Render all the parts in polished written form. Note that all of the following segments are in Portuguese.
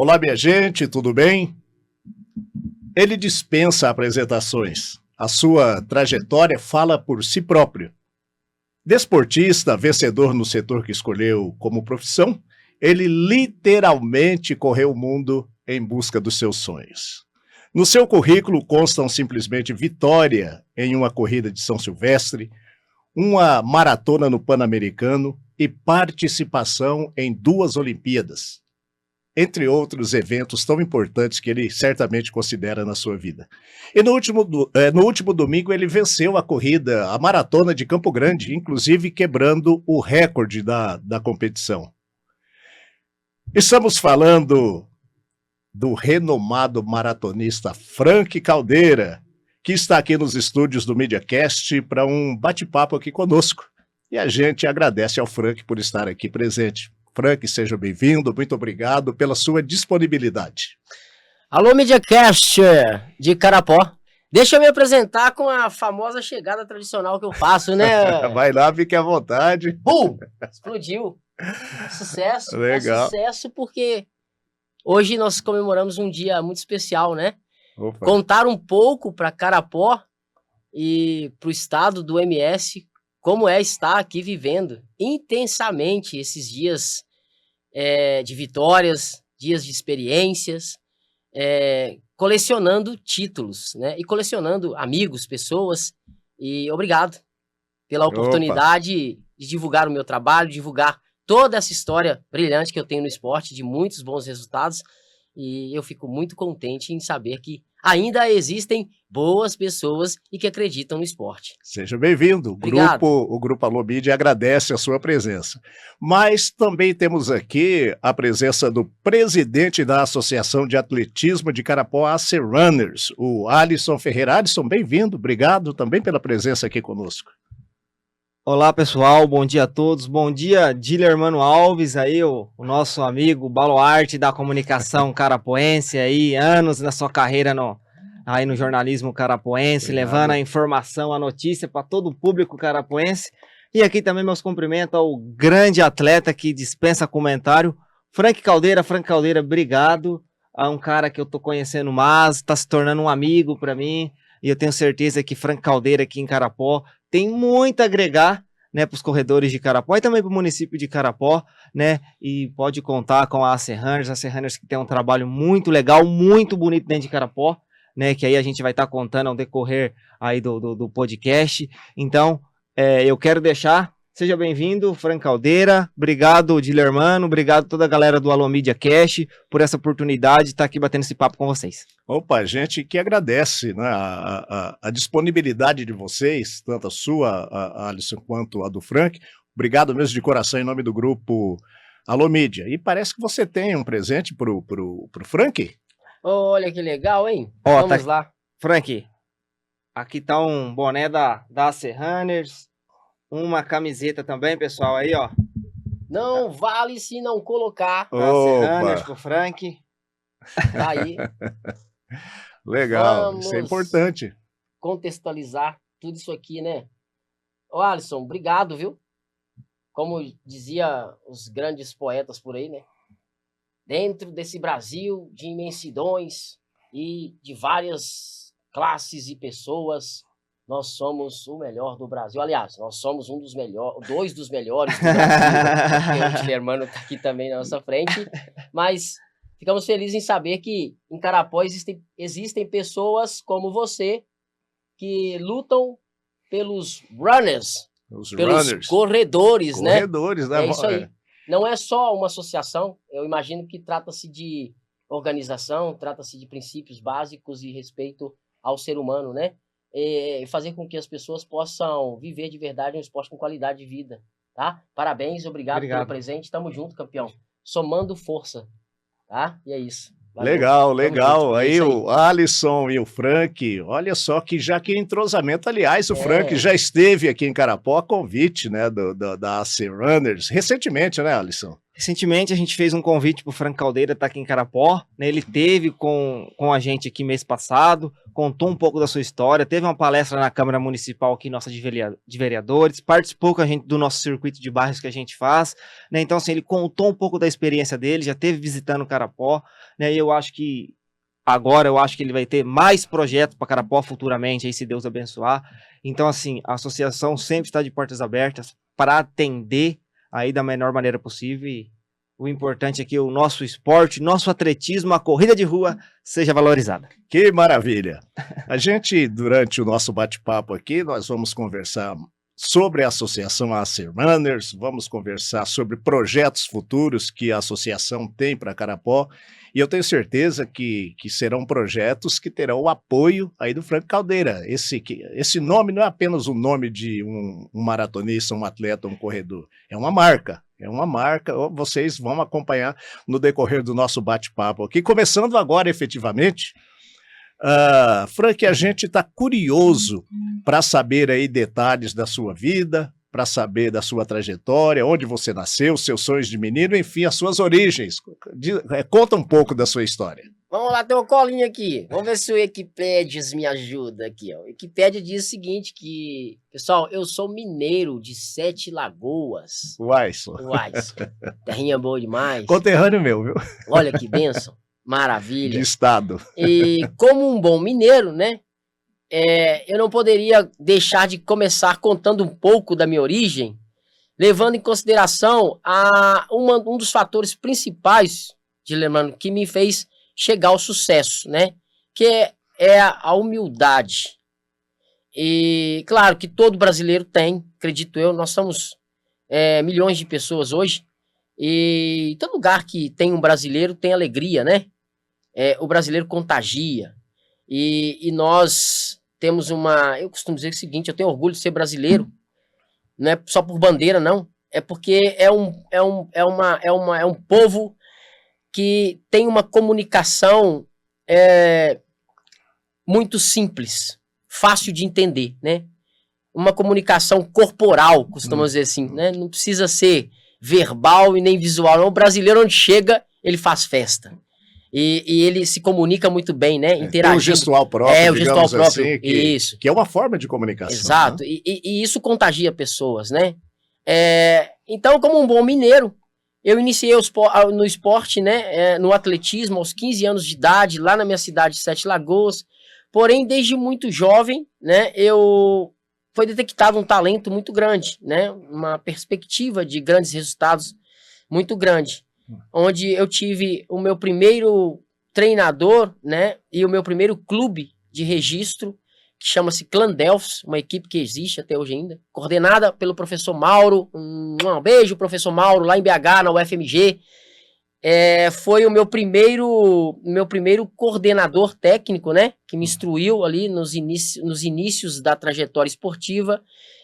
Olá, minha gente, tudo bem? Ele dispensa apresentações. A sua trajetória fala por si próprio. Desportista, vencedor no setor que escolheu como profissão, ele literalmente correu o mundo em busca dos seus sonhos. No seu currículo constam simplesmente vitória em uma corrida de São Silvestre, uma maratona no Pan-Americano e participação em 2 Olimpíadas, entre outros eventos tão importantes que ele certamente considera na sua vida. E no último domingo ele venceu a corrida, a maratona de Campo Grande, inclusive quebrando o recorde da competição. Estamos falando do renomado maratonista Frank Caldeira, que está aqui nos estúdios do MediaCast para um bate-papo aqui conosco. E a gente agradece ao Frank por estar aqui presente. Frank, seja bem-vindo, muito obrigado pela sua disponibilidade. Alô, MediaCast de Carapó. Deixa eu me apresentar com a famosa chegada tradicional que eu faço, né? Vai lá, fique à vontade. Bum! Explodiu. Sucesso. Legal. É sucesso porque hoje nós comemoramos um dia muito especial, né? Opa. Contar um pouco para Carapó e para o estado do MS como é estar aqui vivendo intensamente esses dias de vitórias, dias de experiências, colecionando títulos, né? E colecionando amigos, pessoas. E obrigado pela oportunidade de divulgar o meu trabalho, divulgar toda essa história brilhante que eu tenho no esporte, de muitos bons resultados. E eu fico muito contente em saber que ainda existem boas pessoas e que acreditam no esporte. Seja bem-vindo. O Grupo Alô Mídia agradece a sua presença. Mas também temos aqui a presença do presidente da Associação de Atletismo de Carapó, AC Runners, o Alisson Ferreira. Alisson, bem-vindo. Obrigado também pela presença aqui conosco. Olá, pessoal. Bom dia a todos. Bom dia, Dilermano Alves, aí, o nosso amigo baluarte da comunicação carapoense, aí, anos na sua carreira aí no jornalismo carapoense, levando a informação, a notícia para todo o público carapoense. E aqui também meus cumprimentos ao grande atleta que dispensa comentário, Frank Caldeira. Frank Caldeira, obrigado. É um cara que eu tô conhecendo mais, está se tornando um amigo para mim. E eu tenho certeza que Frank Caldeira aqui em Carapó tem muito a agregar, né, para os corredores de Carapó e também para o município de Carapó, né, e pode contar com a AC Runners que tem um trabalho muito legal, muito bonito dentro de Carapó, né, que aí a gente vai estar contando ao decorrer aí do podcast. Então, eu quero deixar, seja bem-vindo, Frank Caldeira, obrigado, Dilermano, obrigado toda a galera do Alô Mídia Cast por essa oportunidade de estar aqui batendo esse papo com vocês. Opa, a gente que agradece, né, a disponibilidade de vocês, tanto a sua, Alisson, quanto a do Frank. Obrigado mesmo de coração em nome do grupo Alô Mídia. E parece que você tem um presente pro Frank? Olha que legal, hein? Ó, Vamos lá. Frank, aqui tá um boné da AC Runners, uma camiseta também, pessoal, aí, ó. Não vale se não colocar. Da AC Runners pro Frank. Tá aí. Legal, Vamos isso é importante. contextualizar tudo isso aqui, né? Ô, Alisson, obrigado, viu? Como dizia os grandes poetas por aí, né? Dentro desse Brasil de imensidões e de várias classes e pessoas, nós somos o melhor do Brasil. Aliás, nós somos dois dos melhores do Brasil. O Dilermano está aqui também na nossa frente. Mas ficamos felizes em saber que em Carapó existem pessoas como você que lutam pelos runners, pelos corredores, né? Corredores, né? É isso aí. Não é só uma associação, eu imagino que trata-se de organização, trata-se de princípios básicos e respeito ao ser humano, né? E fazer com que as pessoas possam viver de verdade um esporte com qualidade de vida, tá? Parabéns, obrigado pelo presente, tamo junto, campeão. Somando força, tá? E é isso. Valeu. Legal. Junto, aí o Alisson e o Frank, olha só que entrosamento. Aliás, o Frank já esteve aqui em Carapó a convite, né, da AC Runners, recentemente, né, Alisson? Recentemente a gente fez um convite para o Frank Caldeira estar aqui em Carapó, né? Ele teve com a gente aqui mês passado, contou um pouco da sua história, teve uma palestra na Câmara Municipal aqui, nossa de vereadores, participou com a gente do nosso circuito de bairros que a gente faz, né? Então assim, ele contou um pouco da experiência dele, já teve visitando Carapó, né? E eu acho que ele vai ter mais projetos para Carapó futuramente, aí se Deus abençoar. Então assim, a associação sempre está de portas abertas para atender aí da melhor maneira possível, e o importante é que o nosso esporte, nosso atletismo, a corrida de rua seja valorizada. Que maravilha! A gente, durante o nosso bate-papo aqui, nós vamos conversar sobre a Associação AC Runners, vamos conversar sobre projetos futuros que a associação tem para Carapó, e eu tenho certeza que serão projetos que terão o apoio aí do Frank Caldeira. Esse nome não é apenas o nome de um maratonista, um atleta, um corredor, é uma marca. Vocês vão acompanhar no decorrer do nosso bate-papo aqui, começando agora efetivamente. Frank, a gente está curioso para saber aí detalhes da sua vida, para saber da sua trajetória, onde você nasceu, seus sonhos de menino, enfim, as suas origens. Conta um pouco da sua história. Vamos lá, tem uma colinha aqui. Vamos ver se o Wikipédias me ajuda aqui. Ó. O Wikipédia diz o seguinte, pessoal, eu sou mineiro de Sete Lagoas. Uai, terrinha boa demais. Conterrâneo meu, viu? Olha que bênção. Maravilha. De estado. E como um bom mineiro, né? Eu não poderia deixar de começar contando um pouco da minha origem, levando em consideração um dos fatores principais, de lembrando, que me fez chegar ao sucesso, né? Que é a humildade. E claro que todo brasileiro tem, acredito eu, nós somos milhões de pessoas hoje, e todo lugar que tem um brasileiro tem alegria, né? O brasileiro contagia. E nós temos eu costumo dizer o seguinte, eu tenho orgulho de ser brasileiro, não é só por bandeira, não. É porque é um povo que tem uma comunicação muito simples, fácil de entender, né? Uma comunicação corporal, costumamos dizer assim, né? Não precisa ser verbal e nem visual, não. O brasileiro, onde chega, ele faz festa. E ele se comunica muito bem, né? Interagindo. O gestual próprio, o gestual próprio, assim, isso. Que é uma forma de comunicação. Exato, né? E isso contagia pessoas, né? Então, como um bom mineiro, eu iniciei no esporte, né? No atletismo, aos 15 anos de idade, lá na minha cidade de Sete Lagoas. Porém, desde muito jovem, né? Foi detectado um talento muito grande, né? Uma perspectiva de grandes resultados muito grande. Onde eu tive o meu primeiro treinador, né, e o meu primeiro clube de registro, que chama-se Clã Delfos, uma equipe que existe até hoje ainda, coordenada pelo professor Mauro, um beijo, professor Mauro, lá em BH, na UFMG. Foi o meu primeiro coordenador técnico, né, que me instruiu ali nos inícios da trajetória esportiva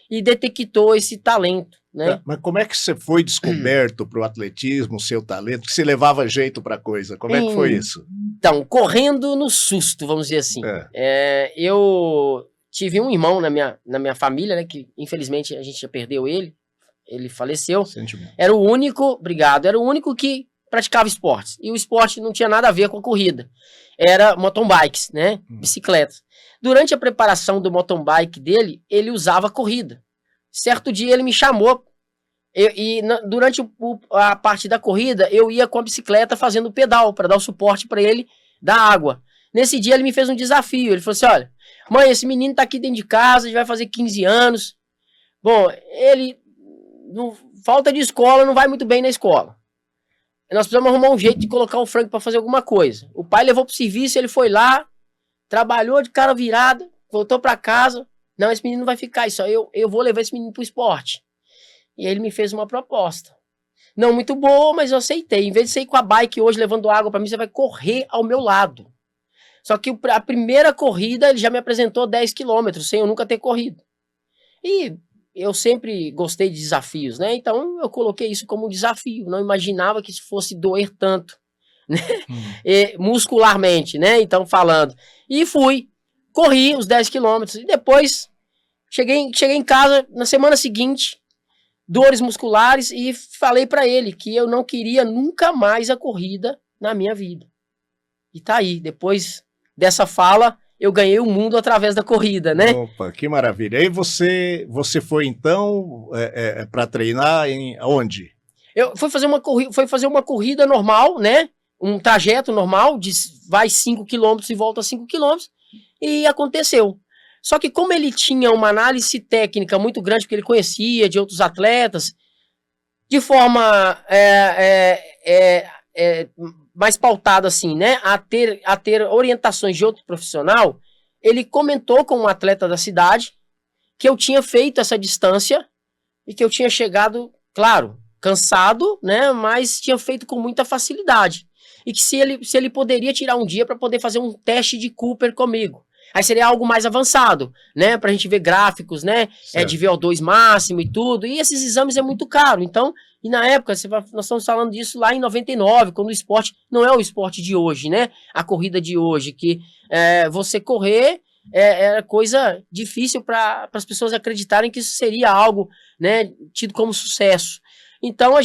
e detectou esse talento, né? Mas como é que você foi descoberto para o atletismo, o seu talento, que você levava jeito para a coisa? Como é que foi isso? Então, correndo no susto, vamos dizer assim. Eu tive um irmão na minha família, né, que infelizmente a gente já perdeu ele faleceu. Sentimento. Era o único que praticava esportes. E o esporte não tinha nada a ver com a corrida. Era mountain bikes, né? Bicicletas. Durante a preparação do mountain bike dele, ele usava corrida. Certo dia ele me chamou durante a parte da corrida, eu ia com a bicicleta fazendo pedal para dar o suporte para ele da água. Nesse dia ele me fez um desafio. Ele falou assim, olha, mãe, esse menino tá aqui dentro de casa, já vai fazer 15 anos. Bom, ele, falta de escola, não vai muito bem na escola. Nós precisamos arrumar um jeito de colocar o Frank para fazer alguma coisa. O pai levou pro serviço, ele foi lá, trabalhou de cara virada, voltou para casa. Não, esse menino não vai ficar, eu vou levar esse menino pro esporte. E aí ele me fez uma proposta. Não muito boa, mas eu aceitei. Em vez de você ir com a bike hoje levando água para mim, você vai correr ao meu lado. Só que a primeira corrida ele já me apresentou 10 quilômetros, sem eu nunca ter corrido. E eu sempre gostei de desafios, né? Então eu coloquei isso como um desafio. Não imaginava que isso fosse doer tanto, né? Muscularmente, né? Então falando. E fui. Corri os 10 quilômetros. E depois cheguei em casa na semana seguinte. dores musculares e falei pra ele que eu não queria nunca mais a corrida na minha vida. E tá aí, depois dessa fala, eu ganhei o mundo através da corrida, né? Opa, que maravilha. Aí você foi então para treinar em onde? Eu fui fazer uma corrida normal, né? Um trajeto normal, vai 5 km e volta 5 km, e aconteceu. Só que como ele tinha uma análise técnica muito grande, porque ele conhecia de outros atletas, de forma mais pautada assim, né? A ter orientações de outro profissional, ele comentou com um atleta da cidade que eu tinha feito essa distância e que eu tinha chegado, claro, cansado, né? Mas tinha feito com muita facilidade. E que se ele poderia tirar um dia para poder fazer um teste de Cooper comigo. Aí seria algo mais avançado, né? Pra gente ver gráficos, né? De VO2 máximo e tudo. E esses exames é muito caro. Então, e na época, nós estamos falando disso lá em 99, quando o esporte não é o esporte de hoje, né? A corrida de hoje, que você correr é coisa difícil para as pessoas acreditarem que isso seria algo, né, tido como sucesso. Então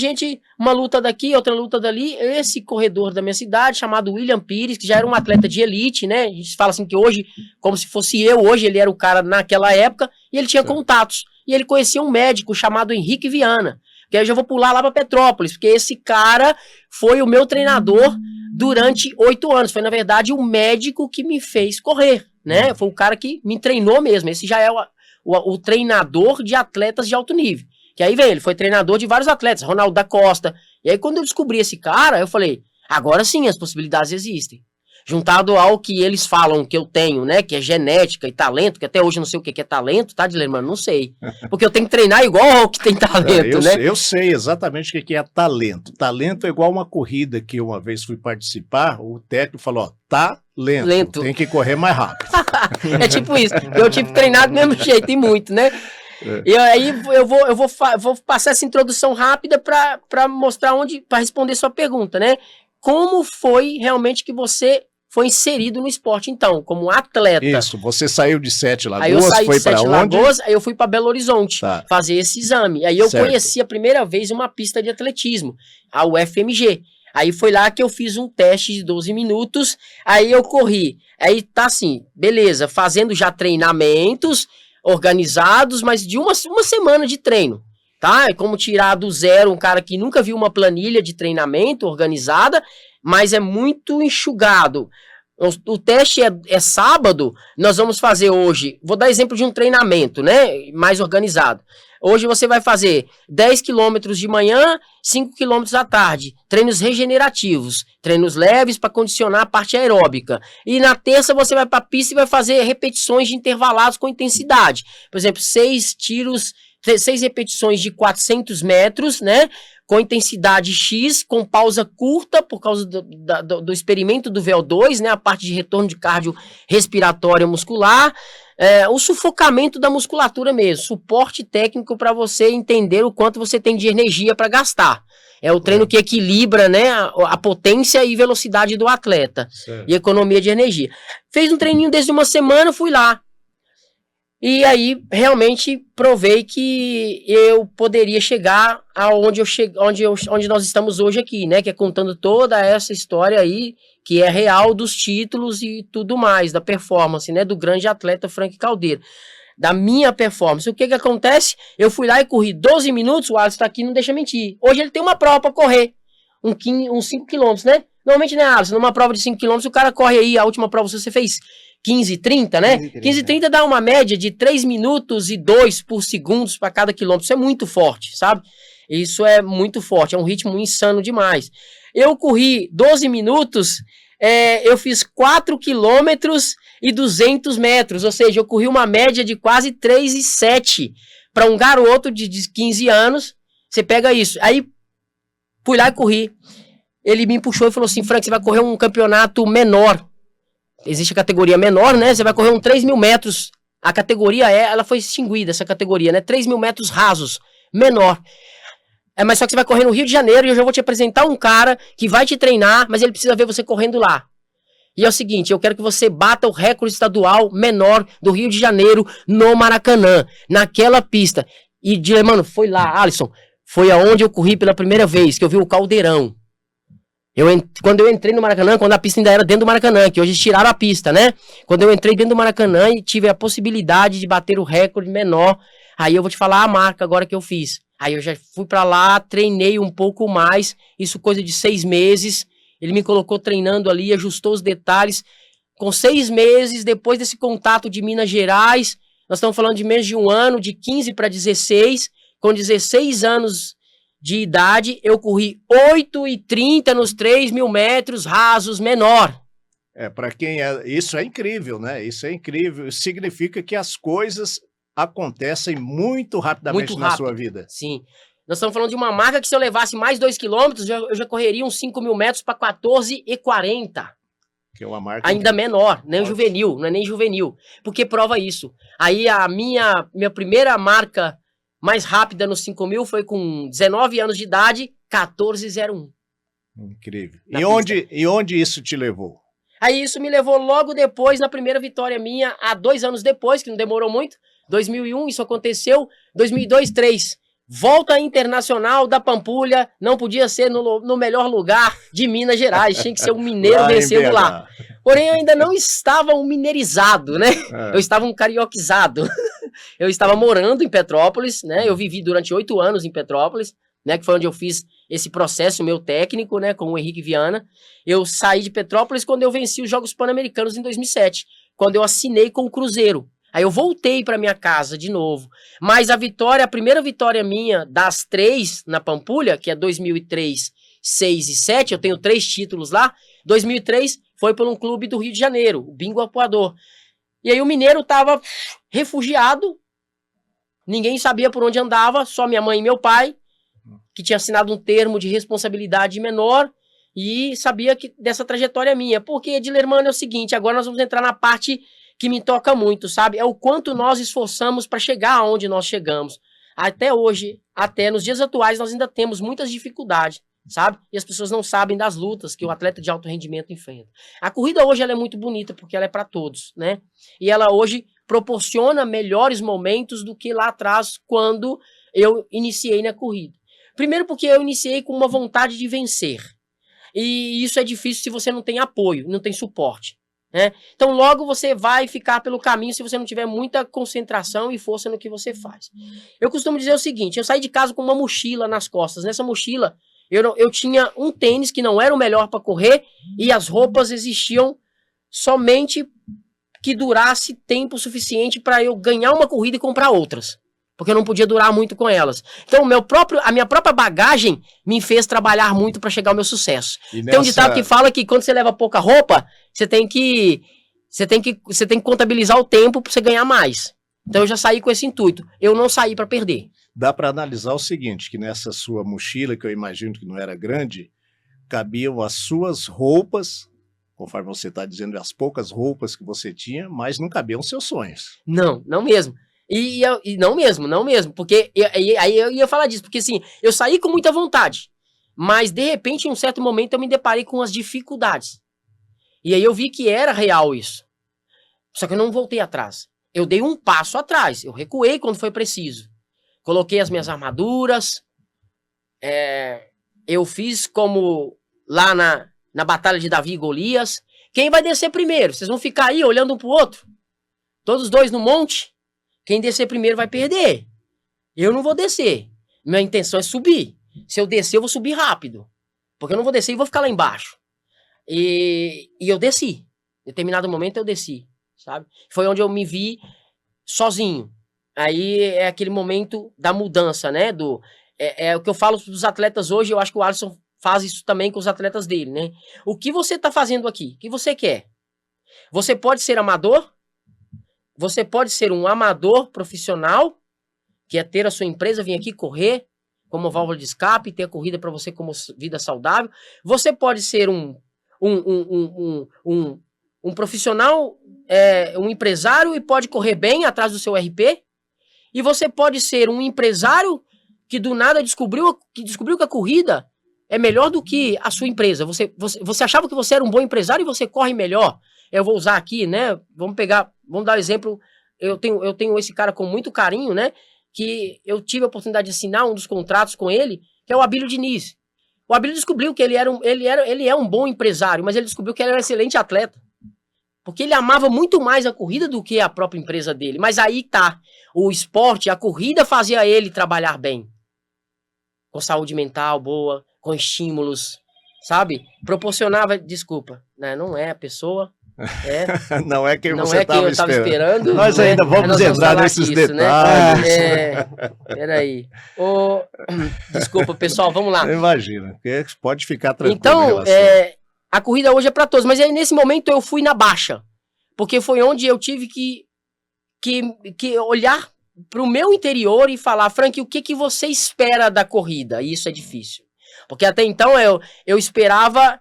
uma luta daqui, outra luta dali, esse corredor da minha cidade, chamado William Pires, que já era um atleta de elite, né, a gente fala assim que hoje, como se fosse eu, hoje ele era o cara naquela época, e ele tinha contatos, e ele conhecia um médico chamado Henrique Viana, que aí eu já vou pular lá para Petrópolis, porque esse cara foi o meu treinador durante 8 anos, foi na verdade o médico que me fez correr, né, foi o cara que me treinou mesmo, esse já é o treinador de atletas de alto nível. Que aí, ele foi treinador de vários atletas, Ronaldo da Costa. E aí, quando eu descobri esse cara, eu falei, agora sim, as possibilidades existem. Juntado ao que eles falam que eu tenho, né, que é genética e talento, que até hoje eu não sei o que é talento, tá, Dilermano? Não sei. Porque eu tenho que treinar igual ao que tem talento, né? Eu sei exatamente o que é talento. Talento é igual uma corrida que uma vez fui participar, o técnico falou, ó, tá lento, tem que correr mais rápido. É tipo isso. Eu tive que treinar do mesmo jeito e muito, né? E aí eu vou passar essa introdução rápida para mostrar para responder sua pergunta, né? Como foi realmente que você foi inserido no esporte, então, como atleta? Isso, você saiu de Sete Lagoas, aí eu saí foi de Sete para onde? Lagoas, aí eu fui para Belo Horizonte fazer esse exame. Aí eu conheci a primeira vez uma pista de atletismo, a UFMG. Aí foi lá que eu fiz um teste de 12 minutos, aí eu corri. Aí tá assim, beleza, fazendo já treinamentos organizados, mas de uma semana de treino, tá? É como tirar do zero um cara que nunca viu uma planilha de treinamento organizada, mas é muito enxugado. O teste é sábado, nós vamos fazer hoje, vou dar exemplo de um treinamento, né, mais organizado. Hoje você vai fazer 10 quilômetros de manhã, 5 quilômetros à tarde, treinos regenerativos, treinos leves para condicionar a parte aeróbica. E na terça você vai para a pista e vai fazer repetições de intervalados com intensidade. Por exemplo, 6 repetições de 400 metros, né? Com intensidade X, com pausa curta, por causa do experimento do VO2, né? A parte de retorno de cardio respiratória muscular. O sufocamento da musculatura mesmo, suporte técnico para você entender o quanto você tem de energia para gastar. É o treino que equilibra, né, a potência e velocidade do atleta. Certo. E economia de energia. Fez um treininho desde uma semana, fui lá. E aí, realmente, provei que eu poderia chegar onde nós estamos hoje aqui, né? Que é contando toda essa história aí, que é real dos títulos e tudo mais, da performance, né? Do grande atleta Frank Caldeira. Da minha performance. O que acontece? Eu fui lá e corri 12 minutos, o Alisson tá aqui, não deixa mentir. Hoje ele tem uma prova pra correr, uns 5 quilômetros, né? Normalmente, né, Alisson? Numa prova de 5 quilômetros, o cara corre aí, a última prova você fez 15h30, né? 15h30 dá uma média de 3 minutos e 2 por segundo para cada quilômetro. Isso é muito forte, sabe? Isso é muito forte, é um ritmo insano demais. Eu corri 12 minutos, eu fiz 4 quilômetros e 200 metros, ou seja, eu corri uma média de quase 3,7 para um garoto de 15 anos. Você pega isso. Aí, fui lá e corri. Ele me puxou e falou assim, Frank, você vai correr um campeonato menor. Existe a categoria menor, né? Você vai correr 3.000 metros. A categoria ela foi extinguida, essa categoria, né? 3.000 metros rasos, menor. Mas só que você vai correr no Rio de Janeiro e eu já vou te apresentar um cara que vai te treinar, mas ele precisa ver você correndo lá. E é o seguinte, eu quero que você bata o recorde estadual menor do Rio de Janeiro no Maracanã, naquela pista. E, mano, foi lá, Alisson, foi aonde eu corri pela primeira vez, que eu vi o Caldeirão. Quando eu entrei no Maracanã, quando a pista ainda era dentro do Maracanã, que hoje tiraram a pista, né? Quando eu entrei dentro do Maracanã e tive a possibilidade de bater o recorde menor, aí eu vou te falar a marca agora que eu fiz. Aí eu já fui pra lá, treinei um pouco mais, isso coisa de 6 meses, ele me colocou treinando ali, ajustou os detalhes. Com 6 meses, depois desse contato de Minas Gerais, nós estamos falando de menos de um ano, de 15 para 16, com 16 anos de idade, eu corri 8,30 nos 3.000 metros rasos menor. Para quem isso é incrível, né? Isso é incrível. Isso significa que as coisas acontecem muito rapidamente na sua vida. Sim. Nós estamos falando de uma marca que se eu levasse mais 2 quilômetros, eu já correria uns 5.000 metros para 14,40. Que é uma marca ainda menor, nem juvenil, não é nem juvenil. Porque prova isso. Aí a minha primeira marca mais rápida nos 5.000 foi com 19 anos de idade, 14,01. Incrível. E onde isso te levou? Aí isso me levou logo depois, na primeira vitória minha, há 2 anos depois, que não demorou muito, 2001, isso aconteceu, 2002, 2003. Volta Internacional da Pampulha, não podia ser no melhor lugar de Minas Gerais, tinha que ser um mineiro vencendo lá. Porém, eu ainda não estava um mineirizado, né? Eu estava um carioquizado. Eu estava morando em Petrópolis, né? Eu vivi durante 8 anos em Petrópolis, né? Que foi onde eu fiz esse processo meu técnico, né? Com o Henrique Viana. Eu saí de Petrópolis quando eu venci os Jogos Pan-Americanos em 2007, quando eu assinei com o Cruzeiro. Aí eu voltei para minha casa de novo. Mas a primeira vitória minha das 3 na Pampulha, que é 2003, 6 e 7, eu tenho 3 títulos lá. 2003 foi por um clube do Rio de Janeiro, o Bingo Apuador. E aí o mineiro tava refugiado, ninguém sabia por onde andava, só minha mãe e meu pai, que tinha assinado um termo de responsabilidade menor e sabia dessa trajetória minha. Porque, Edilermano, é o seguinte, agora nós vamos entrar na parte que me toca muito, sabe? É o quanto nós esforçamos para chegar aonde nós chegamos. Até hoje, até nos dias atuais, nós ainda temos muitas dificuldades, sabe? E as pessoas não sabem das lutas que o atleta de alto rendimento enfrenta. A corrida hoje ela é muito bonita porque ela é para todos, né? E ela hoje proporciona melhores momentos do que lá atrás quando eu iniciei na corrida. Primeiro porque eu iniciei com uma vontade de vencer. E isso é difícil se você não tem apoio, não tem suporte. Então logo você vai ficar pelo caminho se você não tiver muita concentração e força no que você faz. Eu costumo dizer o seguinte, eu saí de casa com uma mochila nas costas. Nessa mochila eu tinha um tênis que não era o melhor para correr e as roupas existiam somente que durasse tempo suficiente para eu ganhar uma corrida e comprar outras. Porque eu não podia durar muito com elas. Então a minha própria bagagem me fez trabalhar muito para chegar ao meu sucesso. Tem um ditado que fala que quando você leva pouca roupa, você tem que contabilizar o tempo para você ganhar mais. Então eu já saí com esse intuito. Eu não saí para perder. Dá para analisar o seguinte, que nessa sua mochila, que eu imagino que não era grande, cabiam as suas roupas, conforme você está dizendo, as poucas roupas que você tinha, mas não cabiam os seus sonhos. Não mesmo. E não mesmo, porque aí eu ia falar disso, porque assim, eu saí com muita vontade, mas de repente em um certo momento eu me deparei com as dificuldades, e aí eu vi que era real isso, só que eu não voltei atrás, eu dei um passo atrás, eu recuei quando foi preciso, coloquei as minhas armaduras, eu fiz como lá na batalha de Davi e Golias, quem vai descer primeiro? Vocês vão ficar aí olhando um pro outro, todos dois no monte? Quem descer primeiro vai perder. Eu não vou descer. Minha intenção é subir. Se eu descer, eu vou subir rápido. Porque eu não vou descer e vou ficar lá embaixo. E eu desci. Em determinado momento eu desci, sabe? Foi onde eu me vi sozinho. Aí é aquele momento da mudança, né? É o que eu falo dos atletas hoje, eu acho que o Alisson faz isso também com os atletas dele, né? O que você tá fazendo aqui? O que você quer? Você pode ser amador? Você pode ser um amador profissional, que é ter a sua empresa, vir aqui correr como válvula de escape, ter a corrida para você como vida saudável. Você pode ser um profissional, um empresário e pode correr bem atrás do seu RP. E você pode ser um empresário que do nada descobriu que a corrida é melhor do que a sua empresa. Você achava que você era um bom empresário e você corre melhor. Eu vou usar aqui, né? Vamos dar um exemplo. Eu tenho esse cara com muito carinho, né? que eu tive a oportunidade de assinar um dos contratos com ele, que é o Abílio Diniz. O Abílio descobriu que ele é um bom empresário, mas ele descobriu que ele era um excelente atleta. Porque ele amava muito mais a corrida do que a própria empresa dele. Mas aí tá, o esporte, a corrida fazia ele trabalhar bem. Com saúde mental boa, com estímulos, sabe? Proporcionava, desculpa, né? Não é a pessoa... Não é quem não você é quem eu estava estava esperando. Nós né? ainda vamos Nós entrar falar nesses disso, detalhes. Né? Peraí. Desculpa, pessoal, vamos lá. Imagina, pode ficar tranquilo. Então, a corrida hoje é para todos, mas aí nesse momento eu fui na baixa, porque foi onde eu tive que olhar para o meu interior e falar, Frank, o que você espera da corrida? E isso é difícil, porque até então eu esperava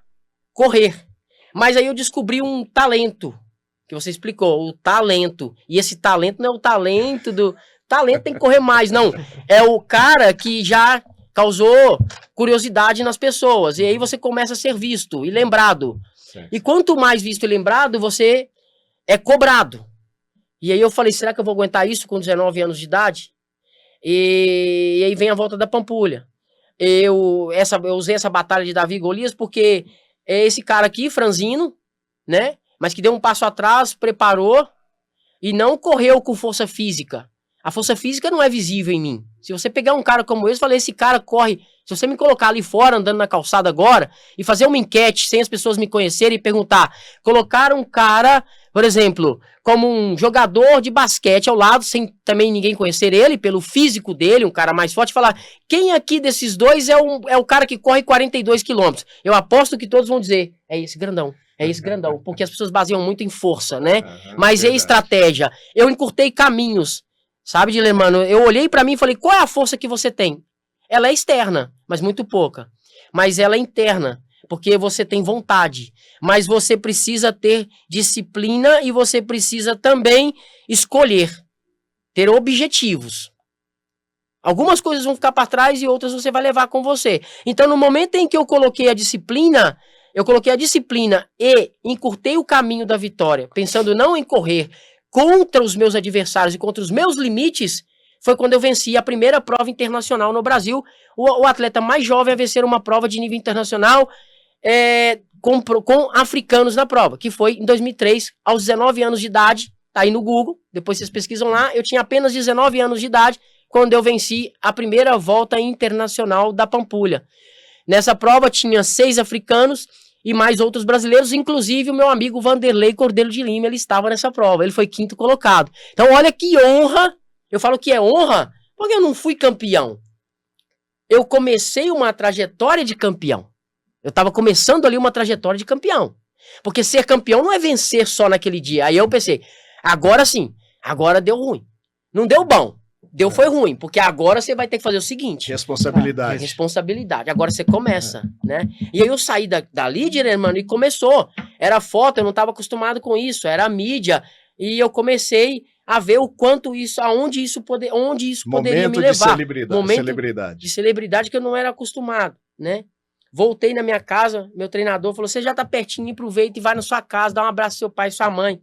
correr. Mas aí eu descobri um talento, que você explicou, o talento. E esse talento não é o talento do... Talento tem que correr mais, não. É o cara que já causou curiosidade nas pessoas. E aí você começa a ser visto e lembrado. Certo. E quanto mais visto e lembrado, você é cobrado. E aí eu falei, será que eu vou aguentar isso com 19 anos de idade? E aí vem a volta da Pampulha. Eu usei essa batalha de Davi e Golias porque... É esse cara aqui, franzino, né? Mas que deu um passo atrás, preparou e não correu com força física. A força física não é visível em mim. Se você pegar um cara como esse, falar, esse cara corre... Se você me colocar ali fora, andando na calçada agora, e fazer uma enquete sem as pessoas me conhecerem e perguntar, colocar um cara, por exemplo, como um jogador de basquete ao lado, sem também ninguém conhecer ele, pelo físico dele, um cara mais forte, falar, quem aqui desses dois é o cara que corre 42 quilômetros? Eu aposto que todos vão dizer, é esse grandão. É esse grandão, porque as pessoas baseiam muito em força, né? Mas é estratégia. Eu encurtei caminhos, sabe, Dilermano? Eu olhei pra mim e falei, qual é a força que você tem? Ela é externa, mas muito pouca. Mas ela é interna, porque você tem vontade. Mas você precisa ter disciplina e você precisa também escolher, ter objetivos. Algumas coisas vão ficar para trás e outras você vai levar com você. Então, no momento em que eu coloquei a disciplina e encurtei o caminho da vitória, pensando não em correr contra os meus adversários e contra os meus limites, foi quando eu venci a primeira prova internacional no Brasil, o atleta mais jovem a vencer uma prova de nível internacional com africanos na prova, que foi em 2003, aos 19 anos de idade, tá aí no Google, depois vocês pesquisam lá, eu tinha apenas 19 anos de idade, quando eu venci a primeira volta internacional da Pampulha. Nessa prova tinha 6 africanos e mais outros brasileiros, inclusive o meu amigo Vanderlei Cordeiro de Lima, ele estava nessa prova, ele foi 5º colocado. Então olha que honra. Eu falo que é honra porque eu não fui campeão. Eu comecei uma trajetória de campeão. Eu estava começando ali uma trajetória de campeão. Porque ser campeão não é vencer só naquele dia. Aí eu pensei, agora sim, agora deu ruim. Não deu bom, foi ruim. Porque agora você vai ter que fazer o seguinte. Responsabilidade. Responsabilidade. Agora você começa, né? E aí eu saí dali, mano, e começou. Era foto, eu não estava acostumado com isso. Era mídia. E eu comecei a ver o quanto isso, onde isso poderia me levar. Momento de celebridade que eu não era acostumado, né? Voltei na minha casa, meu treinador falou, você já tá pertinho, aproveita e vai na sua casa, dá um abraço ao seu pai e sua mãe.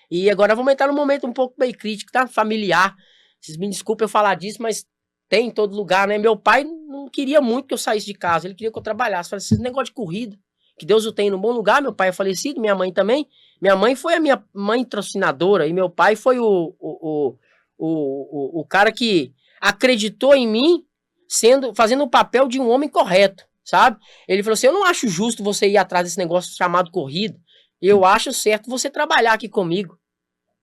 E agora vamos entrar num momento um pouco bem crítico, tá? Familiar. Vocês me desculpem eu falar disso, mas tem em todo lugar, né? Meu pai não queria muito que eu saísse de casa, ele queria que eu trabalhasse. Falei, esse negócio de corrida, que Deus o tenha no bom lugar, meu pai é falecido, minha mãe também. Minha mãe foi a minha mãe patrocinadora e meu pai foi o cara que acreditou em mim fazendo o papel de um homem correto, sabe? Ele falou assim, eu não acho justo você ir atrás desse negócio chamado corrida, eu acho certo você trabalhar aqui comigo,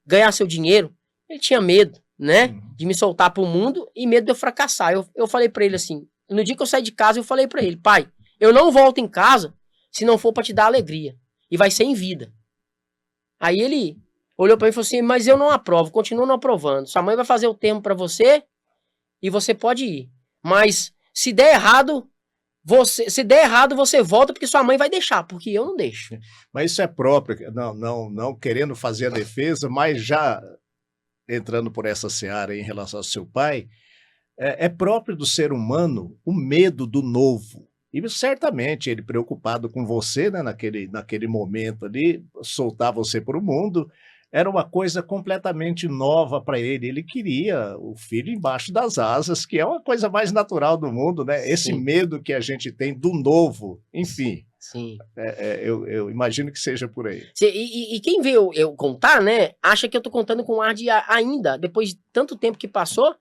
ganhar seu dinheiro. Ele tinha medo, né? De me soltar pro mundo e medo de eu fracassar. Eu falei pra ele assim, no dia que eu saí de casa eu falei pra ele, pai, eu não volto em casa se não for pra te dar alegria e vai ser em vida. Aí ele olhou pra mim e falou assim, mas eu não aprovo, continuo não aprovando. Sua mãe vai fazer o termo pra você e você pode ir. Mas se der errado, você volta porque sua mãe vai deixar, porque eu não deixo. Mas isso é próprio, não querendo fazer a defesa, mas já entrando por essa seara em relação ao seu pai, é próprio do ser humano o medo do novo. E certamente ele preocupado com você, né, naquele momento ali, soltar você para o mundo, era uma coisa completamente nova para ele. Ele queria o filho embaixo das asas, que é uma coisa mais natural do mundo, né? Esse Sim. medo que a gente tem do novo, enfim, Sim. eu imagino que seja por aí. E quem vê eu contar, né, acha que eu tô contando com ar de ainda, depois de tanto tempo que passou,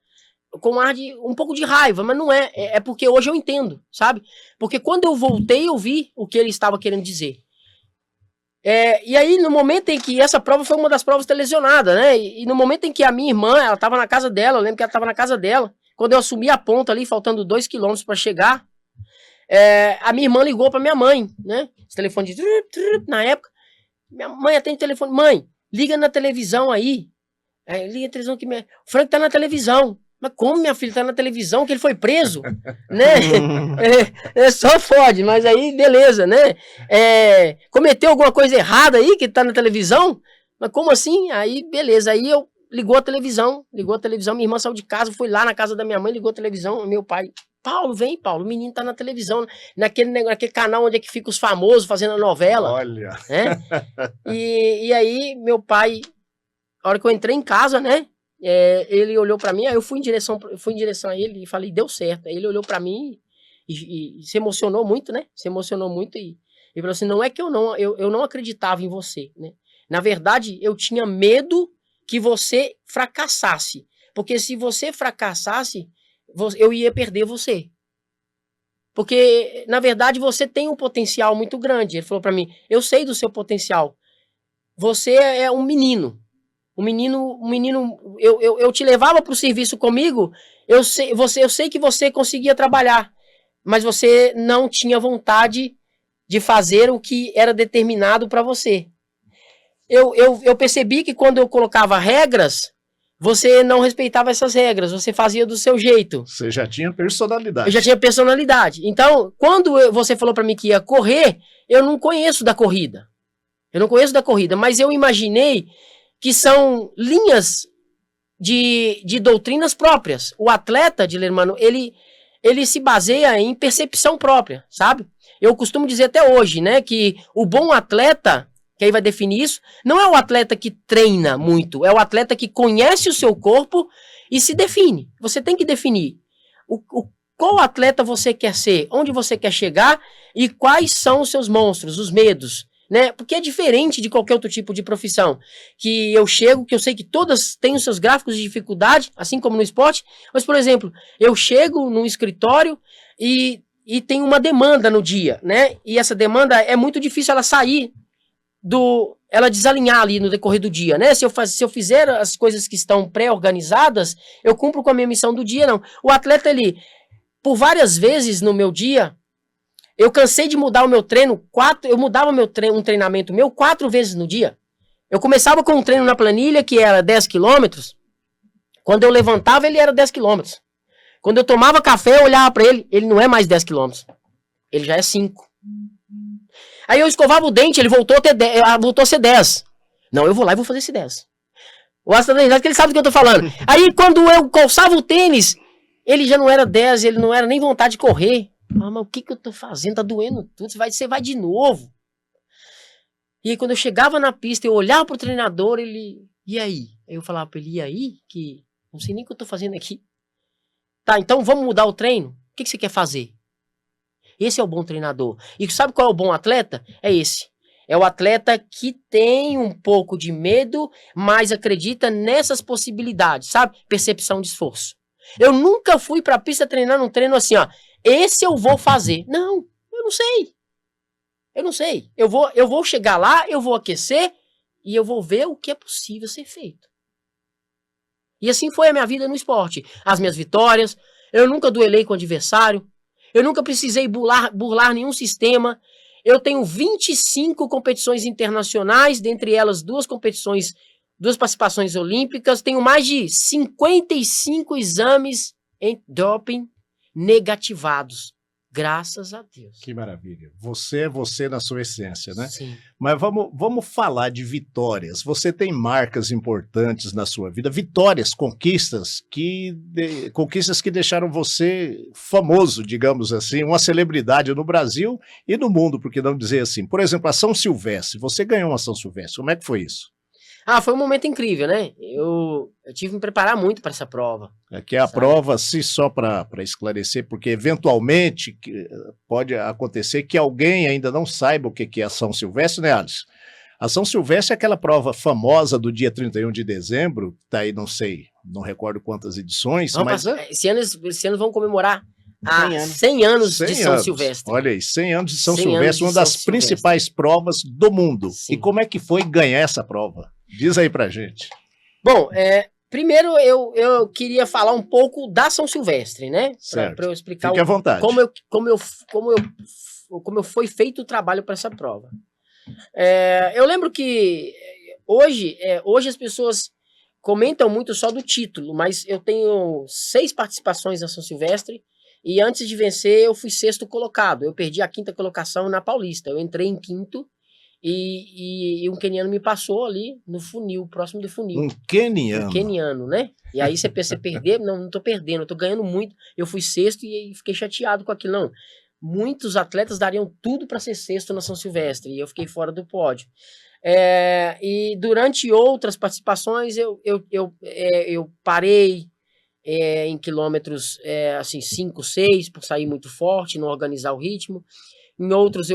com ar de um pouco de raiva, mas não é. É porque hoje eu entendo, sabe? Porque quando eu voltei, eu vi o que ele estava querendo dizer. E aí, no momento em que essa prova foi uma das provas televisionadas, né? E no momento em que a minha irmã, ela tava na casa dela, eu lembro que ela tava na casa dela, quando eu assumi a ponta ali, faltando 2 quilômetros para chegar, a minha irmã ligou pra minha mãe, né? Esse telefone de... Na época, minha mãe atende o telefone, mãe, liga na televisão aí. Liga na televisão que o Frank tá na televisão. Mas como, minha filha, tá na televisão, que ele foi preso, né? Só fode, mas aí, beleza, né? Cometeu alguma coisa errada aí, que tá na televisão? Mas como assim? Aí, beleza, aí ligou a televisão, minha irmã saiu de casa, foi lá na casa da minha mãe, ligou a televisão, meu pai, Paulo, vem, Paulo, o menino tá na televisão, naquele canal onde é que fica os famosos fazendo a novela. Olha. Né? E aí, meu pai, a hora que eu entrei em casa, né? Ele olhou pra mim, aí eu fui em direção a ele e falei, deu certo. Aí ele olhou pra mim e se emocionou muito, né? Se emocionou muito e falou assim, não é que eu não acreditava em você, né? Na verdade, eu tinha medo que você fracassasse. Porque se você fracassasse, eu ia perder você. Porque, na verdade, você tem um potencial muito grande. Ele falou pra mim, eu sei do seu potencial. Você é um menino. Um menino, eu te levava para o serviço comigo, eu sei que você conseguia trabalhar, mas você não tinha vontade de fazer o que era determinado para você. Eu percebi que quando eu colocava regras, você não respeitava essas regras, você fazia do seu jeito. Você já tinha personalidade. Eu já tinha personalidade. Então, quando você falou para mim que ia correr, eu não conheço da corrida. Mas eu imaginei que são linhas de doutrinas próprias. O atleta, Dilermano, ele se baseia em percepção própria, sabe? Eu costumo dizer até hoje, né, que o bom atleta, que aí vai definir isso, não é o atleta que treina muito, é o atleta que conhece o seu corpo e se define. Você tem que definir qual atleta você quer ser, onde você quer chegar e quais são os seus monstros, os medos, né? Porque é diferente de qualquer outro tipo de profissão, que eu sei que todas têm os seus gráficos de dificuldade, assim como no esporte, mas, por exemplo, eu chego num escritório e tem uma demanda no dia, né? E essa demanda é muito difícil ela sair ela desalinhar ali no decorrer do dia, né? Se eu fizer as coisas que estão pré-organizadas, eu cumpro com a minha missão do dia, não. O atleta, por várias vezes no meu dia, eu cansei de mudar o meu treino, eu mudava um treinamento meu 4 vezes no dia. Eu começava com um treino na planilha que era 10 quilômetros, quando eu levantava ele era 10 quilômetros. Quando eu tomava café, eu olhava para ele não é mais 10 quilômetros, ele já é 5. Aí eu escovava o dente, ele voltou a ser 10. Não, eu vou lá e vou fazer esse 10. O astronauta, que ele sabe do que eu tô falando. Aí quando eu calçava o tênis, ele já não era 10, ele não era nem vontade de correr. Mas o que eu tô fazendo? Tá doendo tudo, você vai de novo. E aí quando eu chegava na pista, eu olhava pro treinador, e aí? Aí eu falava pra ele, e aí? Que não sei nem o que eu tô fazendo aqui. Tá, então vamos mudar o treino? O que você quer fazer? Esse é o bom treinador. E sabe qual é o bom atleta? É esse. É o atleta que tem um pouco de medo, mas acredita nessas possibilidades, sabe? Percepção de esforço. Eu nunca fui pra pista treinar num treino assim, ó. Esse eu vou fazer. Não, eu não sei. Eu vou chegar lá, eu vou aquecer e eu vou ver o que é possível ser feito. E assim foi a minha vida no esporte. As minhas vitórias, eu nunca duelei com o adversário, eu nunca precisei burlar nenhum sistema. Eu tenho 25 competições internacionais, dentre elas 2 participações olímpicas. Tenho mais de 55 exames em doping negativados. Graças a Deus. Que maravilha. Você é você na sua essência, né? Sim. Mas vamos falar de vitórias. Você tem marcas importantes na sua vida, vitórias, conquistas que deixaram você famoso, digamos assim, uma celebridade no Brasil e no mundo, por que não dizer assim? Por exemplo, a São Silvestre. Você ganhou uma São Silvestre. Como é que foi isso? Foi um momento incrível, né? Eu tive que me preparar muito para essa prova. É que a Sabe? prova, se só para esclarecer, porque eventualmente pode acontecer que alguém ainda não saiba o que é a São Silvestre, né, Alisson? A São Silvestre é aquela prova famosa do dia 31 de dezembro, tá aí, não sei, não recordo quantas edições, mas... Esse ano vão comemorar 100 anos de 100 São anos. Silvestre. Olha aí, 100 anos de São 100 anos Silvestre, de uma das São Silvestre. principais provas do mundo. Sim. E como é que foi ganhar essa prova? Diz aí pra gente. Bom, primeiro eu queria falar um pouco da São Silvestre, né? Para eu explicar Fique à vontade. como foi feito o trabalho para essa prova. Eu lembro que hoje as pessoas comentam muito só do título, mas eu tenho 6 participações na São Silvestre e antes de vencer eu fui 6º colocado. Eu perdi a 5ª colocação na Paulista. Eu entrei em 5º e um queniano me passou ali no funil, próximo do funil. Um queniano. Um queniano, né? E aí você pensa, perder? Não tô perdendo, eu tô ganhando muito. Eu fui 6º e fiquei chateado com aquilo. Não, muitos atletas dariam tudo para ser 6º na São Silvestre e eu fiquei fora do pódio. E durante outras participações eu parei em quilômetros assim 5, 6 por sair muito forte, não organizar o ritmo. Em outros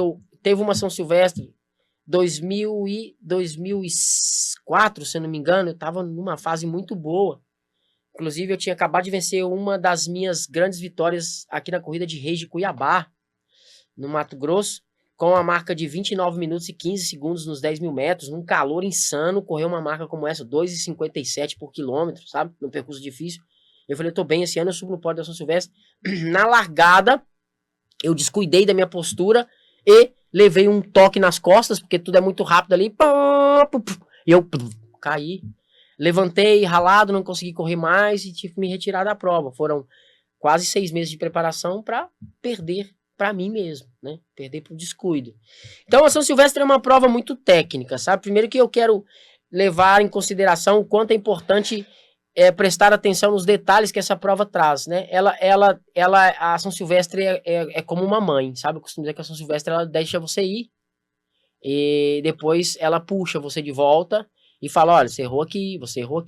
teve uma São Silvestre 2004, se eu não me engano, eu estava numa fase muito boa. Inclusive eu tinha acabado de vencer uma das minhas grandes vitórias aqui na corrida de Reis de Cuiabá, no Mato Grosso, com a marca de 29 minutos e 15 segundos nos 10 mil metros, num calor insano, correu uma marca como essa, 2,57 por quilômetro, sabe? Num percurso difícil. Eu falei, eu tô bem, esse ano eu subo no pódio da São Silvestre. Na largada, eu descuidei da minha postura e levei um toque nas costas, porque tudo é muito rápido ali, e eu caí. Levantei, ralado, não consegui correr mais e tive que me retirar da prova. Foram quase 6 meses de preparação para perder para mim mesmo, né? Perder pro descuido. Então a São Silvestre é uma prova muito técnica, sabe? Primeiro que eu quero levar em consideração o quanto é importante prestar atenção nos detalhes que essa prova traz, né? A São Silvestre é como uma mãe, sabe? Eu costumo dizer que a São Silvestre ela deixa você ir e depois ela puxa você de volta e fala, olha, você errou aqui,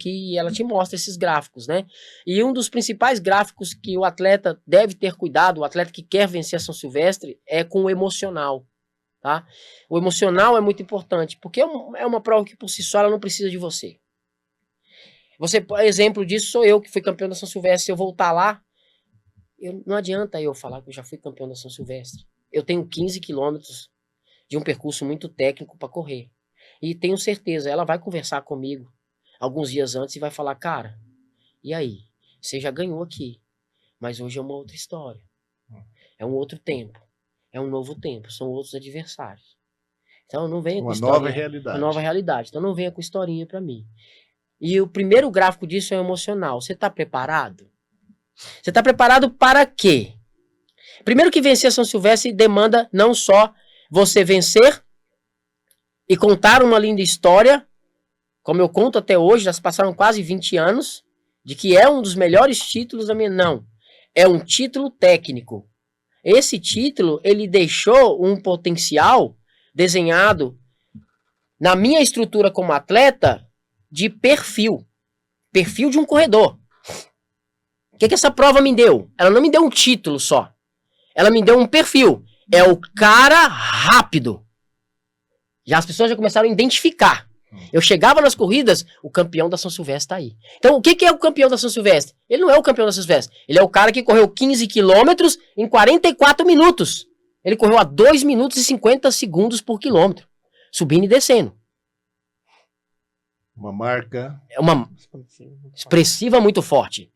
e ela te mostra esses gráficos, né? E um dos principais gráficos que o atleta deve ter cuidado, o atleta que quer vencer a São Silvestre, é com o emocional, tá? O emocional é muito importante, porque é uma prova que por si só ela não precisa de você. Exemplo disso sou eu, que fui campeão da São Silvestre. Se eu voltar lá, não adianta eu falar que eu já fui campeão da São Silvestre. Eu tenho 15 quilômetros de um percurso muito técnico para correr. E tenho certeza, ela vai conversar comigo alguns dias antes e vai falar, cara, e aí? Você já ganhou aqui, mas hoje é uma outra história. É um outro tempo. É um novo tempo. São outros adversários. Então não venha com historinha. Uma nova realidade. Uma nova realidade. Então não venha com historinha para mim. E o primeiro gráfico disso é o emocional. Você está preparado? Você está preparado para quê? Primeiro que vencer a São Silvestre demanda não só você vencer e contar uma linda história, como eu conto até hoje, já se passaram quase 20 anos, de que é um dos melhores títulos da minha... Não, é um título técnico. Esse título, ele deixou um potencial desenhado na minha estrutura como atleta de perfil de um corredor. O que essa prova me deu? Ela não me deu um título só. Ela me deu um perfil. É o cara rápido. As pessoas já começaram a identificar. Eu chegava nas corridas, o campeão da São Silvestre tá aí. Então, o que é o campeão da São Silvestre? Ele não é o campeão da São Silvestre. Ele é o cara que correu 15 quilômetros em 44 minutos. Ele correu a 2 minutos e 50 segundos por quilômetro. Subindo e descendo. Uma marca... É uma expressiva muito forte.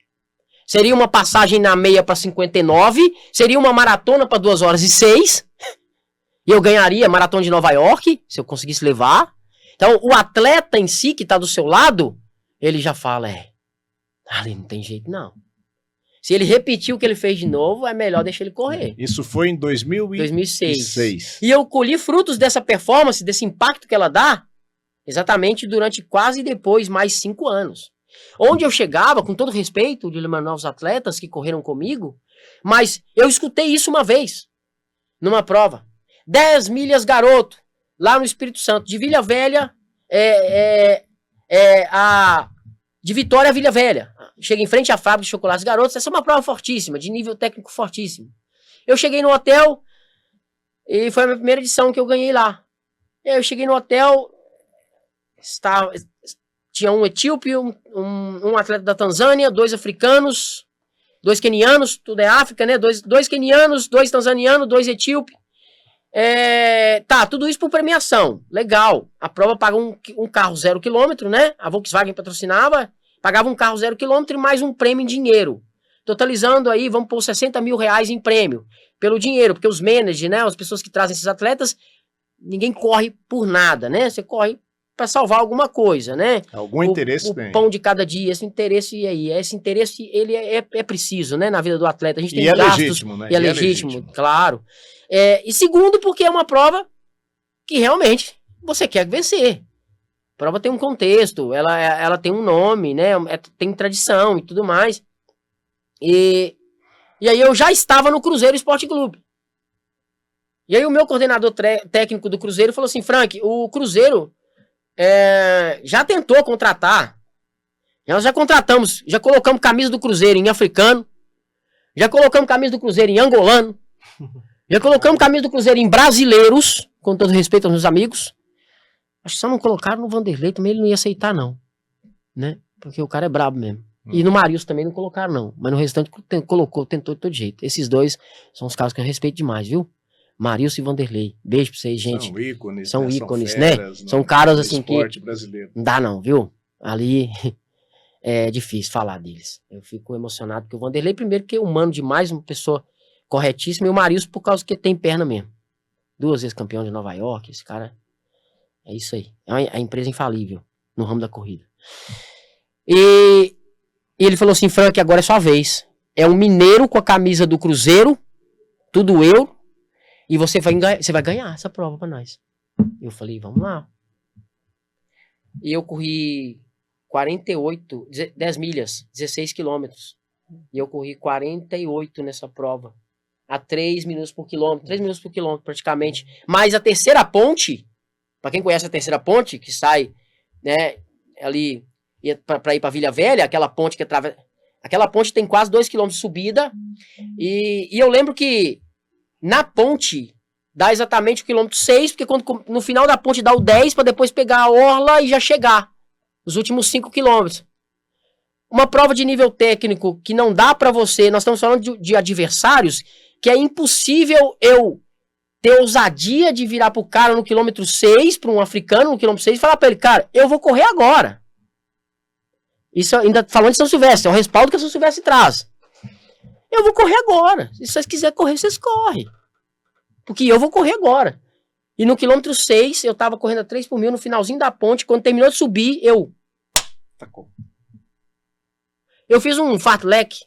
Seria uma passagem na meia para 59, seria uma maratona para 2 horas e 6, e eu ganharia a maratona de Nova York, se eu conseguisse levar. Então, o atleta em si, que está do seu lado, ele já fala, ali não tem jeito não. Se ele repetir o que ele fez de novo, é melhor deixar ele correr. Isso foi em 2006. E eu colhi frutos dessa performance, desse impacto que ela dá, exatamente durante quase depois mais 5 anos. Onde eu chegava, com todo respeito de novos atletas que correram comigo, mas eu escutei isso uma vez, numa prova. 10 milhas garoto, lá no Espírito Santo, de Vila Velha, de Vitória a Vila Velha. Chega em frente à fábrica de chocolates Garotos. Essa é uma prova fortíssima, de nível técnico fortíssimo. Eu cheguei no hotel e foi a minha primeira edição que eu ganhei lá. Eu cheguei no hotel, tinha um etíope, um atleta da Tanzânia, 2 africanos, 2 quenianos, tudo é África, né? 2 quenianos, 2 tanzanianos, 2 etíopes. Tudo isso por premiação. Legal. A prova paga um carro 0 km, né? A Volkswagen patrocinava, pagava um carro 0 km e mais um prêmio em dinheiro. Totalizando aí, vamos pôr 60 mil reais em prêmio. Pelo dinheiro, porque os managers, né? As pessoas que trazem esses atletas, ninguém corre por nada, né? Você corre para salvar alguma coisa, né? Algum interesse tem. O pão de cada dia, esse interesse ele é preciso, né? Na vida do atleta. A gente tem gastos, legítimo, né? E é legítimo, claro. E segundo, porque é uma prova que realmente você quer vencer. A prova tem um contexto, ela tem um nome, né? Tem tradição e tudo mais. E aí eu já estava no Cruzeiro Esporte Clube. E aí o meu coordenador técnico do Cruzeiro falou assim: Frank, o Cruzeiro já tentou contratar. Nós já contratamos, já colocamos camisa do Cruzeiro em africano, já colocamos camisa do Cruzeiro em angolano, já colocamos camisa do Cruzeiro em brasileiros, com todo respeito aos meus amigos. Acho que só não colocaram no Vanderlei, também ele não ia aceitar não, né? Porque o cara é brabo mesmo. E no Marius também não colocaram não, mas no restante tentou de todo jeito. Esses dois são os caras que eu respeito demais, viu? Marius e Vanderlei. Beijo pra vocês, gente. São ícones, feras, né? São caras assim que brasileiro. Não dá não, viu? Ali é difícil falar deles. Eu fico emocionado porque o Vanderlei, primeiro, porque é humano demais, uma pessoa corretíssima, e o Marius por causa que tem perna mesmo. 2 vezes campeão de Nova York, esse cara é isso aí. É a empresa infalível no ramo da corrida. E ele falou assim: Frank, agora é sua vez. É um mineiro com a camisa do Cruzeiro, tudo eu, e você vai ganhar essa prova pra nós. Eu falei, vamos lá. E eu corri 10 milhas, 16 quilômetros. E eu corri 48 nessa prova. A 3 minutos por quilômetro, 3 minutos por quilômetro praticamente. Mas a terceira ponte, pra quem conhece a terceira ponte, que sai, né, ali pra ir pra Vila Velha, aquela ponte que atravessa. Aquela ponte tem quase 2 km de subida. E eu lembro que na ponte dá exatamente o quilômetro 6, porque no final da ponte dá o 10 para depois pegar a orla e já chegar. Os últimos 5 quilômetros. Uma prova de nível técnico que não dá para você. Nós estamos falando de adversários que é impossível eu ter ousadia de virar pro cara no quilômetro 6, para um africano no quilômetro 6 e falar para ele, cara, eu vou correr agora. Isso ainda falando de São Silvestre, é o respaldo que a São Silvestre traz. Eu vou correr agora. Se vocês quiserem correr, vocês correm. Porque eu vou correr agora. E no quilômetro 6, eu tava correndo a 3 por mil, no finalzinho da ponte, quando terminou de subir, tacou. Eu fiz um fartlek.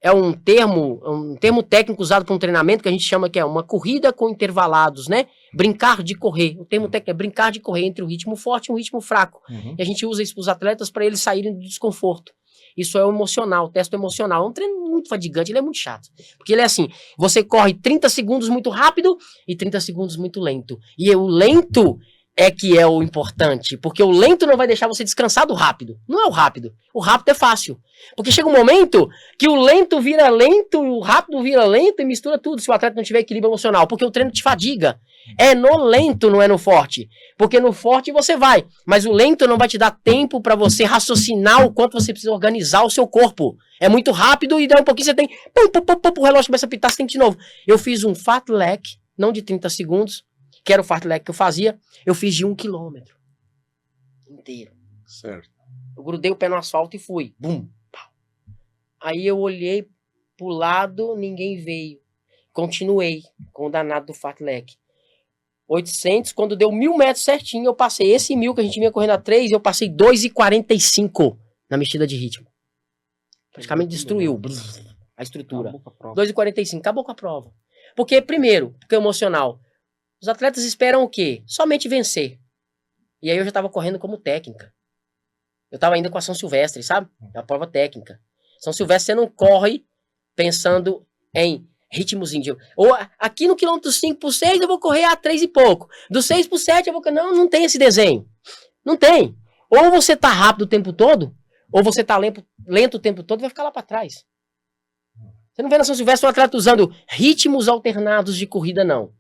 É um termo técnico usado para um treinamento que a gente chama que é uma corrida com intervalados, né? Brincar de correr. O termo técnico é brincar de correr entre um ritmo forte e um ritmo fraco. E a gente usa isso para os atletas para eles saírem do desconforto. Isso é o emocional, o teste emocional. É um treino muito fadigante, ele é muito chato. Porque ele é assim, você corre 30 segundos muito rápido e 30 segundos muito lento. E o lento é que é o importante, porque o lento não vai deixar você descansar do rápido. Não é o rápido é fácil. Porque chega um momento que o lento vira lento, o rápido vira lento e mistura tudo se o atleta não tiver equilíbrio emocional, porque o treino te fadiga. É no lento, não é no forte. Porque no forte você vai, mas o lento não vai te dar tempo para você raciocinar o quanto você precisa organizar o seu corpo. É muito rápido e daí um pouquinho você tem... o relógio começa a pitar, você tem que de novo. Eu fiz um fartlek, não de 30 segundos, que era o fartlek que eu fazia, eu fiz de 1 quilômetro inteiro. Certo. Eu grudei o pé no asfalto e fui. Bum! Pau. Aí eu olhei pro lado, ninguém veio. Continuei com o danado do fartlek. 800, quando deu 1.000 metros certinho, eu passei esse 1.000 que a gente vinha correndo a 3, eu passei 2,45 na mexida de ritmo. Praticamente destruiu a estrutura. 2,45, acabou com a prova. Porque, primeiro, porque é emocional. Os atletas esperam o quê? Somente vencer. E aí eu já estava correndo como técnica. Eu estava ainda com a São Silvestre, sabe? É a prova técnica. São Silvestre você não corre pensando em ritmozinho. Ou aqui no quilômetro 5 por 6 eu vou correr a 3 e pouco. Do 6 por 7 eu vou... Não tem esse desenho. Não tem. Ou você tá rápido o tempo todo, ou você tá lento o tempo todo e vai ficar lá para trás. Você não vê na São Silvestre um atleta usando ritmos alternados de corrida, não.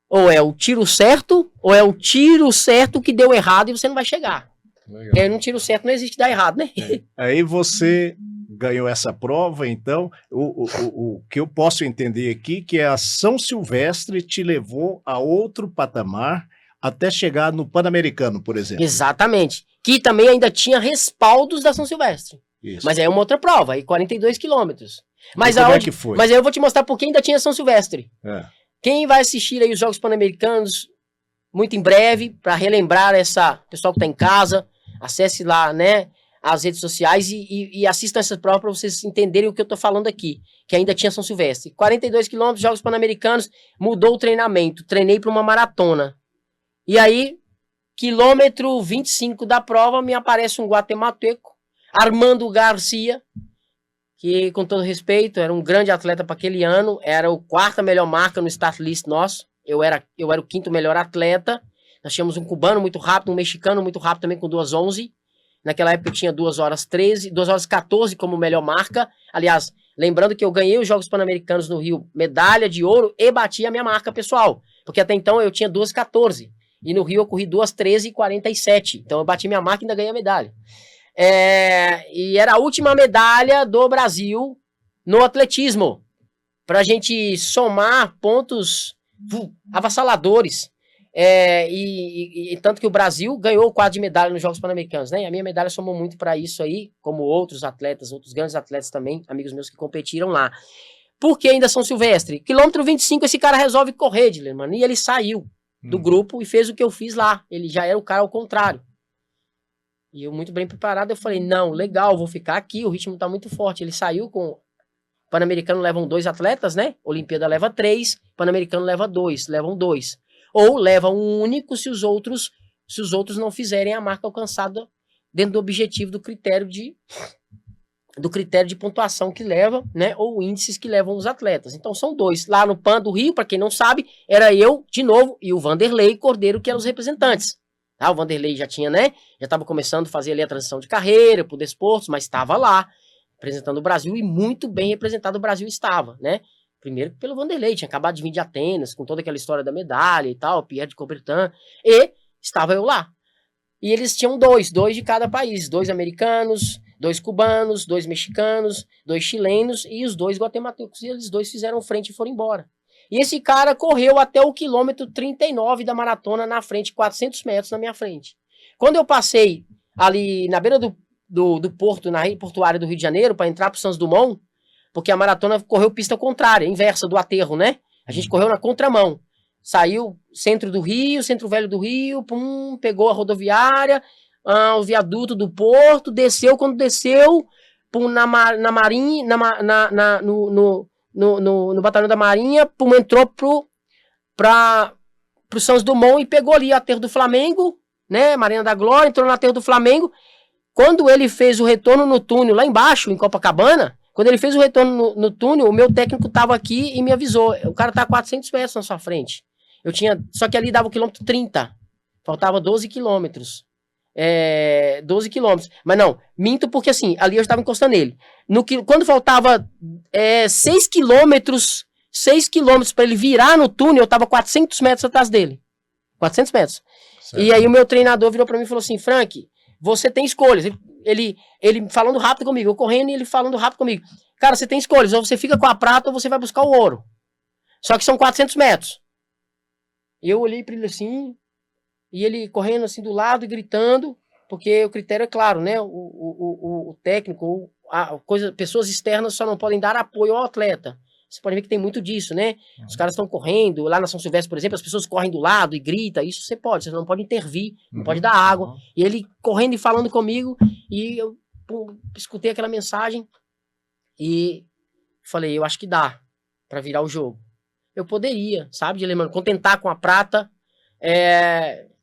Ou é o tiro certo, ou é o tiro certo que deu errado e você não vai chegar. Legal. É, no tiro certo não existe dar errado, né? Aí você ganhou essa prova, então, o que eu posso entender aqui, que a São Silvestre te levou a outro patamar até chegar no Pan-Americano, por exemplo. Exatamente. Que também ainda tinha respaldos da São Silvestre. Isso. Mas aí é uma outra prova, aí 42 quilômetros. Mas como é que foi? Mas aí eu vou te mostrar por que ainda tinha São Silvestre. É. Quem vai assistir aí os Jogos Pan-Americanos muito em breve, para relembrar pessoal que tá em casa, acesse lá, né, as redes sociais e assistam essas provas para vocês entenderem o que eu tô falando aqui, que ainda tinha São Silvestre. 42 quilômetros, Jogos Pan-Americanos, mudou o treinamento, treinei para uma maratona. E aí, quilômetro 25 da prova, me aparece um guatemalteco, Armando Garcia, que, com todo respeito, era um grande atleta para aquele ano, era o quarta melhor marca no start list nosso, eu era o quinto melhor atleta, nós tínhamos um cubano muito rápido, um mexicano muito rápido também com 2:11, naquela época eu tinha 2:13, 2:14 como melhor marca, aliás, lembrando que eu ganhei os Jogos Pan-Americanos no Rio, medalha de ouro e bati a minha marca pessoal, porque até então eu tinha 2:14, e no Rio eu corri 2:13:47, então eu bati minha marca e ainda ganhei a medalha. E era a última medalha do Brasil no atletismo, pra gente somar pontos avassaladores, e tanto que o Brasil ganhou o quadro de medalha nos Jogos Pan-Americanos, né? E a minha medalha somou muito para isso aí, como outros atletas, outros grandes atletas também, amigos meus que competiram lá. Por que ainda São Silvestre? Quilômetro 25, esse cara resolve correr, Dilermano, e ele saiu do grupo e fez o que eu fiz lá. Ele já era o cara ao contrário. E eu, muito bem preparado, eu falei, não, legal, vou ficar aqui, o ritmo tá muito forte. Ele saiu com... Pan-Americano levam 2 atletas, né? Olimpíada leva 3, Pan-Americano leva 2, levam 2. Ou leva um único se os outros não fizerem a marca alcançada dentro do objetivo do critério de pontuação que leva, né? Ou índices que levam os atletas. Então são 2. Lá no Pan do Rio, para quem não sabe, era eu, de novo, e o Vanderlei Cordeiro, que eram os representantes. Tá? O Vanderlei já tinha, né? Já estava começando a fazer ali a transição de carreira pro desportos, mas estava lá, representando o Brasil, e muito bem representado o Brasil estava, né? Primeiro pelo Vanderlei, tinha acabado de vir de Atenas, com toda aquela história da medalha e tal, Pierre de Coubertin, e estava eu lá. E eles tinham 2 de cada país, 2 americanos, 2 cubanos, 2 mexicanos, 2 chilenos e os 2 guatemaltecos, e eles 2 fizeram frente e foram embora. E esse cara correu até o quilômetro 39 da maratona na frente, 400 metros na minha frente. Quando eu passei ali na beira do porto, na portuária do Rio de Janeiro, para entrar para o Santos Dumont, porque a maratona correu pista contrária, inversa do aterro, né? A gente correu na contramão. Saiu centro do Rio, centro velho do Rio, pegou a rodoviária, o viaduto do porto, desceu, quando desceu, na Marinha, no batalhão da Marinha, entrou pro Santos Dumont e pegou ali o aterro do Flamengo, né? Marina da Glória, entrou no aterro do Flamengo. Quando ele fez o retorno no túnel, lá embaixo, em Copacabana, quando ele fez o retorno no túnel, o meu técnico estava aqui e me avisou, o cara tá a 400 metros na sua frente. Só que ali dava o quilômetro 30, faltava 12 quilômetros. 12 quilômetros. Mas não, minto porque assim, ali eu estava encostando nele. Quando faltava 6 quilômetros para ele virar no túnel, eu estava 400 metros atrás dele. 400 metros. Certo. E aí o meu treinador virou para mim e falou assim, Frank, você tem escolhas. Ele falando rápido comigo, eu correndo e ele falando rápido comigo. Cara, você tem escolhas, ou você fica com a prata ou você vai buscar o ouro. Só que são 400 metros. E eu olhei para ele assim, e ele correndo assim do lado e gritando, porque o critério é claro, né? O técnico, pessoas externas só não podem dar apoio ao atleta. Você pode ver que tem muito disso, né? Os caras estão correndo, lá na São Silvestre, por exemplo, as pessoas correm do lado e gritam, isso você não pode intervir, não pode dar água. E ele correndo e falando comigo, e eu escutei aquela mensagem e falei, eu acho que dá pra virar o jogo. Eu poderia, sabe, Dilermano, contentar com a prata,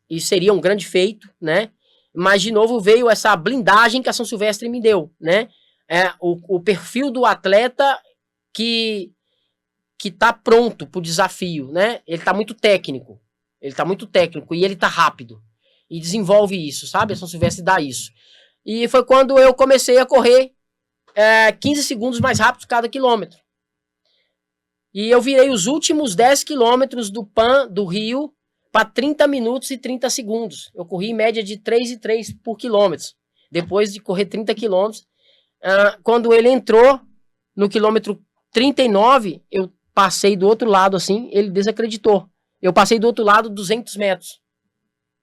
e seria um grande feito, né? Mas, de novo, veio essa blindagem que a São Silvestre me deu, né? O perfil do atleta que tá pronto pro desafio, né? Ele tá muito técnico e ele tá rápido. e desenvolve isso, sabe? A São Silvestre dá isso. E foi quando eu comecei a correr 15 segundos mais rápido cada quilômetro. E eu virei os últimos 10 quilômetros do PAN do Rio para 30 minutos e 30 segundos. Eu corri em média de 3,3 por quilômetro. Depois de correr 30 quilômetros, quando ele entrou no quilômetro 39, eu passei do outro lado assim, ele desacreditou. Eu passei do outro lado 200 metros.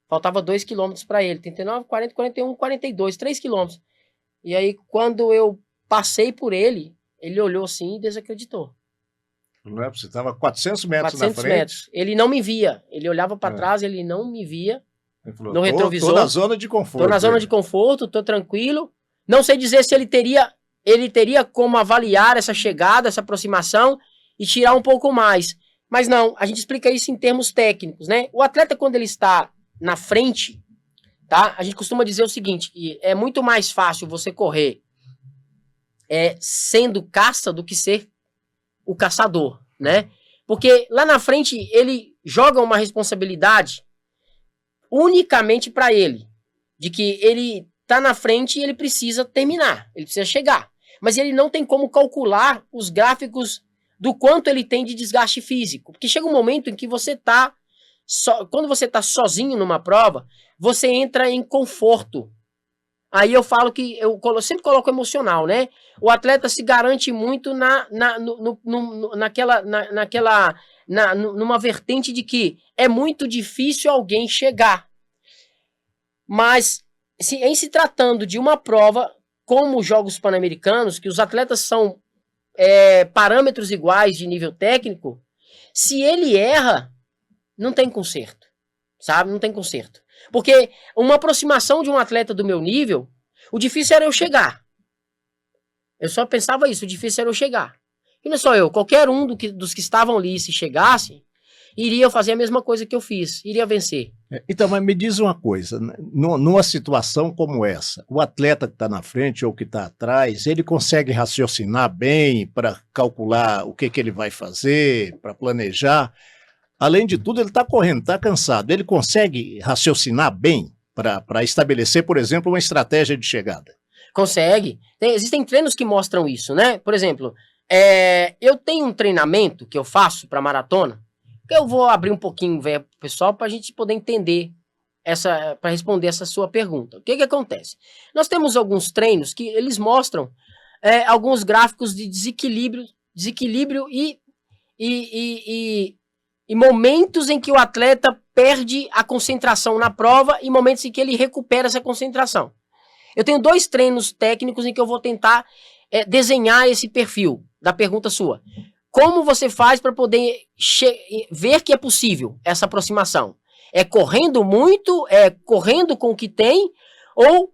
Faltava 2 quilômetros para ele. 39, 40, 41, 42, 3 quilômetros. E aí, quando eu passei por ele, ele olhou assim e desacreditou. Não é? Você estava 400 metros 400 na frente. metros. Ele não me via. Ele olhava para trás, ele não me via. Ele falou, No retrovisor. Tô na zona de conforto. Tô na zona de conforto, tô tranquilo. Não sei dizer se ele teria como avaliar essa chegada, essa aproximação e tirar um pouco mais. Mas não, a gente explica isso em termos técnicos, né? O atleta, quando ele está na frente, tá? A gente costuma dizer o seguinte, que é muito mais fácil você correr sendo caça do que ser o caçador, né? Porque lá na frente ele joga uma responsabilidade unicamente para ele, de que ele tá na frente e ele precisa terminar, ele precisa chegar. Mas ele não tem como calcular os gráficos do quanto ele tem de desgaste físico. Porque chega um momento em que você tá quando você tá sozinho numa prova, você entra em conforto. Aí eu falo que eu sempre coloco emocional, né? O atleta se garante muito numa vertente de que é muito difícil alguém chegar. Mas em se tratando de uma prova como os Jogos Pan-Americanos, que os atletas são parâmetros iguais de nível técnico, se ele erra, não tem conserto, sabe? Não tem conserto. Porque uma aproximação de um atleta do meu nível, o difícil era eu chegar. Eu só pensava isso, o difícil era eu chegar. E não é só eu, qualquer um dos que estavam ali, se chegasse, iria fazer a mesma coisa que eu fiz, iria vencer. Então, mas me diz uma coisa, numa situação como essa, o atleta que está na frente ou que está atrás, ele consegue raciocinar bem para calcular o que ele vai fazer, para planejar? Além de tudo, ele está correndo, está cansado. Ele consegue raciocinar bem para estabelecer, por exemplo, uma estratégia de chegada? Consegue. Existem treinos que mostram isso, né? Por exemplo, eu tenho um treinamento que eu faço para maratona, que eu vou abrir um pouquinho para o pessoal para a gente poder entender, para responder essa sua pergunta. O que acontece? Nós temos alguns treinos que eles mostram alguns gráficos de desequilíbrio e momentos em que o atleta perde a concentração na prova e momentos em que ele recupera essa concentração. Eu tenho 2 treinos técnicos em que eu vou tentar desenhar esse perfil da pergunta sua. Como você faz para poder ver que é possível essa aproximação? É correndo muito, correndo com o que tem, ou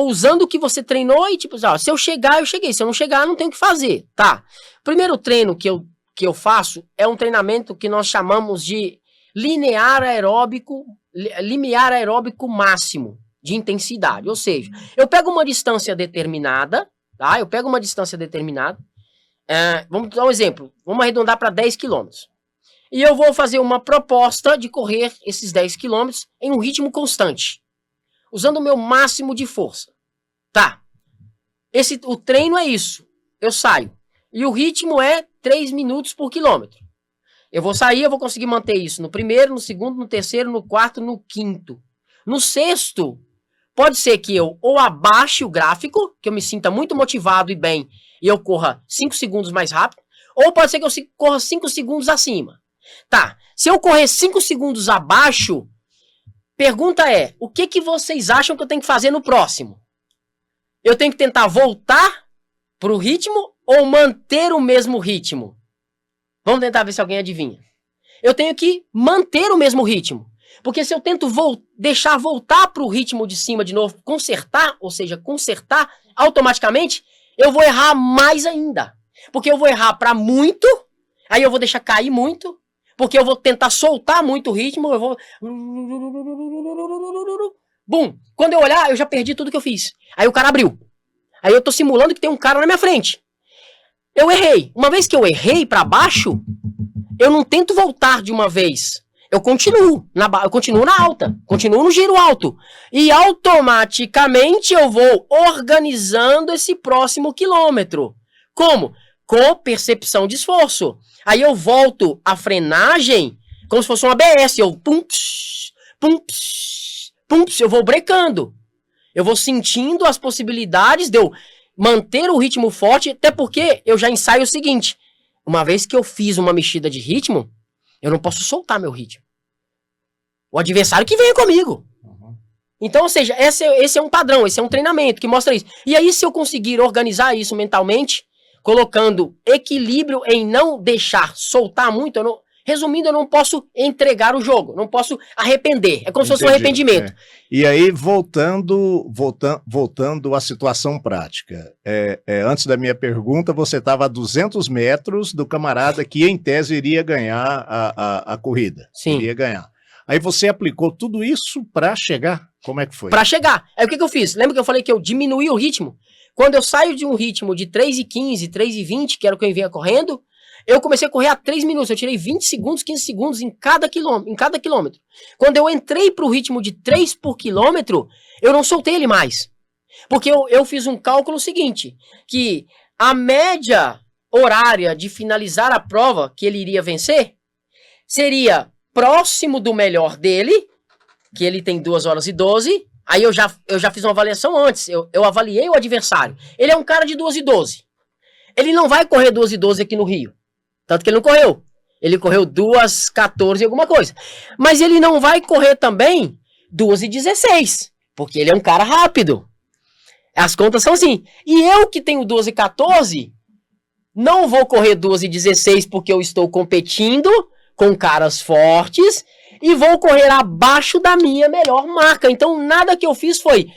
usando o que você treinou e tipo, se eu chegar, eu cheguei. Se eu não chegar, não tenho o que fazer. Tá. O primeiro treino que eu faço é um treinamento que nós chamamos de limiar aeróbico máximo de intensidade. Ou seja, eu pego uma distância determinada, tá? Vamos dar um exemplo. Vamos arredondar para 10 km. E eu vou fazer uma proposta de correr esses 10 km em um ritmo constante, usando o meu máximo de força. Tá. O treino é isso. Eu saio. E o ritmo é 3 minutos por quilômetro. Eu vou sair, eu vou conseguir manter isso no primeiro, no segundo, no terceiro, no quarto, no quinto. No sexto, pode ser que eu ou abaixe o gráfico, que eu me sinta muito motivado e bem, e eu corra 5 segundos mais rápido, ou pode ser que eu corra 5 segundos acima. Tá, se eu correr 5 segundos abaixo, pergunta é, o que vocês acham que eu tenho que fazer no próximo? Eu tenho que tentar voltar pro ritmo ou manter o mesmo ritmo? Vamos tentar ver se alguém adivinha. Eu tenho que manter o mesmo ritmo. Porque se eu tento deixar voltar para o ritmo de cima de novo, consertar automaticamente, eu vou errar mais ainda. Porque eu vou errar para muito, aí eu vou deixar cair muito, porque eu vou tentar soltar muito o ritmo, eu vou... Bum! Quando eu olhar, eu já perdi tudo que eu fiz. Aí o cara abriu. Aí eu tô simulando que tem um cara na minha frente. Eu errei. Uma vez que eu errei para baixo, eu não tento voltar de uma vez. eu continuo na alta, continuo no giro alto. E automaticamente eu vou organizando esse próximo quilômetro. Como? Com percepção de esforço. Aí eu volto a frenagem como se fosse um ABS. Eu pum, psh, pum, psh, pum, psh, eu vou brecando. Eu vou sentindo as possibilidades de eu manter o ritmo forte, até porque eu já ensaio o seguinte. Uma vez que eu fiz uma mexida de ritmo, eu não posso soltar meu ritmo. O adversário que venha comigo. Então, ou seja, esse é um padrão, esse é um treinamento que mostra isso. E aí, se eu conseguir organizar isso mentalmente, colocando equilíbrio em não deixar soltar muito, resumindo, eu não posso entregar o jogo, não posso arrepender. É como se fosse um arrependimento. E aí, voltando à situação prática. Antes da minha pergunta, você estava a 200 metros do camarada que, em tese, iria ganhar a corrida. Sim. Iria ganhar. Aí você aplicou tudo isso para chegar? Como é que foi? Para chegar. Aí o que eu fiz? Lembra que eu falei que eu diminuí o ritmo? Quando eu saio de um ritmo de 3,15, 3,20, que era o que eu vinha correndo, eu comecei a correr a 3 minutos. Eu tirei 20 segundos, 15 segundos em cada quilômetro. Quando eu entrei para o ritmo de 3 por quilômetro, eu não soltei ele mais. Porque eu fiz um cálculo seguinte, que a média horária de finalizar a prova que ele iria vencer seria próximo do melhor dele, que ele tem 2 horas e 12. Aí eu já fiz uma avaliação antes. Eu avaliei o adversário. Ele é um cara de 2 e 12. Ele não vai correr 2 e 12 aqui no Rio. Tanto que ele não correu. Ele correu 2,14 e alguma coisa. Mas ele não vai correr também 2 e 16. Porque ele é um cara rápido. As contas são assim. E eu que tenho 2 e 14, não vou correr 2 e 16 porque eu estou competindo com caras fortes e vou correr abaixo da minha melhor marca. Então, nada que eu fiz foi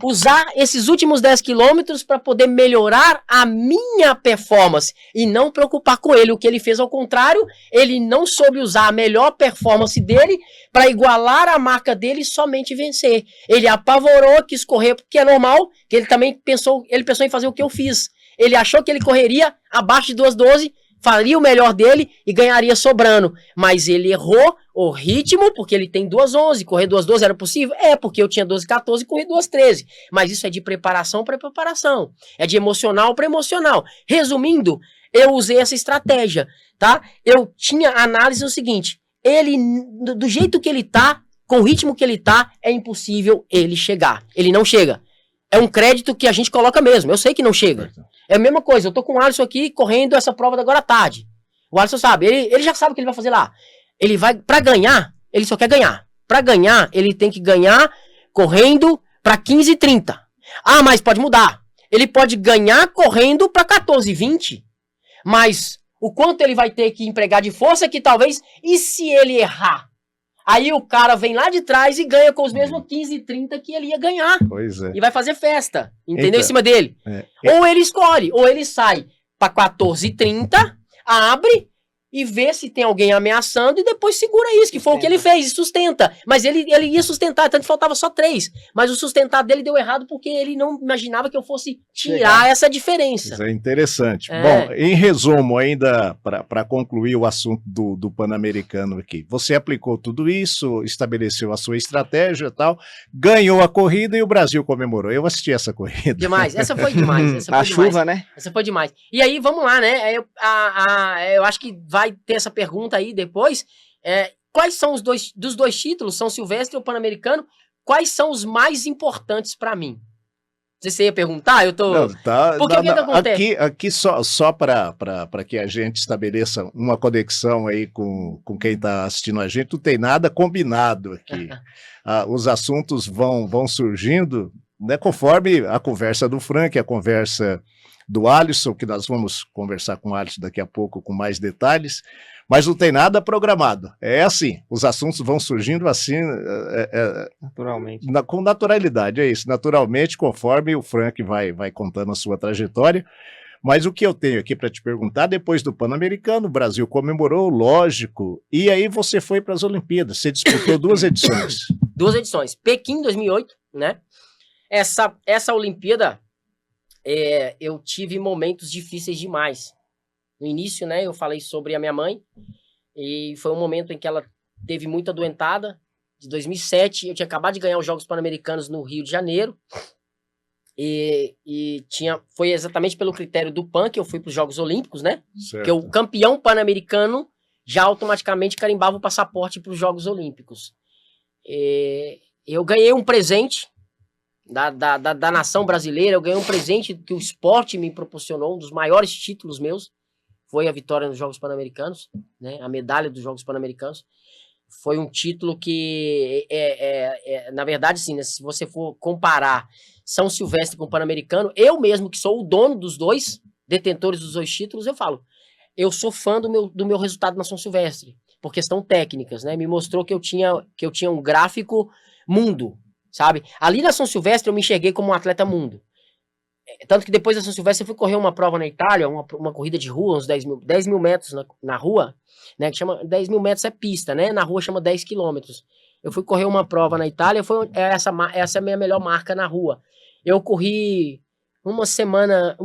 usar esses últimos 10 quilômetros para poder melhorar a minha performance e não preocupar com ele. O que ele fez ao contrário, ele não soube usar a melhor performance dele para igualar a marca dele e somente vencer. Ele apavorou, quis correr, porque é normal, que ele também pensou em fazer o que eu fiz. Ele achou que ele correria abaixo de 2,12, faria o melhor dele e ganharia sobrando. Mas ele errou o ritmo, porque ele tem 2,11. Correr 2,12 era possível? É, porque eu tinha 2,14 e corri 2,13. Mas isso é de preparação para preparação. É de emocional para emocional. Resumindo, eu usei essa estratégia, tá? Eu tinha análise o seguinte, ele, do jeito que ele tá, com o ritmo que ele tá, é impossível ele chegar. Ele não chega. É um crédito que a gente coloca mesmo. Eu sei que não chega. É a mesma coisa. Eu tô com o Alisson aqui correndo essa prova da agora à tarde. O Alisson sabe. Ele já sabe o que ele vai fazer lá. Ele vai, pra ganhar, ele só quer ganhar. Pra ganhar, ele tem que ganhar correndo pra 15,30. Ah, mas pode mudar. Ele pode ganhar correndo pra 14,20. Mas o quanto ele vai ter que empregar de força que talvez... E se ele errar? Aí o cara vem lá de trás e ganha com os mesmos 15,30 que ele ia ganhar. Pois é. E vai fazer festa, entendeu? Então, em cima dele. Ou ele escolhe, ou ele sai pra 14,30, abre e vê se tem alguém ameaçando e depois segura isso, que foi o que ele fez, e sustenta. Mas ele ia sustentar, tanto que faltava só 3. Mas o sustentar dele deu errado porque ele não imaginava que eu fosse tirar essa diferença. Isso é interessante. Bom, em resumo, ainda para concluir o assunto do Pan-Americano aqui, você aplicou tudo isso, estabeleceu a sua estratégia e tal, ganhou a corrida e o Brasil comemorou. Eu assisti essa corrida. Demais, essa foi demais. Essa foi chuva, demais. né? Essa foi demais. E aí, vamos lá, né? Eu acho que vai ter essa pergunta aí depois. Quais são dos dois títulos, São Silvestre ou Pan-Americano, quais são os mais importantes para mim? Se você ia perguntar, eu tô... Não, tá, porque o que acontece? Aqui só para que a gente estabeleça uma conexão aí com quem está assistindo a gente, não tem nada combinado aqui. Os assuntos vão surgindo, né, conforme a conversa do Frank, a conversa do Alisson, que nós vamos conversar com o Alisson daqui a pouco com mais detalhes, mas não tem nada programado. É assim, os assuntos vão surgindo assim, naturalmente. Com naturalidade, é isso, naturalmente, conforme o Frank vai contando a sua trajetória. Mas o que eu tenho aqui para te perguntar, depois do Pan-Americano, o Brasil comemorou, lógico, e aí você foi para as Olimpíadas, você disputou 2 edições. 2 edições, Pequim 2008, né? Essa Olimpíada, eu tive momentos difíceis demais. No início, né, eu falei sobre a minha mãe, e foi um momento em que ela teve muita doentada. De 2007, eu tinha acabado de ganhar os Jogos Pan-Americanos no Rio de Janeiro. Foi exatamente pelo critério do PAN que eu fui para os Jogos Olímpicos, né? Certo. Porque o campeão pan-americano já automaticamente carimbava o passaporte para os Jogos Olímpicos. Eu ganhei um presente da nação brasileira, eu ganhei um presente que o esporte me proporcionou, um dos maiores títulos meus, foi a vitória nos Jogos Pan-Americanos, né? A medalha dos Jogos Pan-Americanos. Foi um título que, na verdade, assim, né, se você for comparar São Silvestre com o Pan-Americano, eu mesmo, que sou o dono dos dois, detentores dos dois títulos, eu falo, eu sou fã do meu resultado na São Silvestre, por questão técnicas, né? Me mostrou que eu tinha um gráfico mundo, sabe? Ali na São Silvestre eu me enxerguei como um atleta mundo. Tanto que depois da São Silvestre eu fui correr uma prova na Itália, uma corrida de rua, uns 10 mil metros na rua, né? Que chama 10 mil metros é pista, né? Na rua chama 10 quilômetros. Eu fui correr uma prova na Itália, essa é a minha melhor marca na rua. Eu corri uma semana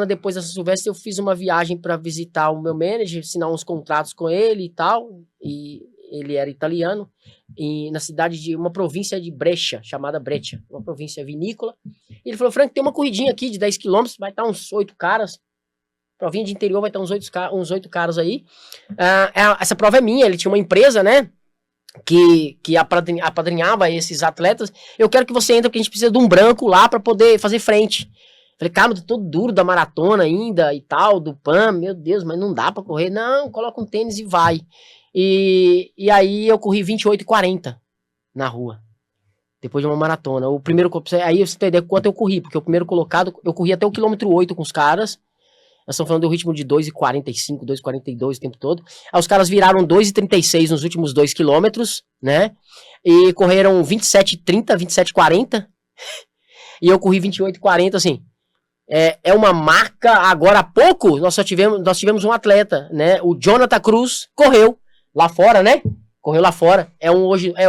depois da São Silvestre, eu fiz uma viagem para visitar o meu manager, assinar uns contratos com ele e tal, e ele era italiano, na cidade de uma província de Brescia, chamada Brescia, uma província vinícola. E ele falou, Frank, tem uma corridinha aqui de 10 quilômetros, vai estar uns 8 caras, provinha de interior, vai estar uns 8 caras aí. Essa prova é minha, ele tinha uma empresa, né, que apadrinhava esses atletas. Eu quero que você entre, porque a gente precisa de um branco lá para poder fazer frente. Falei, cara, eu tô todo duro da maratona ainda e tal, do PAN, meu Deus, mas não dá pra correr. Não, coloca um tênis e vai. E aí eu corri 28,40 na rua, depois de uma maratona. O primeiro, aí você tem ideia quanto eu corri, porque o primeiro colocado, eu corri até o quilômetro 8 com os caras. Nós estamos falando do ritmo de 2,45, 2,42 o tempo todo. Aí os caras viraram 2,36 nos últimos 2 quilômetros, né? E correram 27,30, 27,40. E eu corri 28,40, assim. É uma marca. Agora há pouco nós tivemos um atleta, né? O Jonathan Cruz correu lá fora, né? Correu lá fora.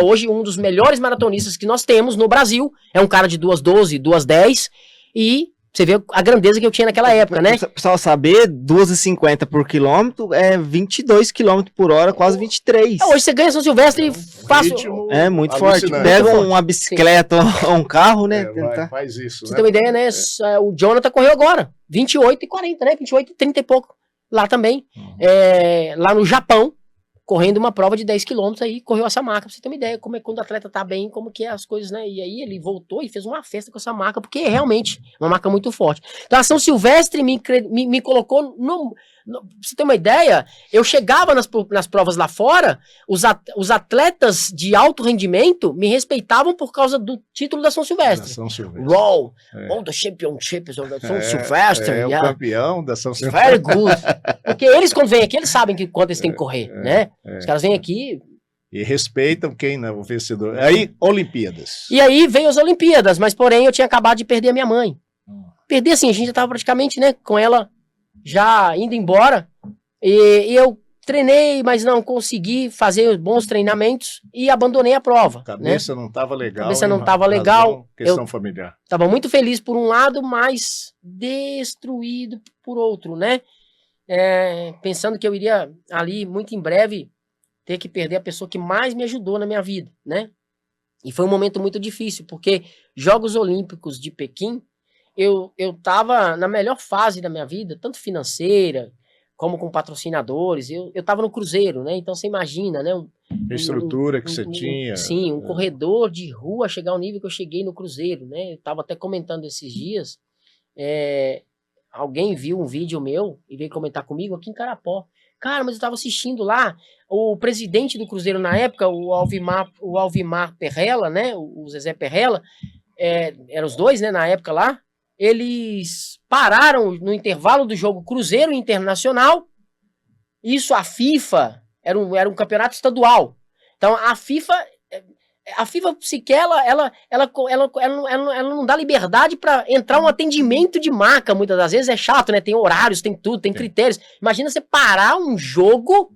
Hoje um dos melhores maratonistas que nós temos no Brasil. É um cara de 2,12, 2,10. E você vê a grandeza que eu tinha naquela época, né? Pessoal, saber, 2,50 por quilômetro é 22 km por hora, quase 23. Hoje você ganha São Silvestre fácil. É muito forte. Pega uma bicicleta ou um carro, né? Faz isso, você tem uma ideia, né? O Jonathan correu agora. 28,40, né? 28,30 e pouco. Lá também. Lá no Japão, correndo uma prova de 10 quilômetros aí, correu essa marca, pra você ter uma ideia como é quando o atleta tá bem, como que é as coisas, né? E aí ele voltou e fez uma festa com essa marca, porque é realmente uma marca muito forte. Então a São Silvestre me colocou pra você ter uma ideia, eu chegava nas provas lá fora, os atletas de alto rendimento me respeitavam por causa do título da São Silvestre. São Silvestre. Wow, all the championships of the São Silvestre. O campeão da São Silvestre. Very good. Porque eles, quando vêm aqui, eles sabem quanto eles têm que correr, né? Os caras vêm aqui... E respeitam quem, né? O vencedor. Aí, Olimpíadas. E aí veio as Olimpíadas, mas porém eu tinha acabado de perder a minha mãe. Perder assim, a gente já tava praticamente, né, com ela já indo embora. E eu treinei, mas não consegui fazer bons treinamentos e abandonei a prova. A cabeça, né? Não estava legal. A cabeça não estava legal. Questão familiar. Estava muito feliz por um lado, mas destruído por outro, né? Pensando que eu iria ali, muito em breve, ter que perder a pessoa que mais me ajudou na minha vida, né? E foi um momento muito difícil, porque Jogos Olímpicos de Pequim, eu tava na melhor fase da minha vida, tanto financeira, como com patrocinadores. Eu tava no Cruzeiro, né? Então você imagina, né? A estrutura que você tinha. Sim, um corredor de rua chegar ao nível que eu cheguei no Cruzeiro, né? Eu tava até comentando esses dias, alguém viu um vídeo meu e veio comentar comigo aqui em Carapó. Cara, mas eu tava assistindo lá, o presidente do Cruzeiro na época, o Alvimar Perrella, né? O Zezé Perrella, eram os dois, né? Na época lá, eles pararam no intervalo do jogo Cruzeiro Internacional. Isso, a FIFA, era um campeonato estadual. Então, a FIFA sequer, ela não dá liberdade para entrar um atendimento de marca, muitas das vezes é chato, né? Tem horários, tem tudo, tem critérios. Imagina você parar um jogo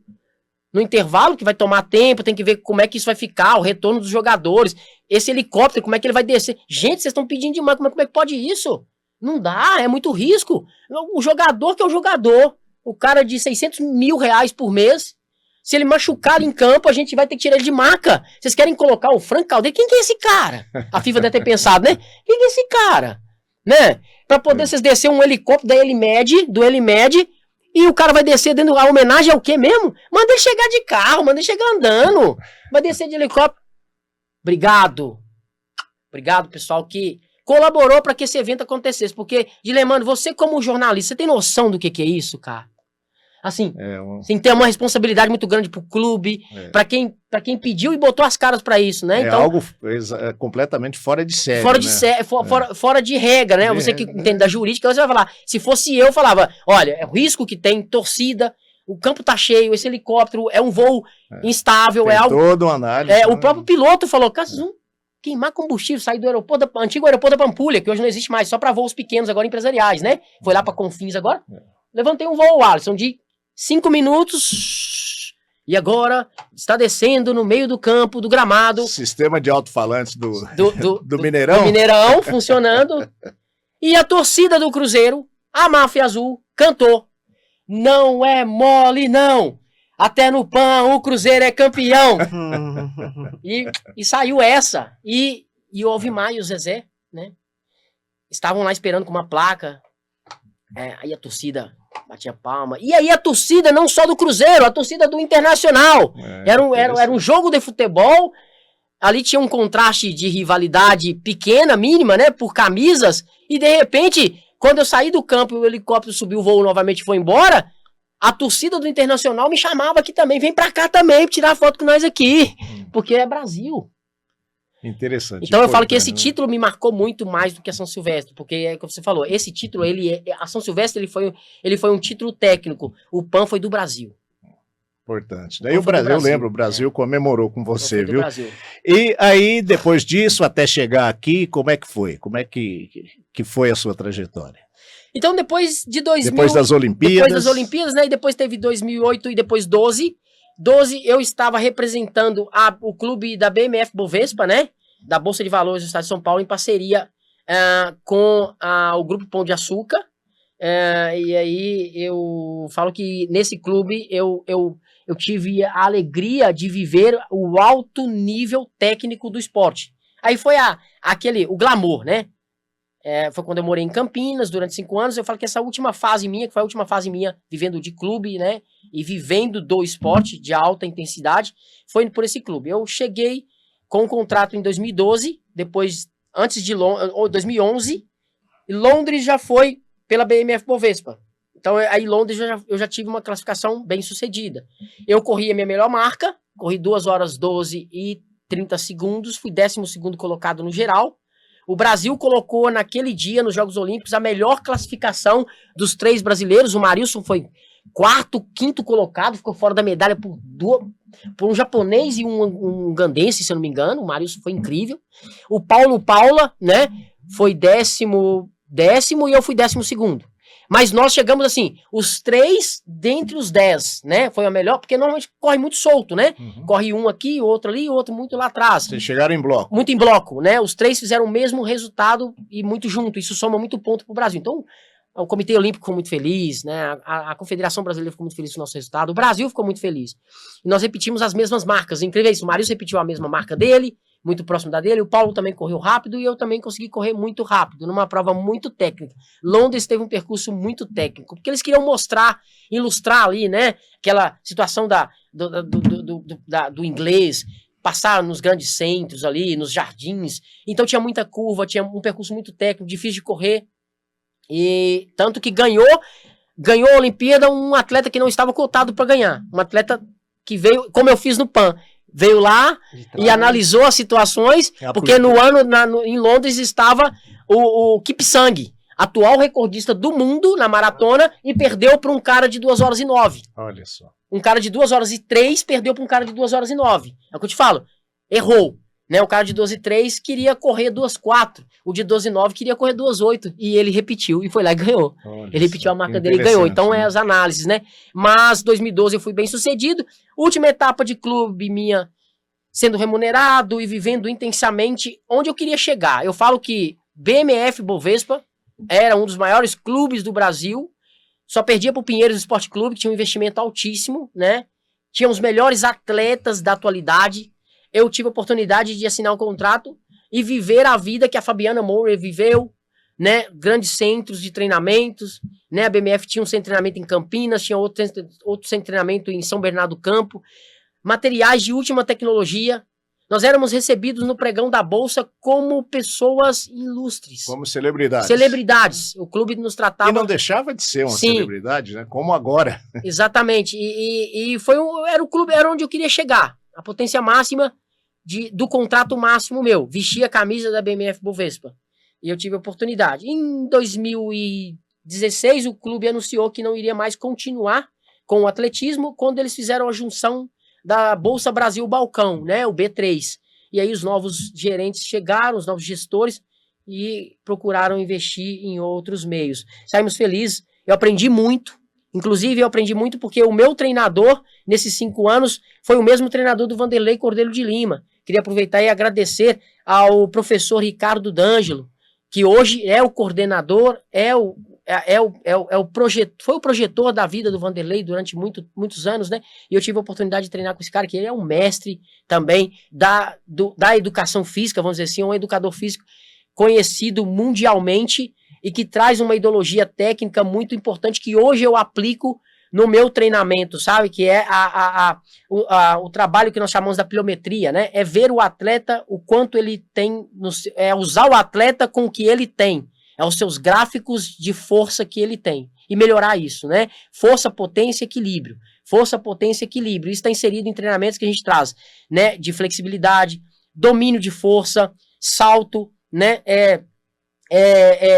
no intervalo, que vai tomar tempo, tem que ver como é que isso vai ficar, o retorno dos jogadores, esse helicóptero, como é que ele vai descer. Gente, vocês estão pedindo demais, como é que pode isso? Não dá, é muito risco. O jogador que é o jogador, o cara de 600 mil reais por mês, Se ele machucar em campo, a gente vai ter que tirar ele de maca. Vocês querem colocar o Frank Caldeira? Quem que é esse cara? A FIFA deve ter pensado, né? Quem que é esse cara? Né? Pra poder vocês descer um helicóptero do Elimed, e o cara vai descer dentro da homenagem ao quê mesmo? Manda ele chegar de carro, manda ele chegar andando. Vai descer de helicóptero. Obrigado. Obrigado, pessoal, que colaborou para que esse evento acontecesse. Porque, Dilemano, você como jornalista, você tem noção do que é isso, cara? Assim, tem que ter uma responsabilidade muito grande pro clube, para quem pediu e botou as caras para isso, né? Então, algo completamente fora de série. Fora de série, fora de regra, né? Você que entende da jurídica, você vai falar. Se fosse eu falava, olha, é o risco que tem, torcida, o campo tá cheio, esse helicóptero é um voo instável, tem é algo. Toda uma análise. O próprio piloto falou, cara, vocês vão queimar combustível, sair do aeroporto, antigo aeroporto da Pampulha, que hoje não existe mais, só para voos pequenos agora empresariais, né? Foi lá para Confins agora. Levantei um voo, Alisson, de 5 minutos e agora está descendo no meio do campo, do gramado. Sistema de alto-falantes do Mineirão. Do Mineirão funcionando. E a torcida do Cruzeiro, a Máfia Azul, cantou. Não é mole, não. Até no PAN o Cruzeiro é campeão. e saiu essa. E o Alvimar e o Zezé, né? Estavam lá esperando com uma placa. Aí a torcida batia palma. E aí a torcida não só do Cruzeiro, a torcida do Internacional. Era um jogo de futebol. Ali tinha um contraste de rivalidade pequena, mínima, né? Por camisas. E de repente, quando eu saí do campo e o helicóptero subiu o voo novamente e foi embora, a torcida do Internacional me chamava aqui também. Vem pra cá também pra tirar foto com nós aqui. Porque é Brasil. Interessante. Então eu falo que esse título me marcou muito mais do que a São Silvestre, porque é o que você falou, esse título, a São Silvestre ele foi um título técnico, o PAN foi do Brasil. Importante. Daí o Brasil, eu lembro, o Brasil comemorou com você, viu? Brasil. E aí, depois disso, até chegar aqui, como é que foi? Como é que foi a sua trajetória? Então depois de 2000... Depois das Olimpíadas. Depois das Olimpíadas, né? E depois teve 2008 e depois 12... 12, eu estava representando o clube da BMF Bovespa, né? Da Bolsa de Valores do Estado de São Paulo, em parceria com o Grupo Pão de Açúcar. E aí eu falo que nesse clube eu tive a alegria de viver o alto nível técnico do esporte. Aí foi o glamour, né? Foi quando eu morei em Campinas durante 5 anos. Eu falo que essa última fase minha, que foi a última fase minha vivendo de clube, né? E vivendo do esporte de alta intensidade, foi por esse clube. Eu cheguei com um contrato em 2012, antes de 2011, e Londres já foi pela BMF Bovespa. Então aí em Londres eu já tive uma classificação bem sucedida. Eu corri a minha melhor marca, corri 2 horas 12 e 30 segundos, fui 12º colocado no geral. O Brasil colocou naquele dia, nos Jogos Olímpicos, a melhor classificação dos 3 brasileiros. O Marilson foi 4º, 5º colocado, ficou fora da medalha por um japonês e um ugandense, se eu não me engano. O Marilson foi incrível. O Paulo Paula, né, foi 10º e eu fui 12º. Mas nós chegamos assim, os 3 dentre os 10, né? Foi a melhor, porque normalmente corre muito solto, né? Corre um aqui, outro ali, outro muito lá atrás. Vocês chegaram em bloco. Muito em bloco, né? Os 3 fizeram o mesmo resultado e muito junto. Isso soma muito ponto pro Brasil. Então, o Comitê Olímpico ficou muito feliz, né? A Confederação Brasileira ficou muito feliz com o nosso resultado. O Brasil ficou muito feliz. E nós repetimos as mesmas marcas. Incrível isso. O Marilson repetiu a mesma marca dele, muito próximo da dele. O Paulo também correu rápido e eu também consegui correr muito rápido, numa prova muito técnica. Londres teve um percurso muito técnico, porque eles queriam mostrar, ilustrar ali, né? Aquela situação do inglês, passar nos grandes centros ali, nos jardins. Então tinha muita curva, tinha um percurso muito técnico, difícil de correr. E tanto que ganhou a Olimpíada um atleta que não estava cotado para ganhar. Um atleta que veio, como eu fiz no PAN, veio lá e analisou as situações, porque em Londres estava o Kipsang, atual recordista do mundo na maratona, e perdeu para um cara de 2 horas e 9. Olha só. Um cara de 2 horas e 3 perdeu para um cara de 2 horas e 9. É o que eu te falo. Errou. Né, o cara de 12,3 queria correr 2,4. O de 12,9 queria correr 2,8. E ele repetiu e foi lá e ganhou. Olha, ele repetiu a marca dele e ganhou. Então é as análises, né? Mas 2012 eu fui bem sucedido. Última etapa de clube minha, sendo remunerado e vivendo intensamente onde eu queria chegar. Eu falo que BMF Bovespa era um dos maiores clubes do Brasil. Só perdia pro Pinheiros Esporte Clube, que tinha um investimento altíssimo, né? tinha os melhores atletas da atualidade. Eu tive a oportunidade de assinar um contrato e viver a vida que a Fabiana Moura viveu, né? Grandes centros de treinamentos, né? A BMF tinha um centro de treinamento em Campinas, tinha outro centro de treinamento em São Bernardo do Campo, materiais de última tecnologia. Nós éramos recebidos no pregão da Bolsa como pessoas ilustres. Como celebridades. Celebridades. O clube nos tratava... E não deixava de ser uma Sim. celebridade, né? Como agora. Exatamente. E era o clube, era onde eu queria chegar. A potência máxima do contrato máximo meu. Vestir a camisa da BMF Bovespa. E eu tive a oportunidade. Em 2016, o clube anunciou que não iria mais continuar com o atletismo quando eles fizeram a junção da Bolsa Brasil Balcão, né, o B3. E aí os novos gerentes chegaram, os novos gestores, e procuraram investir em outros meios. Saímos felizes, eu aprendi muito, inclusive eu aprendi muito porque o meu treinador, nesses 5 anos, foi o mesmo treinador do Vanderlei Cordeiro de Lima. Queria aproveitar e agradecer ao professor Ricardo D'Angelo, que hoje é o coordenador, foi o projetor da vida do Vanderlei durante muitos anos, né? E eu tive a oportunidade de treinar com esse cara, que ele é um mestre também da educação física, vamos dizer assim, um educador físico conhecido mundialmente e que traz uma ideologia técnica muito importante que hoje eu aplico no meu treinamento, sabe? Que é o trabalho que nós chamamos da pliometria, né? É ver o atleta, o quanto ele tem, usar o atleta com o que ele tem. É os seus gráficos de força que ele tem. E melhorar isso, né? Força, potência, equilíbrio. Força, potência, equilíbrio. Isso está inserido em treinamentos que a gente traz, né? De flexibilidade, domínio de força, salto, né?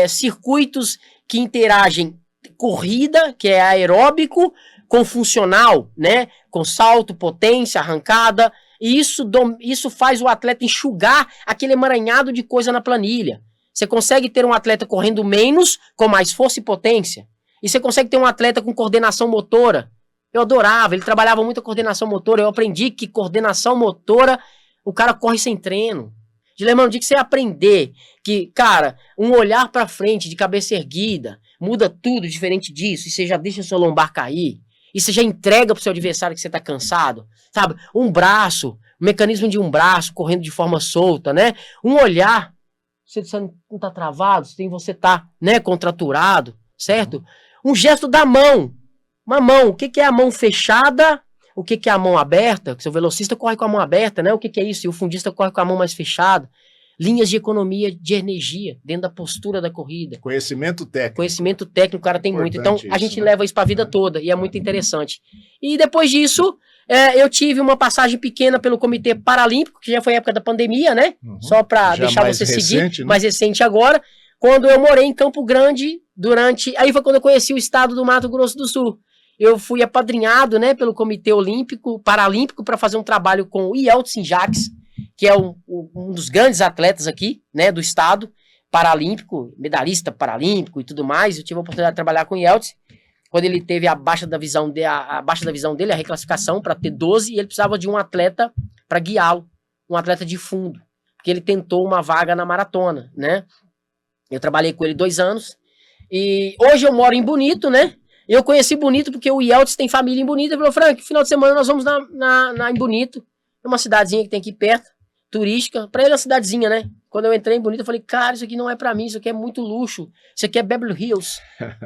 Circuitos que interagem corrida, que é aeróbico, com funcional, né? Com salto, potência, arrancada. E isso faz o atleta enxugar aquele emaranhado de coisa na planilha. Você consegue ter um atleta correndo menos, com mais força e potência. E você consegue ter um atleta com coordenação motora. Eu adorava, ele trabalhava muito a coordenação motora. Eu aprendi que coordenação motora, o cara corre sem treino. Dilemma, no dia que você aprender que, cara, um olhar pra frente, de cabeça erguida, muda tudo diferente disso, e você já deixa seu lombar cair, e você já entrega pro seu adversário que você tá cansado, sabe? Um braço, o mecanismo de um braço correndo de forma solta, né? Um olhar... Você não tá travado, você tá, né, contraturado, certo? Um gesto da mão. Uma mão. O que é a mão fechada? O que é a mão aberta? O seu velocista corre com a mão aberta, né? O que é isso? E o fundista corre com a mão mais fechada. Linhas de economia de energia dentro da postura da corrida. Conhecimento técnico. Conhecimento técnico, o cara tem muito. Então, a gente né? leva isso pra vida toda e é muito interessante. E depois disso... eu tive uma passagem pequena pelo Comitê Paralímpico, que já foi época da pandemia, né? Só para deixar você seguir, mais recente agora, quando eu morei em Campo Grande aí foi quando eu conheci o estado do Mato Grosso do Sul. Eu fui apadrinhado, né, pelo Comitê Paralímpico para fazer um trabalho com o Yeltsin Jacques, que é um dos grandes atletas aqui, né, do estado paralímpico, medalhista paralímpico e tudo mais. Eu tive a oportunidade de trabalhar com o Yeltsin. Quando ele teve a baixa da visão dele, a reclassificação para ter 12, e ele precisava de um atleta para guiá-lo, um atleta de fundo, porque ele tentou uma vaga na maratona, né? Eu trabalhei com ele 2 anos, e hoje eu moro em Bonito, né? Eu conheci Bonito porque o Yeltsin tem família em Bonito, ele falou, Frank, final de semana nós vamos em Bonito, é uma cidadezinha que tem aqui perto, turística, para ele é uma cidadezinha, né? Quando eu entrei em Bonito, eu falei, cara, isso aqui não é para mim, isso aqui é muito luxo, isso aqui é Beverly Hills,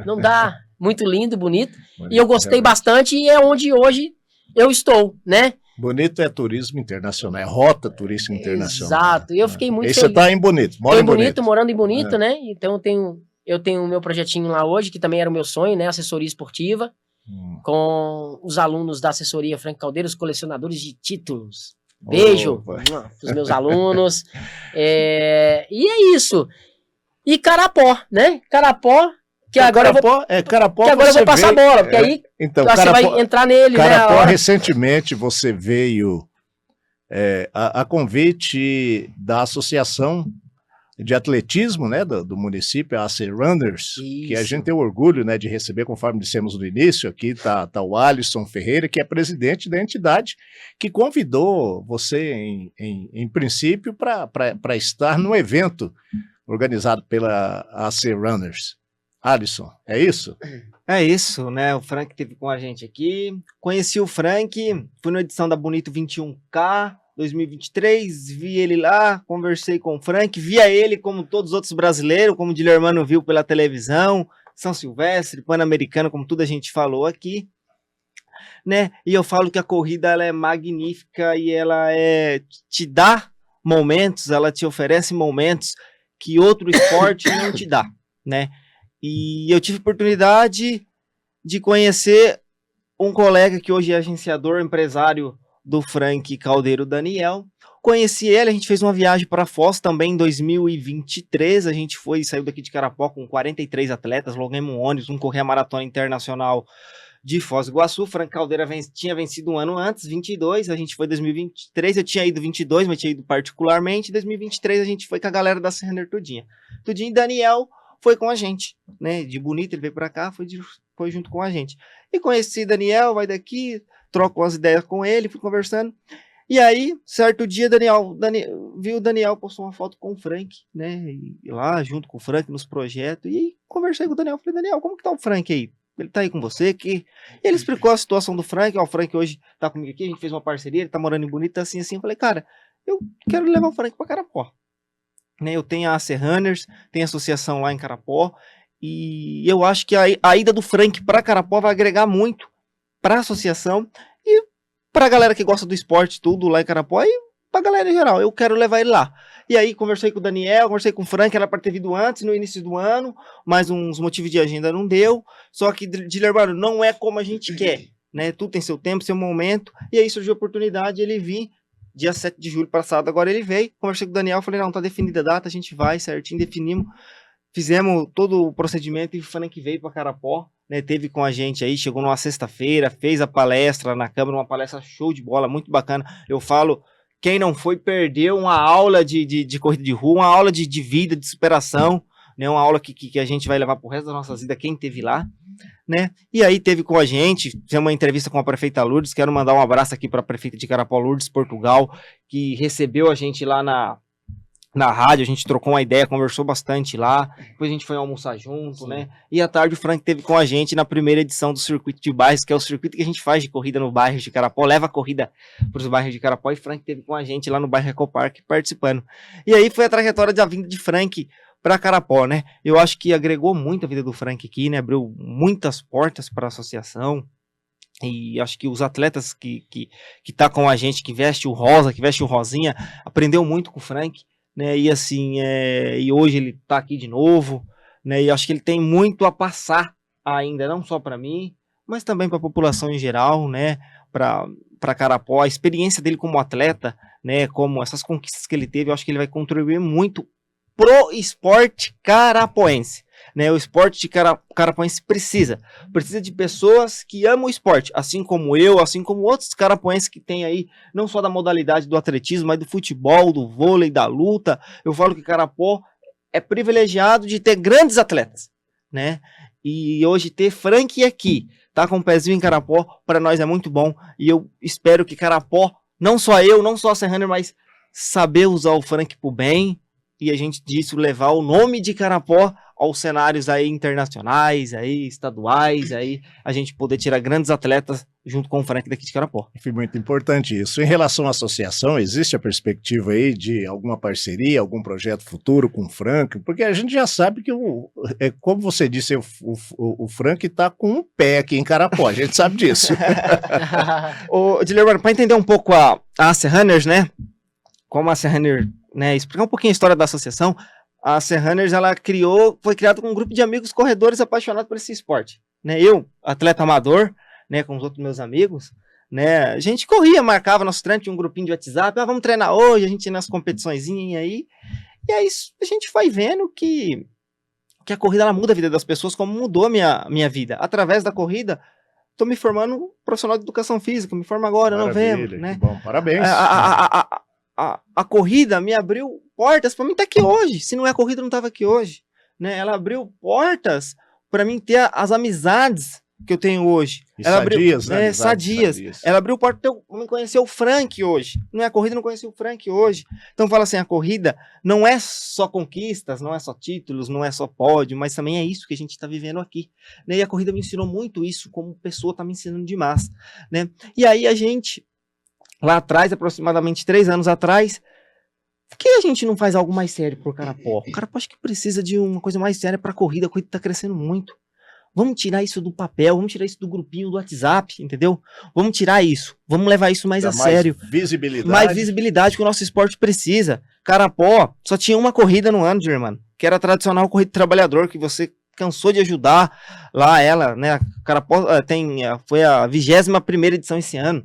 não dá... Muito lindo, bonito. E eu gostei bastante e é onde hoje eu estou, né? Bonito é turismo internacional, é rota turística internacional. Exato. E eu fiquei muito feliz. Você tá em Bonito, mora em Bonito. Morando em Bonito, né? Então eu tenho o meu projetinho lá hoje, que também era o meu sonho, né? Assessoria esportiva, com os alunos da assessoria Frank Caldeira, os colecionadores de títulos. Beijo pros meus alunos. E é isso. E Carapó, né? Carapó... Que agora Carapó, que agora eu vou passar a bola, porque aí então, você vai entrar nele, Carapó, né? Recentemente você veio a convite da Associação de Atletismo, né, do município, a AC Runners, Isso. Que a gente tem orgulho, né, de receber, conforme dissemos no início, aqui tá o Alisson Ferreira, que é presidente da entidade, que convidou você, em princípio, para estar no evento organizado pela AC Runners. Alisson, é isso? É isso, né? O Frank esteve com a gente aqui. Conheci o Frank, fui na edição da Bonito 21K 2023, vi ele lá, conversei com o Frank, via ele como todos os outros brasileiros, como o Dilermano viu pela televisão, São Silvestre, Pan-Americano, como tudo a gente falou aqui, né? E eu falo que a corrida ela é magnífica e te dá momentos, ela te oferece momentos que outro esporte não te dá, né? E eu tive oportunidade de conhecer um colega que hoje é agenciador, empresário do Frank Caldeiro Daniel. Conheci ele, a gente fez uma viagem para Foz também em 2023. A gente saiu daqui de Carapó com 43 atletas, logamos um ônibus, correr a maratona internacional de Foz do Iguaçu. O Frank Caldeira tinha vencido um ano antes, 22, a gente foi em 2023, eu tinha ido 22, mas tinha ido particularmente. Em 2023 a gente foi com a galera da Serraner Tudinha e Daniel foi com a gente, né, de Bonito, ele veio pra cá, foi junto com a gente. E conheci Daniel, vai daqui, troco umas ideias com ele, fui conversando. E aí, certo dia, viu o Daniel, postou uma foto com o Frank, né, e lá junto com o Frank nos projetos, e aí conversei com o Daniel, falei, Daniel, como que tá o Frank aí? Ele tá aí com você? E ele explicou a situação do Frank, o Frank hoje tá comigo aqui, a gente fez uma parceria, ele tá morando em Bonito, assim, eu falei, cara, eu quero levar o Frank pra Carapó. Né, eu tenho a Serraners, tem a associação lá em Carapó, e eu acho que a ida do Frank para Carapó vai agregar muito para a associação e para a galera que gosta do esporte, tudo lá em Carapó, e para a galera em geral. Eu quero levar ele lá. E aí conversei com o Daniel, conversei com o Frank, era para ter vindo antes, no início do ano, mas uns motivos de agenda não deu. Só que, Dilermano, não é como a gente quer, né? Tudo tem seu tempo, seu momento, e aí surgiu a oportunidade de ele vir. Dia 7 de julho passado, agora ele veio, conversei com o Daniel, falei, não, tá definida a data, a gente vai certinho, definimos, fizemos todo o procedimento e o Frank veio para Carapó, né, teve com a gente aí, chegou numa sexta-feira, fez a palestra na Câmara, uma palestra show de bola, muito bacana, eu falo, quem não foi perdeu uma aula de corrida de rua, uma aula de vida, de superação, né, uma aula que a gente vai levar pro resto das nossas vidas, quem teve lá, né? E aí teve com a gente, fizemos uma entrevista com a prefeita Lourdes, quero mandar um abraço aqui para a prefeita de Carapó, Lourdes, Portugal, que recebeu a gente lá na rádio, a gente trocou uma ideia, conversou bastante lá, depois a gente foi almoçar junto, sim, né? E à tarde o Frank teve com a gente na primeira edição do Circuito de Bairros, que é o circuito que a gente faz de corrida no bairro de Carapó, leva a corrida para os bairros de Carapó, e Frank teve com a gente lá no bairro Ecopark participando. E aí foi a trajetória da vinda de Frank para Carapó, né? Eu acho que agregou muito a vida do Frank aqui, né? Abriu muitas portas para a associação. E acho que os atletas que tá com a gente, que veste o rosa, que veste o rosinha, aprendeu muito com o Frank, né? E assim, e hoje ele tá aqui de novo, né? E acho que ele tem muito a passar ainda, não só para mim, mas também para a população em geral, né? Para Carapó, a experiência dele como atleta, né? Como essas conquistas que ele teve, eu acho que ele vai contribuir muito pro esporte carapoense, né? O esporte de carapoense precisa de pessoas que amam o esporte, assim como eu, assim como outros carapoenses que tem aí, não só da modalidade do atletismo, mas do futebol, do vôlei, da luta. Eu falo que Carapó é privilegiado de ter grandes atletas, né? E hoje ter Frank aqui, tá com um pezinho em Carapó, para nós é muito bom, e eu espero que Carapó, não só eu, não só a Serraner, mas saber usar o Frank pro bem, e a gente disso levar o nome de Carapó aos cenários aí internacionais, aí estaduais, aí a gente poder tirar grandes atletas junto com o Frank daqui de Carapó. Foi muito importante isso. Em relação à associação, existe a perspectiva aí de alguma parceria, algum projeto futuro com o Frank? Porque a gente já sabe que, como você disse, o Frank está com um pé aqui em Carapó, a gente sabe disso. Dilermano, para entender um pouco a Serraners, né? Como a Serraner, né? Explicar um pouquinho a história da associação. A Serraners, ela foi criada com um grupo de amigos corredores apaixonados por esse esporte, né? Eu, atleta amador, né, com os outros meus amigos, né, a gente corria, marcava nosso treino, tinha um grupinho de WhatsApp, vamos treinar hoje, a gente ia nas competiçõezinhas aí, e aí a gente vai vendo que a corrida, ela muda a vida das pessoas, como mudou a minha vida. Através da corrida, tô me formando profissional de educação física, me formo agora, em novembro, né? Bom, parabéns. A corrida me abriu portas para mim estar aqui hoje. Se não é a corrida, eu não estava aqui hoje, né? Ela abriu portas para mim ter as amizades, que eu tenho hoje. E Sadias, né? Sadias. Ela abriu porta para eu conhecer o Frank hoje. Não é a corrida, não conheci o Frank hoje. Então fala assim, a corrida não é só conquistas, não é só títulos, não é só pódio, mas também é isso que a gente está vivendo aqui. Né? E a corrida me ensinou muito isso, como pessoa está me ensinando demais. Né? E aí a gente, lá atrás, aproximadamente 3 anos atrás, por que a gente não faz algo mais sério pro Carapó? O Carapó acho que precisa de uma coisa mais séria para a corrida está crescendo muito. Vamos tirar isso do papel, vamos tirar isso do grupinho do WhatsApp, entendeu? Vamos tirar isso, vamos levar isso mais a sério. Visibilidade. Mais visibilidade que o nosso esporte precisa. Carapó só tinha uma corrida no ano, Germano, que era a tradicional corrida do trabalhador, que você cansou de ajudar lá ela, né? Carapó foi a 21ª edição esse ano,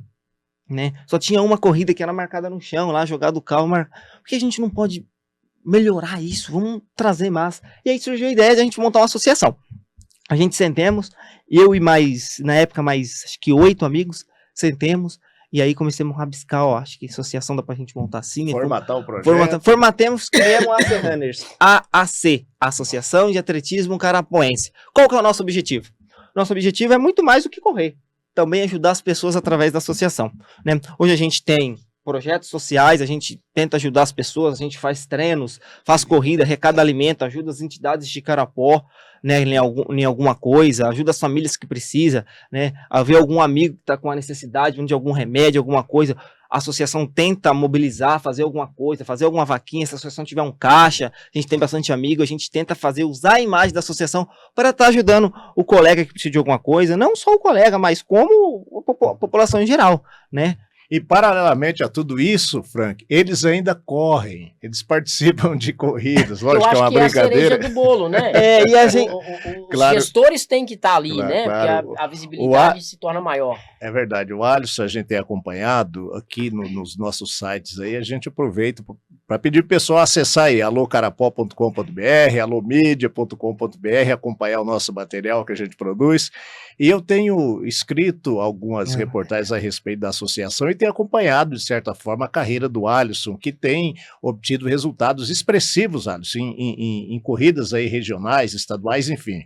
né? Só tinha uma corrida que era marcada no chão, lá jogado o carro, por que a gente não pode melhorar isso? Vamos trazer mais. E aí surgiu a ideia de a gente montar uma associação. A gente sentemos, eu e mais, na época, mais acho que 8 amigos, sentemos, e aí começamos a rabiscar, acho que associação dá pra gente montar assim. Formatar o projeto. Formatemos, criamos a AC Runners, AAC, Associação de Atletismo Carapoense. Qual que é o nosso objetivo? Nosso objetivo é muito mais do que correr, também ajudar as pessoas através da associação. Né? Hoje a gente tem projetos sociais, a gente tenta ajudar as pessoas, a gente faz treinos, faz corrida, arrecada alimento, ajuda as entidades de Carapó, né, em alguma coisa, ajuda as famílias que precisam, né, a ver algum amigo que está com a necessidade de algum remédio, alguma coisa, a associação tenta mobilizar, fazer alguma coisa, fazer alguma vaquinha, se a associação tiver um caixa, a gente tem bastante amigo, a gente tenta usar a imagem da associação para estar ajudando o colega que precisa de alguma coisa, não só o colega, mas como a população em geral, né. E paralelamente a tudo isso, Frank, eles ainda correm, eles participam de corridas, lógico que é uma brincadeira. É a cereja do bolo, né? E a gente... Os gestores têm que estar ali, né? Claro. Porque a visibilidade se torna maior. É verdade, o Alisson a gente tem acompanhado aqui nos nossos sites aí, a gente aproveita para pedir para o pessoal acessar aí, alocarapó.com.br, alomedia.com.br, acompanhar o nosso material que a gente produz. E eu tenho escrito algumas reportagens a respeito da associação e tenho acompanhado, de certa forma, a carreira do Alisson, que tem obtido resultados expressivos, Alisson, em corridas aí regionais, estaduais, enfim.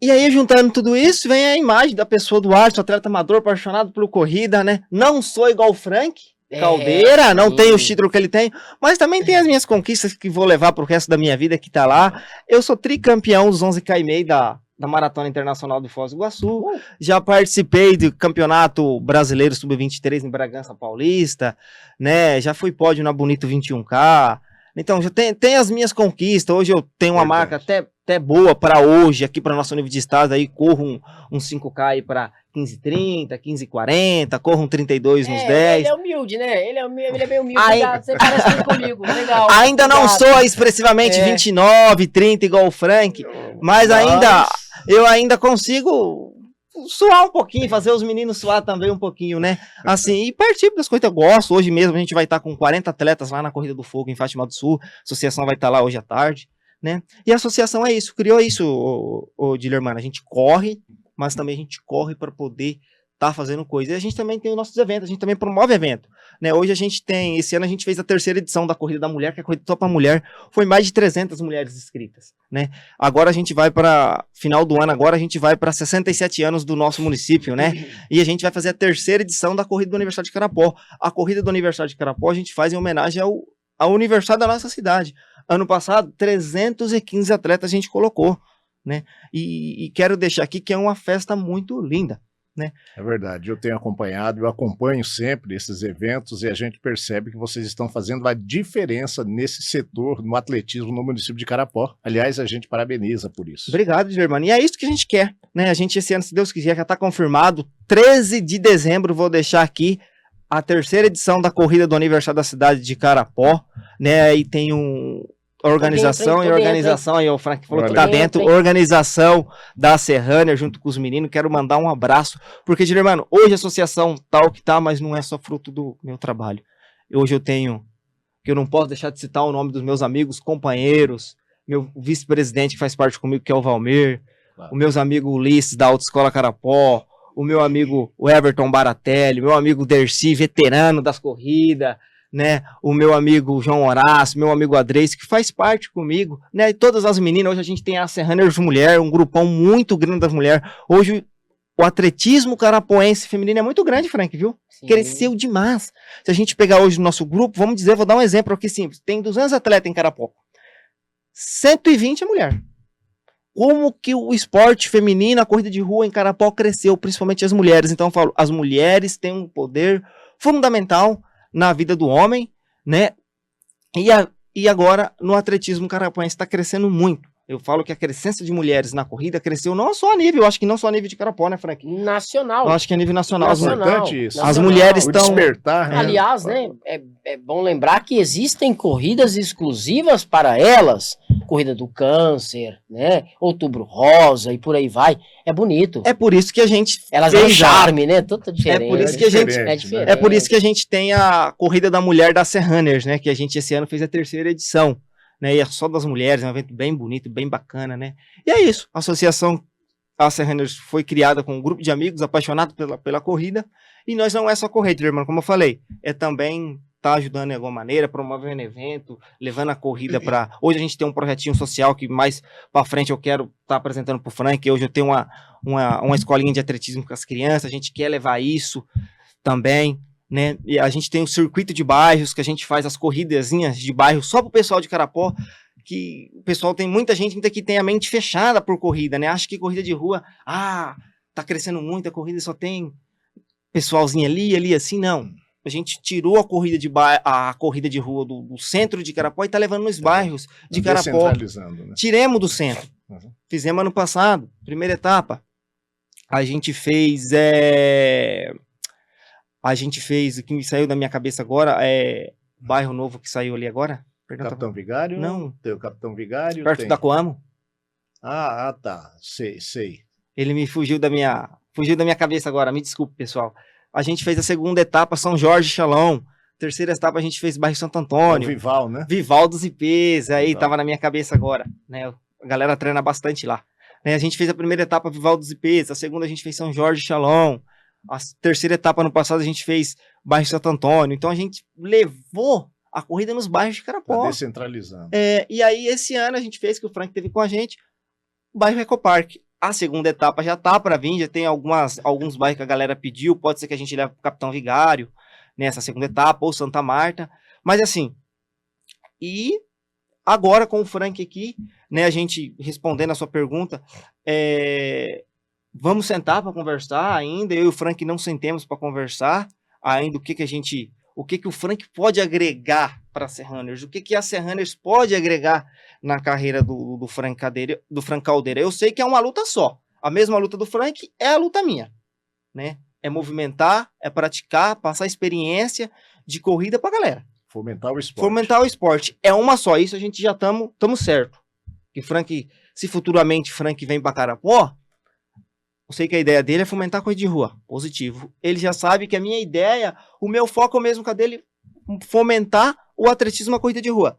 E aí, juntando tudo isso, vem a imagem da pessoa do Alisson, atleta amador, apaixonado por corrida, né? Não sou igual o Frank Caldeira, não tenho o título que ele tem, mas também tem as minhas conquistas que vou levar pro resto da minha vida, que tá lá. Eu sou tricampeão dos 11,5 km da Maratona Internacional de Foz do Iguaçu, já participei do Campeonato Brasileiro Sub-23 em Bragança Paulista, né, já fui pódio na Bonito 21K, então já tem as minhas conquistas. Hoje eu tenho uma marca até boa para hoje, aqui para nosso nível de estado, aí corro um 5K aí para 15,30, 15,40, corro um 32 nos 10. Ele é humilde, né? Ele é bem humilde, você parece bem comigo, legal. Ainda não sou expressivamente 29, 30 igual o Frank, mas eu ainda consigo suar um pouquinho, fazer os meninos suar também um pouquinho, né? Assim, e partir das coisas que eu gosto. Hoje mesmo a gente vai estar com 40 atletas lá na Corrida do Fogo em Fátima do Sul, a associação vai estar lá hoje à tarde, né? E a associação é isso, criou isso, o Dilermano, a gente corre, mas também a gente corre para poder estar fazendo coisa. E a gente também tem os nossos eventos, a gente também promove evento, né? Hoje a gente tem, esse ano a gente fez a 3ª edição da Corrida da Mulher, que é a corrida só para mulher, foi mais de 300 mulheres inscritas, né? Agora a gente vai para, final do ano agora, a gente vai para 67 anos do nosso município, né? E a gente vai fazer a 3ª edição da Corrida do Aniversário de Carapó. A Corrida do Aniversário de Carapó a gente faz em homenagem ao aniversário da nossa cidade. Ano passado, 315 atletas a gente colocou, né? E quero deixar aqui que é uma festa muito linda, né? É verdade, eu tenho acompanhado, eu acompanho sempre esses eventos e a gente percebe que vocês estão fazendo a diferença nesse setor, no atletismo no município de Carapó. Aliás, a gente parabeniza por isso. Obrigado, Germano. E é isso que a gente quer, né? A gente esse ano, se Deus quiser, já está confirmado, 13 de dezembro, vou deixar aqui a 3ª edição da Corrida do Aniversário da cidade de Carapó, né? E tem organização aí o Frank falou que tá dentro, organização da Serrana junto com os meninos. Quero mandar um abraço, porque, Dilermano, hoje a associação tal que tá, mas não é só fruto do meu trabalho. Hoje eu não posso deixar de citar o nome dos meus amigos, companheiros, meu vice-presidente que faz parte comigo, que é o Valmir, os meus amigos Ulisses da Autoescola Carapó, o meu amigo o Everton Baratelli, meu amigo Dercy, veterano das corridas, né? O meu amigo João Horácio, meu amigo Adrês, que faz parte comigo, né? E todas as meninas, hoje a gente tem a Serraner's Mulher, um grupão muito grande das mulheres. Hoje o atletismo carapoense feminino é muito grande, Frank, viu? Sim. Cresceu demais. Se a gente pegar hoje o nosso grupo, vamos dizer, vou dar um exemplo aqui simples. Tem 200 atletas em Carapó. 120 é mulher. Como que o esporte feminino, a corrida de rua em Carapó cresceu, principalmente as mulheres. Então eu falo, as mulheres têm um poder fundamental na vida do homem, né? E agora no atletismo carapoense está crescendo muito. Eu falo que a crescência de mulheres na corrida cresceu não só a nível, eu acho que não só a nível de Carapó, né, Frank? Nacional. Eu acho que a nível nacional. Importante isso. As mulheres O estão... despertar, né? Aliás, né, é bom lembrar que existem corridas exclusivas para elas. Corrida do Câncer, né? Outubro Rosa e por aí vai. É bonito. É por isso que a gente Elas dão fez charme, né? Toda diferente. É por isso que a gente... É diferente. É por isso que a gente tem a Corrida da Mulher da Serraner's, né? Que a gente esse ano fez a 3ª edição, né? E é só das mulheres, é um evento bem bonito, bem bacana, né? E é isso. A associação a Serraner's foi criada com um grupo de amigos apaixonados pela corrida. E nós não é só correr, irmão, como eu falei. É também tá ajudando de alguma maneira, promovendo evento, levando a corrida para... Hoje a gente tem um projetinho social que mais para frente eu quero estar apresentando pro Frank. Hoje eu tenho uma escolinha de atletismo com as crianças, a gente quer levar isso também, né? E a gente tem um circuito de bairros que a gente faz as corridazinhas de bairro só pro pessoal de Carapó, que o pessoal tem muita gente ainda que tem a mente fechada por corrida, né? Acha que corrida de rua, tá crescendo muito, a corrida só tem pessoalzinho ali assim, não. A gente tirou a corrida de rua do centro de Carapó e tá levando nos bairros de Carapó. Né? Tiremos do centro. Fizemos ano passado, primeira etapa. A gente fez, o que saiu da minha cabeça agora, bairro novo que saiu ali agora. Perdão, Capitão Vigário? Não. Tem o Capitão Vigário. Perto da Coamo. Tá. Sei. Ele me fugiu da minha cabeça agora, me desculpe, pessoal. A gente fez a 2ª etapa, São Jorge Chalão. 3ª etapa a gente fez bairro Santo Antônio. O Vival, né? Vival dos IPs, aí Vival. tava na minha cabeça agora, né? A galera treina bastante lá. Né? A gente fez a primeira etapa Vival dos IPs, a 2ª a gente fez São Jorge Chalão, a 3ª etapa no passado a gente fez bairro Santo Antônio. Então a gente levou a corrida nos bairros de Carapó. Tá descentralizando. E aí esse ano a gente fez, que o Frank teve com a gente, o bairro Ecopark. A 2ª etapa já tá para vir, já tem alguns bairros que a galera pediu, pode ser que a gente leve pro Capitão Vigário nessa 2ª etapa, ou Santa Marta, mas assim, e agora com o Frank aqui, né, a gente respondendo a sua pergunta, vamos sentar para conversar ainda, eu e o Frank não sentemos para conversar ainda o que o Frank pode agregar para a Serraner's, o que a Serraner's pode agregar na carreira do Frank Caldeira. Eu sei que é uma luta só. A mesma luta do Frank é a luta minha, né? É movimentar, é praticar, passar experiência de corrida para a galera. Fomentar o esporte. Fomentar o esporte. É uma só. Isso a gente já estamos certo. Que Frank, se futuramente Frank vem para Carapó, eu sei que a ideia dele é fomentar a corrida de rua. Positivo. Ele já sabe que a minha ideia, o meu foco é o mesmo que a dele, fomentar o atletismo, a corrida de rua.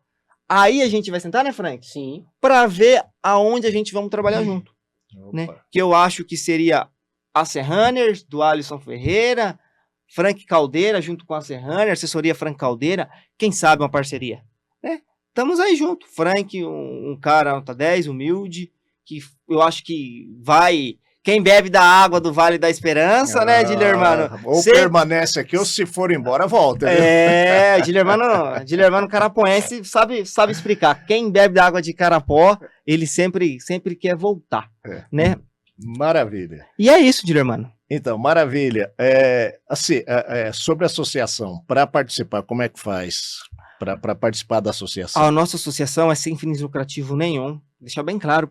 Aí a gente vai sentar, né, Frank? Sim. Para ver aonde a gente vamos trabalhar junto. Né? Que eu acho que seria a Serraner's, do Alisson Ferreira, Frank Caldeira, junto com a Serraner's, assessoria Frank Caldeira, quem sabe uma parceria. Né? Estamos aí junto. Frank, um cara nota 10, humilde, que eu acho que vai... Quem bebe da água do Vale da Esperança, né, Dilermano? Ou permanece aqui, ou se for embora, volta. Dilermano carapoense sabe explicar. Quem bebe da água de Carapó, ele sempre quer voltar, né? Maravilha. E é isso, Dilermano. Então, maravilha. Sobre a associação, para participar, como é que faz para participar da associação? A nossa associação é sem fins lucrativos nenhum. Deixar bem claro,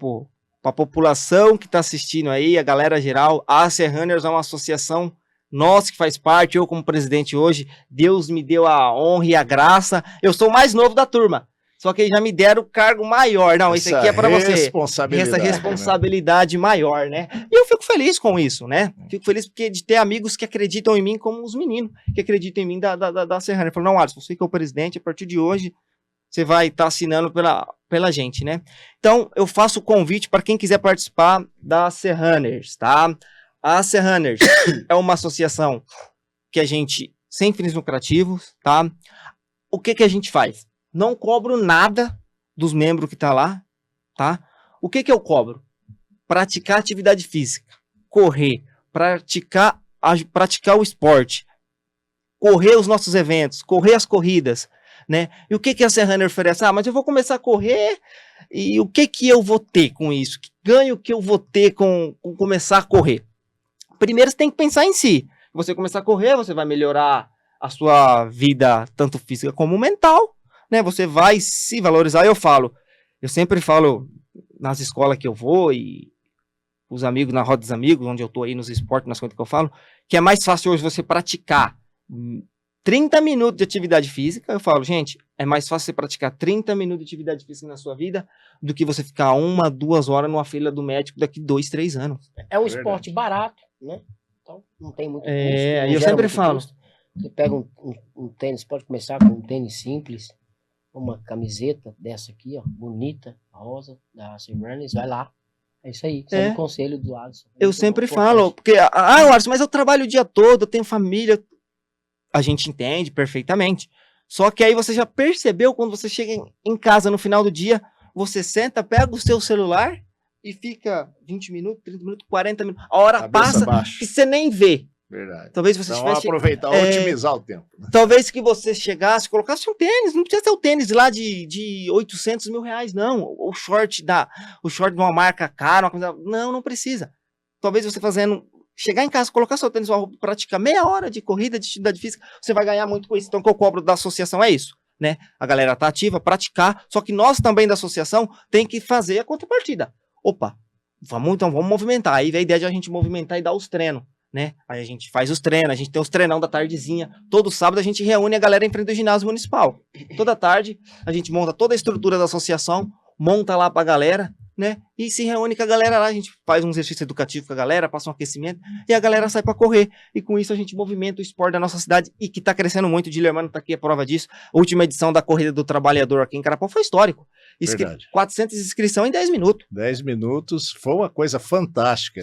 para a população que está assistindo aí, a galera geral, a Serraner's é uma associação nossa que faz parte, eu como presidente hoje, Deus me deu a honra e a graça, eu sou o mais novo da turma, só que já me deram o cargo maior, não, esse aqui é para você, essa responsabilidade maior, né, e eu fico feliz com isso, né, fico feliz porque de ter amigos que acreditam em mim como os meninos, que acreditam em mim da Serraner's, falo, não, Alisson, você que é o presidente, a partir de hoje, você vai estar assinando pela gente, né? Então, eu faço o convite para quem quiser participar da Serraner's, tá? A Serraner's é uma associação que a gente, sem fins lucrativos, tá? o que que a gente faz? Não cobro nada dos membros que tá lá, tá? O que que eu cobro? Praticar atividade física, correr, praticar o esporte, correr os nossos eventos, correr as corridas, né? E o que que a Serrana oferece? Ah, mas eu vou começar a correr e o que que eu vou ter com isso? Que ganho que eu vou ter com começar a correr? Primeiro você tem que pensar em si. Você começar a correr, você vai melhorar a sua vida, tanto física como mental, né? Você vai se valorizar. Eu sempre falo nas escolas que eu vou e os amigos, na roda dos amigos, onde eu tô aí nos esportes, nas coisas que eu falo, que é mais fácil hoje você praticar 30 minutos de atividade física. Eu falo, gente, é mais fácil você praticar 30 minutos de atividade física na sua vida do que você ficar 1, 2 horas numa fila do médico daqui 2, 3 anos. É um esporte barato, né? Então não tem muito custo. Eu sempre falo. Custo. Você pega um tênis, pode começar com um tênis simples, uma camiseta dessa aqui, ó, bonita, rosa, da Serrana, vai lá. É isso aí, esse é o conselho do Alisson. Eu sempre falo, porque, Alisson, mas eu trabalho o dia todo, eu tenho família. A gente entende perfeitamente. Só que aí você já percebeu, quando você chega em casa no final do dia, você senta, pega o seu celular e fica 20 minutos, 30 minutos, 40 minutos. A hora passa e você nem vê. Verdade. Talvez você então, aproveitar, otimizar o tempo. Né? Talvez que você chegasse, colocasse um tênis, não precisa ser o tênis lá de 800 mil reais, não. O short de uma marca cara, uma coisa, não precisa. Talvez você chegar em casa, colocar seu tênis, praticar meia hora de corrida, de atividade física, você vai ganhar muito com isso. Então, o que eu cobro da associação é isso, né? A galera tá ativa, praticar, só que nós também da associação tem que fazer a contrapartida. Opa, vamos movimentar. Aí vem a ideia de a gente movimentar e dar os treinos, né? Aí a gente faz os treinos, a gente tem os treinão da tardezinha. Todo sábado a gente reúne a galera em frente do ginásio municipal. Toda tarde a gente monta toda a estrutura da associação, monta lá pra galera, né? E se reúne com a galera lá, a gente faz um exercício educativo com a galera, passa um aquecimento e a galera sai pra correr. E com isso a gente movimenta o esporte da nossa cidade e que tá crescendo muito. O Dilermano tá aqui a prova disso. A última edição da Corrida do Trabalhador aqui em Carapau foi histórico. 400 inscrições em 10 minutos. 10 minutos, foi uma coisa fantástica.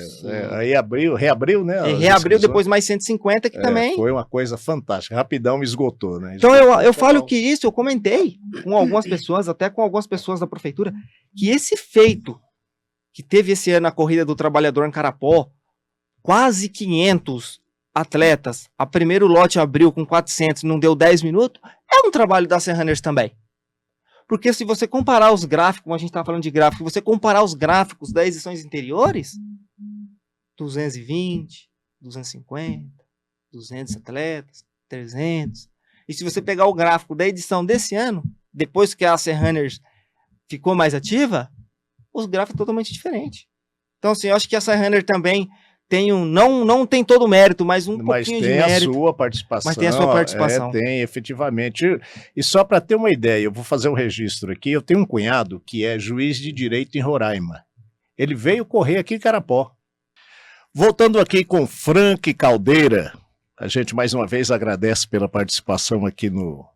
Aí reabriu, né? Reabriu depois mais 150 que também. Foi uma coisa fantástica. Rapidão esgotou, né? Então eu falo que isso, eu comentei com algumas pessoas, até com algumas pessoas da prefeitura, que esse feito que teve esse ano a Corrida do Trabalhador em Carapó, quase 500 atletas, a primeiro lote abriu com 400, não deu 10 minutos, é um trabalho da Serraners também. Porque se você comparar os gráficos, como a gente estava falando de gráfico, se você comparar os gráficos das edições anteriores, 220, 250, 200 atletas, 300. E se você pegar o gráfico da edição desse ano, depois que a Serraners ficou mais ativa, os gráficos são totalmente diferentes. Então, assim, eu acho que a Serraner também tem não tem todo o mérito, mas pouquinho de mérito. Mas tem a sua participação. Mas tem a sua participação. Tem, efetivamente. E só para ter uma ideia, eu vou fazer um registro aqui. Eu tenho um cunhado que é juiz de direito em Roraima. Ele veio correr aqui em Carapó. Voltando aqui com Frank Caldeira, a gente mais uma vez agradece pela participação aqui no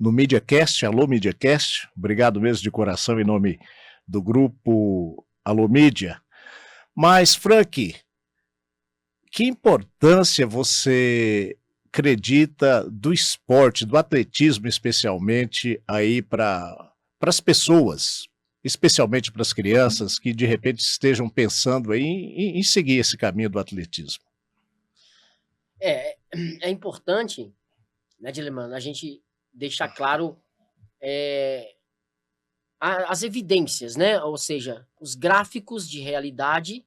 MediaCast, Alô MediaCast. Obrigado mesmo de coração em nome do grupo Alô Mídia. Mas, Frank, que importância você acredita do esporte, do atletismo especialmente, aí para as pessoas, especialmente para as crianças que de repente estejam pensando aí em seguir esse caminho do atletismo? É importante, né, Dilermano, a gente deixar claro as evidências, né? Ou seja, os gráficos de realidade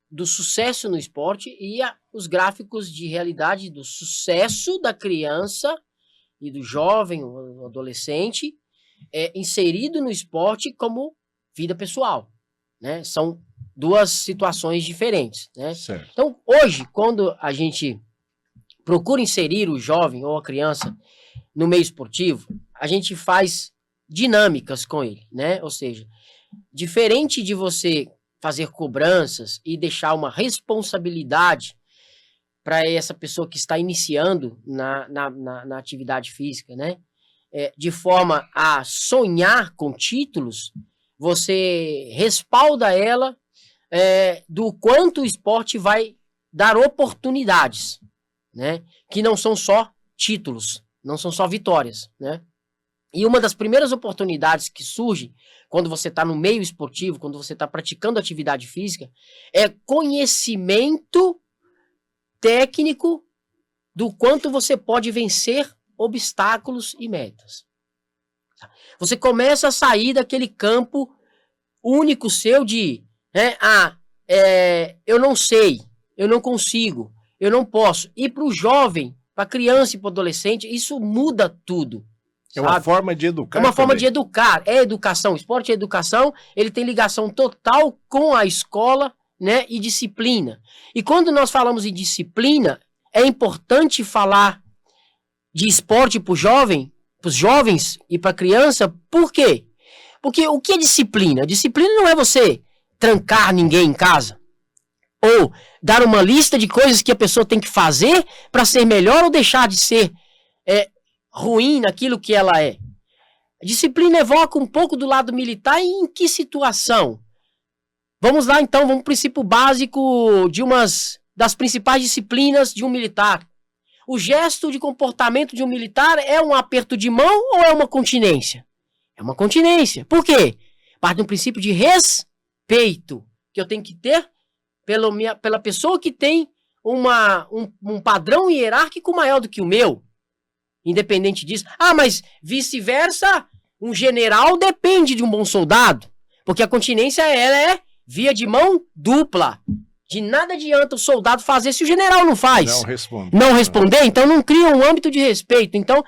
do sucesso no esporte e os gráficos de realidade do sucesso da criança e do jovem ou adolescente inserido no esporte como vida pessoal, né? São duas situações diferentes, né? Certo. Então, hoje, quando a gente procura inserir o jovem ou a criança no meio esportivo, a gente faz dinâmicas com ele, né? Ou seja, diferente de você fazer cobranças e deixar uma responsabilidade para essa pessoa que está iniciando na atividade física, né? De forma a sonhar com títulos, você respalda ela do quanto o esporte vai dar oportunidades, né? Que não são só títulos, não são só vitórias, né? E uma das primeiras oportunidades que surge quando você está no meio esportivo, quando você está praticando atividade física, é conhecimento técnico do quanto você pode vencer obstáculos e metas. Você começa a sair daquele campo único seu de, né, eu não sei, eu não consigo, eu não posso. E para o jovem, para a criança e para o adolescente, isso muda tudo. É uma forma de educar. É uma forma também. de educar. É educação. Esporte é educação. Ele tem ligação total com a escola, né, e disciplina. E quando nós falamos em disciplina, é importante falar de esporte para os jovens e para a criança. Por quê? Porque o que é disciplina? Disciplina não é você trancar ninguém em casa. Ou dar uma lista de coisas que a pessoa tem que fazer para ser melhor ou deixar de ser ruim naquilo que ela é. A disciplina evoca um pouco do lado militar e em que situação? Vamos lá então, vamos ao princípio básico de das principais disciplinas de um militar. O gesto de comportamento de um militar é um aperto de mão ou é uma continência? É uma continência. Por quê? Parte de um princípio de respeito que eu tenho que ter pela pessoa que tem um padrão hierárquico maior do que o meu. Independente disso. Mas vice-versa, um general depende de um bom soldado. Porque a continência, ela é via de mão dupla. De nada adianta o soldado fazer se o general não faz. Não responder, então não cria um âmbito de respeito. Então,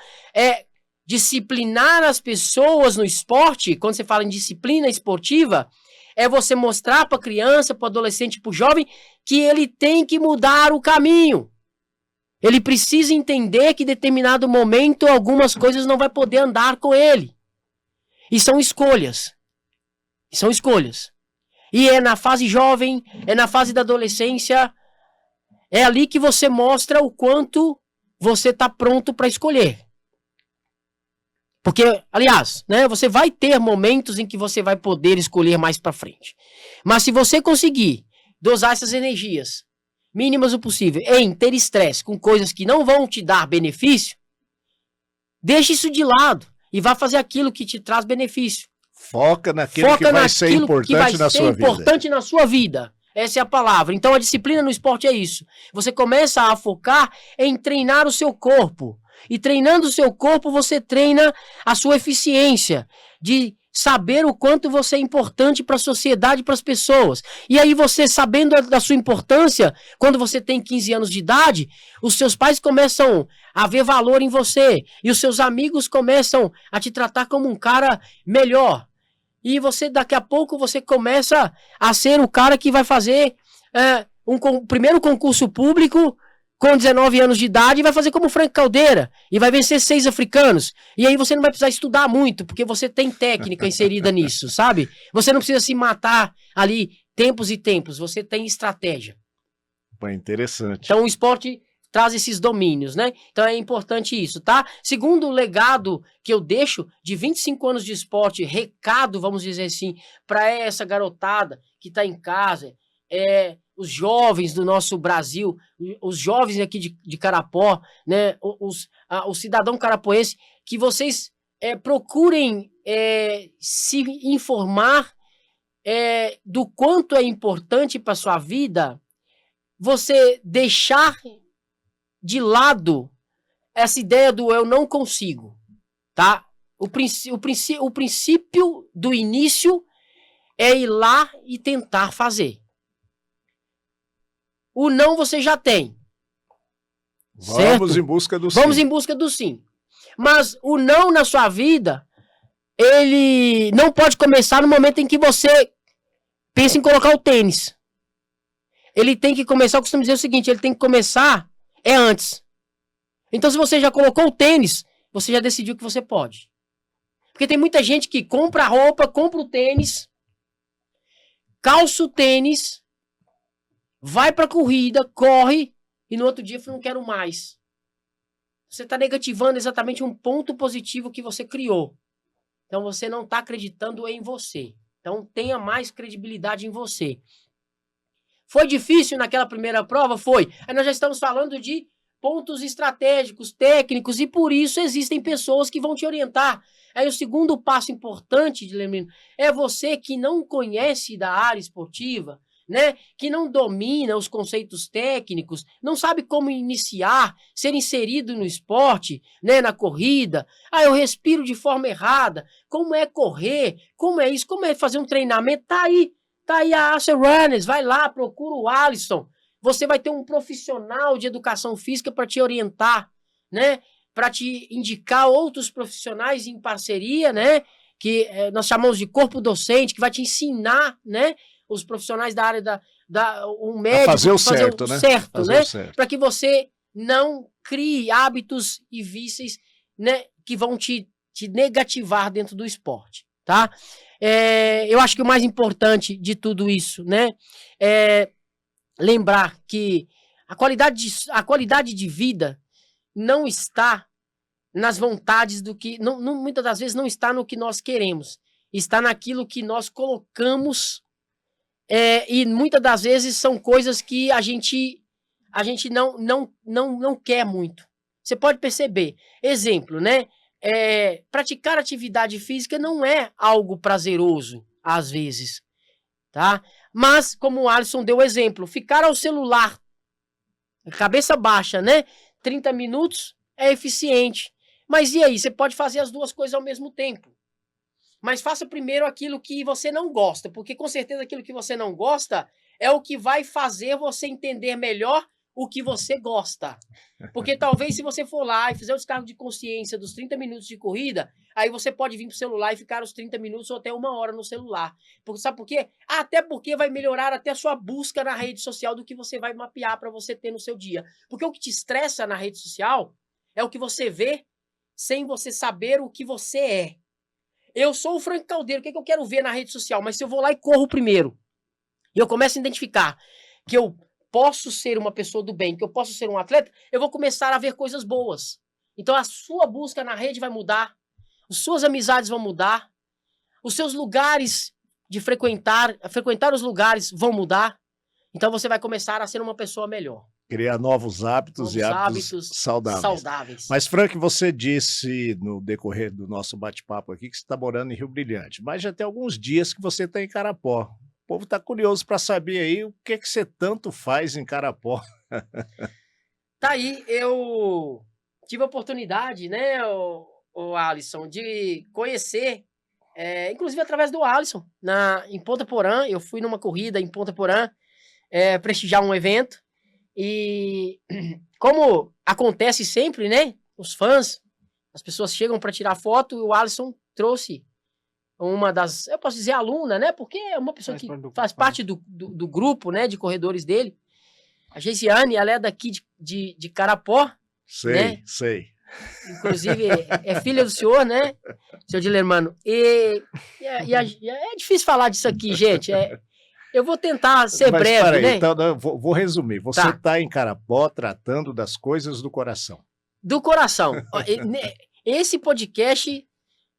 disciplinar as pessoas no esporte, quando você fala em disciplina esportiva, é você mostrar para a criança, para o adolescente, para o jovem, que ele tem que mudar o caminho. Ele precisa entender que em determinado momento algumas coisas não vai poder andar com ele. E são escolhas. São escolhas. E é na fase jovem, é na fase da adolescência, é ali que você mostra o quanto você está pronto para escolher. Porque, aliás, né, você vai ter momentos em que você vai poder escolher mais para frente. Mas se você conseguir dosar essas energias mínimas o possível em ter estresse com coisas que não vão te dar benefício, deixe isso de lado e vá fazer aquilo que te traz benefício. Foca naquilo que vai ser importante na sua vida. Essa é a palavra. Então a disciplina no esporte é isso. Você começa a focar em treinar o seu corpo. E treinando o seu corpo, você treina a sua eficiência de saber o quanto você é importante para a sociedade e para as pessoas. E aí você, sabendo da sua importância, quando você tem 15 anos de idade, os seus pais começam a ver valor em você. E os seus amigos começam a te tratar como um cara melhor. E você, daqui a pouco, você começa a ser o cara que vai fazer o primeiro concurso público com 19 anos de idade e vai fazer como Frank Caldeira. E vai vencer 6 africanos. E aí você não vai precisar estudar muito, porque você tem técnica inserida nisso, sabe? Você não precisa se matar ali tempos e tempos. Você tem estratégia. Bem interessante. Então o esporte traz esses domínios, né? Então é importante isso, tá? Segundo legado que eu deixo de 25 anos de esporte, recado, vamos dizer assim, para essa garotada que tá em casa, os jovens do nosso Brasil, os jovens aqui de Carapó, né? O cidadão carapoense, que vocês procurem se informar do quanto é importante para sua vida você deixar de lado essa ideia do eu não consigo, tá? O princípio do início é ir lá e tentar fazer. O não você já tem. Certo? Vamos em busca do sim. Vamos em busca do sim. Mas o não na sua vida, ele não pode começar no momento em que você pensa em colocar o tênis. Ele tem que começar, eu costumo dizer o seguinte, ele tem que começar antes. Então se você já colocou o tênis, você já decidiu que você pode. Porque tem muita gente que compra a roupa, compra o tênis, calça o tênis, vai pra corrida, corre, e no outro dia fala, não quero mais. Você está negativando exatamente um ponto positivo que você criou. Então você não está acreditando em você. Então tenha mais credibilidade em você. Foi difícil naquela primeira prova? Foi. Aí nós já estamos falando de pontos estratégicos, técnicos, e por isso existem pessoas que vão te orientar. Aí o segundo passo importante, Dilermino, é você que não conhece da área esportiva, né, que não domina os conceitos técnicos, não sabe como iniciar, ser inserido no esporte, né, na corrida. Ah, eu respiro de forma errada. Como é correr? Como é isso? Como é fazer um treinamento? Tá aí a Acer Runners, vai lá, procura o Alisson. Você vai ter um profissional de educação física para te orientar, né, para te indicar outros profissionais em parceria, né, que nós chamamos de corpo docente, que vai te ensinar, né, os profissionais da área um médico, fazer o certo, né? Para que você não crie hábitos e vícios, né, que vão te negativar dentro do esporte, tá? Eu acho que o mais importante de tudo isso, né, é lembrar que a qualidade de vida não está nas vontades do que, muitas das vezes não está no que nós queremos, está naquilo que nós colocamos. E muitas das vezes são coisas que a gente não quer muito. Você pode perceber. Exemplo, né? Praticar atividade física não é algo prazeroso, às vezes. Tá? Mas, como o Alisson deu exemplo, ficar ao celular, cabeça baixa, né? 30 minutos é eficiente. Mas e aí? Você pode fazer as duas coisas ao mesmo tempo. Mas faça primeiro aquilo que você não gosta, porque com certeza aquilo que você não gosta é o que vai fazer você entender melhor o que você gosta. Porque talvez se você for lá e fizer o descargo de consciência dos 30 minutos de corrida, aí você pode vir pro celular e ficar os 30 minutos ou até 1 hora no celular. Sabe por quê? Até porque vai melhorar até a sua busca na rede social do que você vai mapear para você ter no seu dia. Porque o que te estressa na rede social é o que você vê sem você saber o que você é. Eu sou o Frank Caldeiro, o que eu quero ver na rede social? Mas se eu vou lá e corro primeiro, e eu começo a identificar que eu posso ser uma pessoa do bem, que eu posso ser um atleta, eu vou começar a ver coisas boas. Então a sua busca na rede vai mudar, as suas amizades vão mudar, os seus lugares de frequentar os lugares vão mudar. Então você vai começar a ser uma pessoa melhor. Criar novos hábitos e hábitos saudáveis. Mas, Frank, você disse no decorrer do nosso bate-papo aqui que você está morando em Rio Brilhante, mas já tem alguns dias que você está em Carapó. O povo está curioso para saber aí o que você tanto faz em Carapó. Tá aí, eu tive a oportunidade, né, o Alisson, de conhecer, inclusive através do Alisson, em Ponta Porã. Eu fui numa corrida em Ponta Porã, prestigiar um evento. E como acontece sempre, né? Os fãs, as pessoas chegam para tirar foto e o Alisson trouxe uma das, eu posso dizer aluna, né? Porque é uma pessoa que faz parte do grupo, né? De corredores dele. A Geisiane, ela é daqui de Carapó. Sei, né? Sei. Inclusive, é filha do senhor, né? Seu Dilermano. E é difícil falar disso aqui, gente. Eu vou tentar ser breve, né? Então, vou resumir. Você está em Carapó tratando das coisas do coração. Do coração. Esse podcast,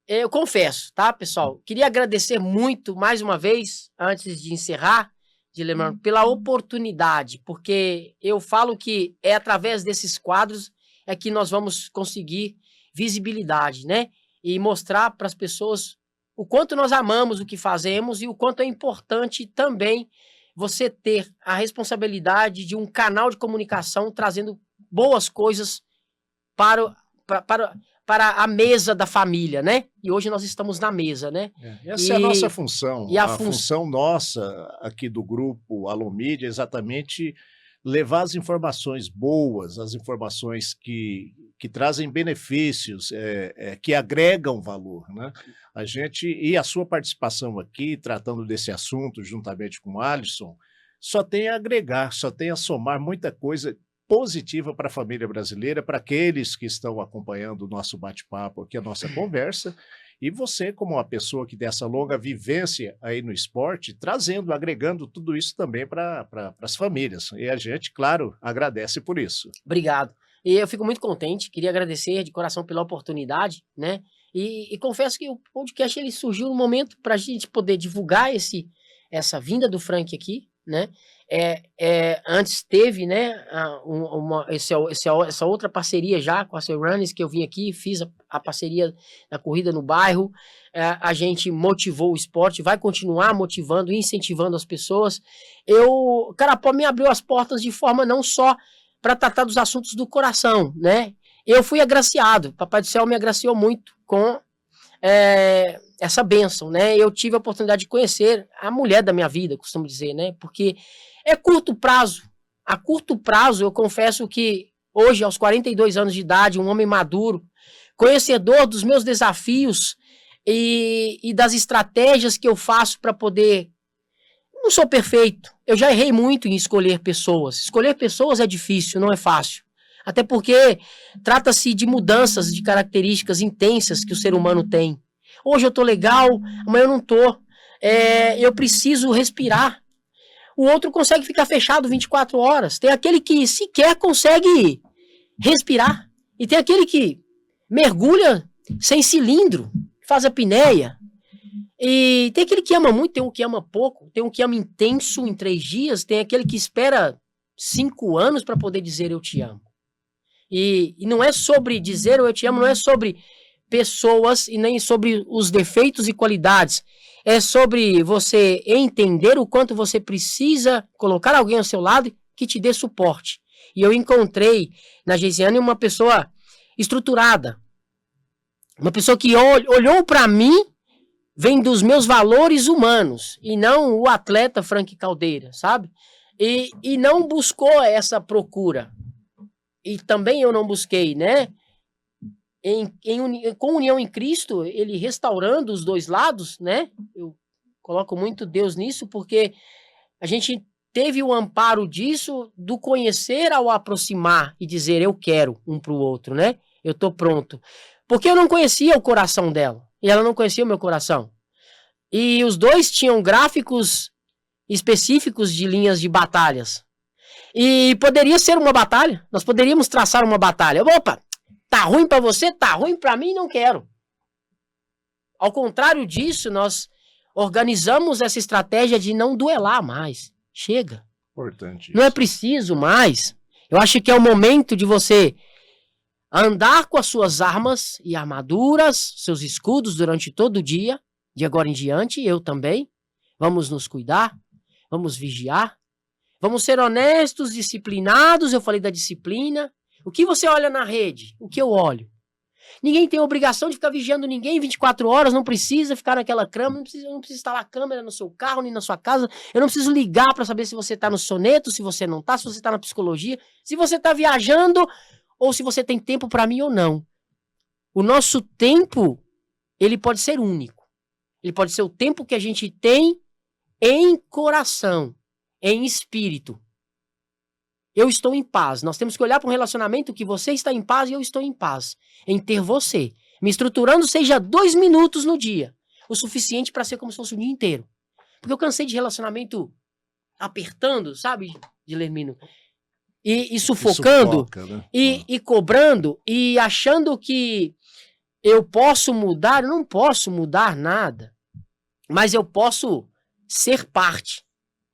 eu confesso, tá, pessoal? Queria agradecer muito, mais uma vez, antes de encerrar, Dilermano, pela oportunidade, porque eu falo que é através desses quadros que nós vamos conseguir visibilidade, né? E mostrar para as pessoas o quanto nós amamos o que fazemos e o quanto é importante também você ter a responsabilidade de um canal de comunicação trazendo boas coisas para a mesa da família, né? E hoje nós estamos na mesa, né? Essa é a nossa função. E a função nossa aqui do grupo Alomídia é exatamente levar as informações boas, as informações que trazem benefícios, que agregam valor, né? E a sua participação aqui, tratando desse assunto, juntamente com o Alisson, só tem a agregar, só tem a somar muita coisa positiva para a família brasileira, para aqueles que estão acompanhando o nosso bate-papo aqui, a nossa conversa, e você, como uma pessoa que tem essa longa vivência aí no esporte, trazendo, agregando tudo isso também para as famílias. E a gente, claro, agradece por isso. Obrigado. E eu fico muito contente, queria agradecer de coração pela oportunidade, né? E confesso que o podcast ele surgiu no momento para a gente poder divulgar essa vinda do Frank aqui, né? Antes teve, né, essa outra parceria já com a Serranes, que eu vim aqui, fiz a parceria da corrida no bairro, a gente motivou o esporte, vai continuar motivando, incentivando as pessoas. Carapó me abriu as portas de forma não só para tratar dos assuntos do coração, né? Eu fui agraciado, Papai do Céu me agraciou muito com essa bênção, né? Eu tive a oportunidade de conhecer a mulher da minha vida, costumo dizer, né? Porque é curto prazo. A curto prazo, eu confesso que hoje, aos 42 anos de idade, um homem maduro, conhecedor dos meus desafios e das estratégias que eu faço para poder... Não sou perfeito. Eu já errei muito em escolher pessoas. Escolher pessoas é difícil, não é fácil. Até porque trata-se de mudanças de características intensas que o ser humano tem. Hoje eu tô legal, amanhã eu não tô. Eu preciso respirar. O outro consegue ficar fechado 24 horas. Tem aquele que sequer consegue respirar. E tem aquele que mergulha sem cilindro, faz apneia. E tem aquele que ama muito, tem um que ama pouco, tem um que ama intenso em 3 dias, tem aquele que espera 5 anos para poder dizer eu te amo. E não é sobre dizer eu te amo, não é sobre pessoas e nem sobre os defeitos e qualidades. É sobre você entender o quanto você precisa colocar alguém ao seu lado que te dê suporte. E eu encontrei na Geisiane uma pessoa estruturada. Uma pessoa que olhou para mim, vem dos meus valores humanos, e não o atleta Frank Caldeira, sabe? E não buscou essa procura. E também eu não busquei, né? Com união em Cristo, ele restaurando os dois lados, né? Eu coloco muito Deus nisso, porque a gente teve o amparo disso, do conhecer ao aproximar e dizer eu quero um pro outro, né? Eu tô pronto. Porque eu não conhecia o coração dela, e ela não conhecia o meu coração. E os dois tinham gráficos específicos de linhas de batalhas. E poderia ser uma batalha, nós poderíamos traçar uma batalha. Opa! Tá ruim pra você? Tá ruim pra mim? Não quero. Ao contrário disso, nós organizamos essa estratégia de não duelar mais. Chega. Importante. Não é preciso mais. Eu acho que é o momento de você andar com as suas armas e armaduras, seus escudos durante todo o dia, de agora em diante, eu também. Vamos nos cuidar, vamos vigiar, vamos ser honestos, disciplinados. Eu falei da disciplina. O que você olha na rede? O que eu olho? Ninguém tem obrigação de ficar vigiando ninguém 24 horas, não precisa ficar naquela cama, não precisa instalar câmera no seu carro, nem na sua casa, eu não preciso ligar para saber se você está no soneto, se você não está, se você está na psicologia, se você está viajando ou se você tem tempo para mim ou não. O nosso tempo, ele pode ser único. Ele pode ser o tempo que a gente tem em coração, em espírito. Eu estou em paz. Nós temos que olhar para um relacionamento que você está em paz e eu estou em paz. Em ter você. Me estruturando seja 2 minutos no dia. O suficiente para ser como se fosse o dia inteiro. Porque eu cansei de relacionamento apertando, sabe, Guilhermino? E sufocando. Sufoca, né? E cobrando. E achando que eu posso mudar. Eu não posso mudar nada. Mas eu posso ser parte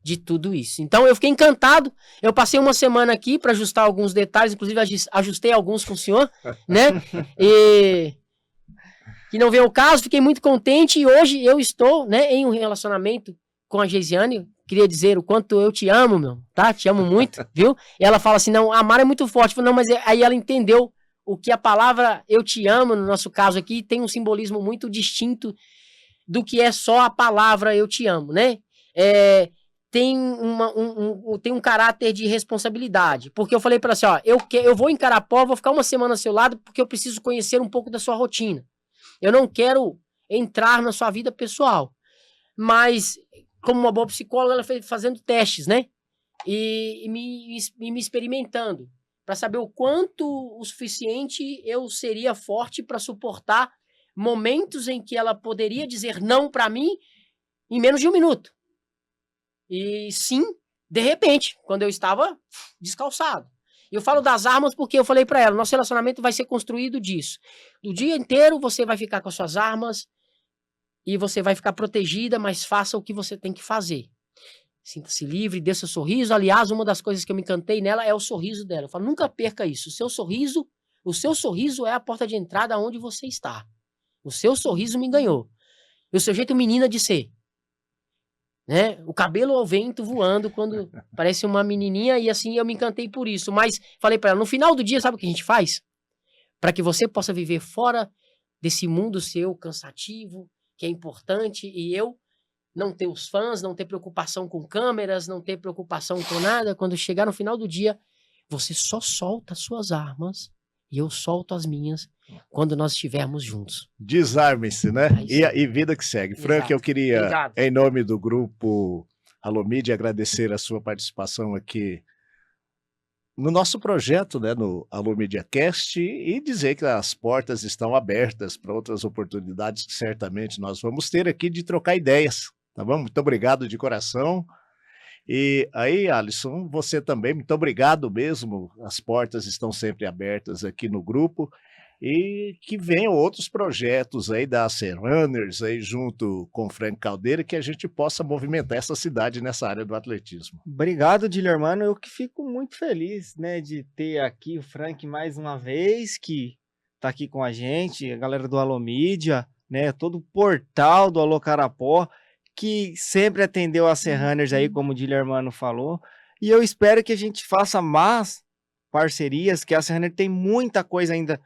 de tudo isso. Então eu fiquei encantado, eu passei uma semana aqui para ajustar alguns detalhes, inclusive ajustei alguns com o senhor, né? E que não veio o caso, fiquei muito contente e hoje eu estou, né, em um relacionamento com a Geisiane. Queria dizer o quanto eu te amo, meu, tá? Te amo muito, viu? E ela fala assim, não, amar é muito forte. Eu falei, não, mas aí ela entendeu o que a palavra eu te amo, no nosso caso aqui, tem um simbolismo muito distinto do que é só a palavra eu te amo, né? Tem um caráter de responsabilidade. Porque eu falei para ela assim, ó, eu vou em Carapó, vou ficar uma semana ao seu lado porque eu preciso conhecer um pouco da sua rotina. Eu não quero entrar na sua vida pessoal. Mas, como uma boa psicóloga, ela foi fazendo testes, né? E me experimentando. Para saber o quanto o suficiente eu seria forte para suportar momentos em que ela poderia dizer não para mim em menos de 1 minuto. E sim, de repente, quando eu estava descalçado. Eu falo das armas porque eu falei para ela, nosso relacionamento vai ser construído disso. O dia inteiro você vai ficar com as suas armas e você vai ficar protegida, mas faça o que você tem que fazer. Sinta-se livre, dê seu sorriso. Aliás, uma das coisas que eu me encantei nela é o sorriso dela. Eu falo, nunca perca isso. O seu sorriso é a porta de entrada aonde você está. O seu sorriso me ganhou. E o seu jeito menina de ser. Né? O cabelo ao vento voando quando parece uma menininha e assim eu me encantei por isso. Mas falei pra ela, no final do dia, sabe o que a gente faz? Para que você possa viver fora desse mundo seu cansativo, que é importante, e eu não ter os fãs, não ter preocupação com câmeras, não ter preocupação com nada. Quando chegar no final do dia, você só solta as suas armas e eu solto as minhas quando nós estivermos juntos. Desarme-se, né? E vida que segue. Exato. Frank, eu queria, Obrigado. em nome do grupo Alô Mídia, agradecer a sua participação aqui no nosso projeto, né, no Alô Mídia Cast, e dizer que as portas estão abertas para outras oportunidades que certamente nós vamos ter aqui de trocar ideias, tá bom? Muito obrigado de coração. E aí, Alisson, você também, muito obrigado mesmo, as portas estão sempre abertas aqui no grupo, e que venham outros projetos aí da Serrunners, aí junto com o Frank Caldeira, que a gente possa movimentar essa cidade nessa área do atletismo. Obrigado, Dilermano. Eu que fico muito feliz, né, de ter aqui o Frank mais uma vez, que tá aqui com a gente, a galera do Alô Mídia, né, todo o portal do Alô Carapó, que sempre atendeu a Serrunners aí, como o Dilermano falou, e eu espero que a gente faça mais parcerias, que a Serrunners tem muita coisa ainda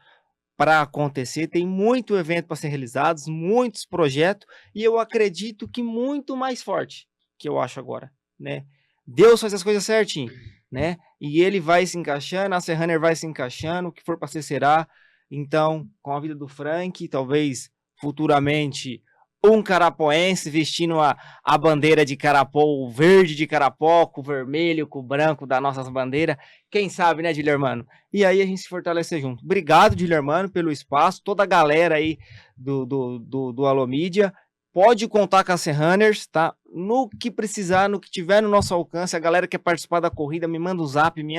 para acontecer, tem muito evento para ser realizado, muitos projetos, e eu acredito que muito mais forte que eu acho agora, né? Deus faz as coisas certinho, né? E ele vai se encaixando, a Serrunner vai se encaixando, o que for para ser será. Então, com a vida do Frank, talvez futuramente um carapoense vestindo a bandeira de Carapó, o verde de Carapó, com o vermelho, com o branco das nossas bandeiras. Quem sabe, né, Dilermano? E aí a gente se fortalecer junto. Obrigado, Dilermano, pelo espaço. Toda a galera aí do Alô Mídia. Pode contar com a Serrunners, tá? No que precisar, no que tiver no nosso alcance. A galera que quer participar da corrida, me manda um zap, me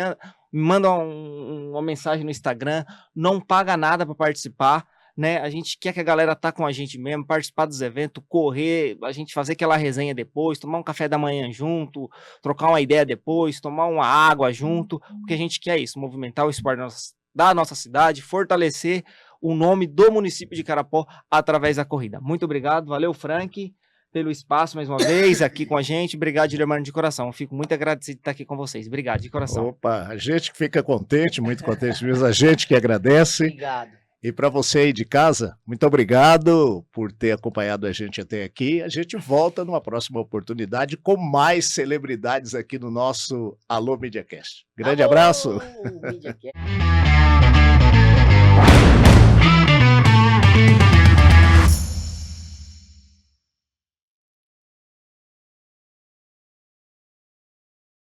manda uma mensagem no Instagram. Não paga nada para participar. Né? A gente quer que a galera tá com a gente mesmo, participar dos eventos, correr, a gente fazer aquela resenha depois, tomar um café da manhã junto, trocar uma ideia depois, tomar uma água junto, porque a gente quer isso, movimentar o esporte da nossa cidade, fortalecer o nome do município de Carapó através da corrida. Muito obrigado, valeu, Frank, pelo espaço mais uma vez aqui com a gente. Obrigado, Dilermano, de coração. Eu fico muito agradecido de estar aqui com vocês. Obrigado, de coração. Opa, a gente que fica contente, muito contente mesmo, a gente que agradece. Obrigado. E para você aí de casa, muito obrigado por ter acompanhado a gente até aqui. A gente volta numa próxima oportunidade com mais celebridades aqui no nosso Alô MediaCast. Grande abraço! MediaCast.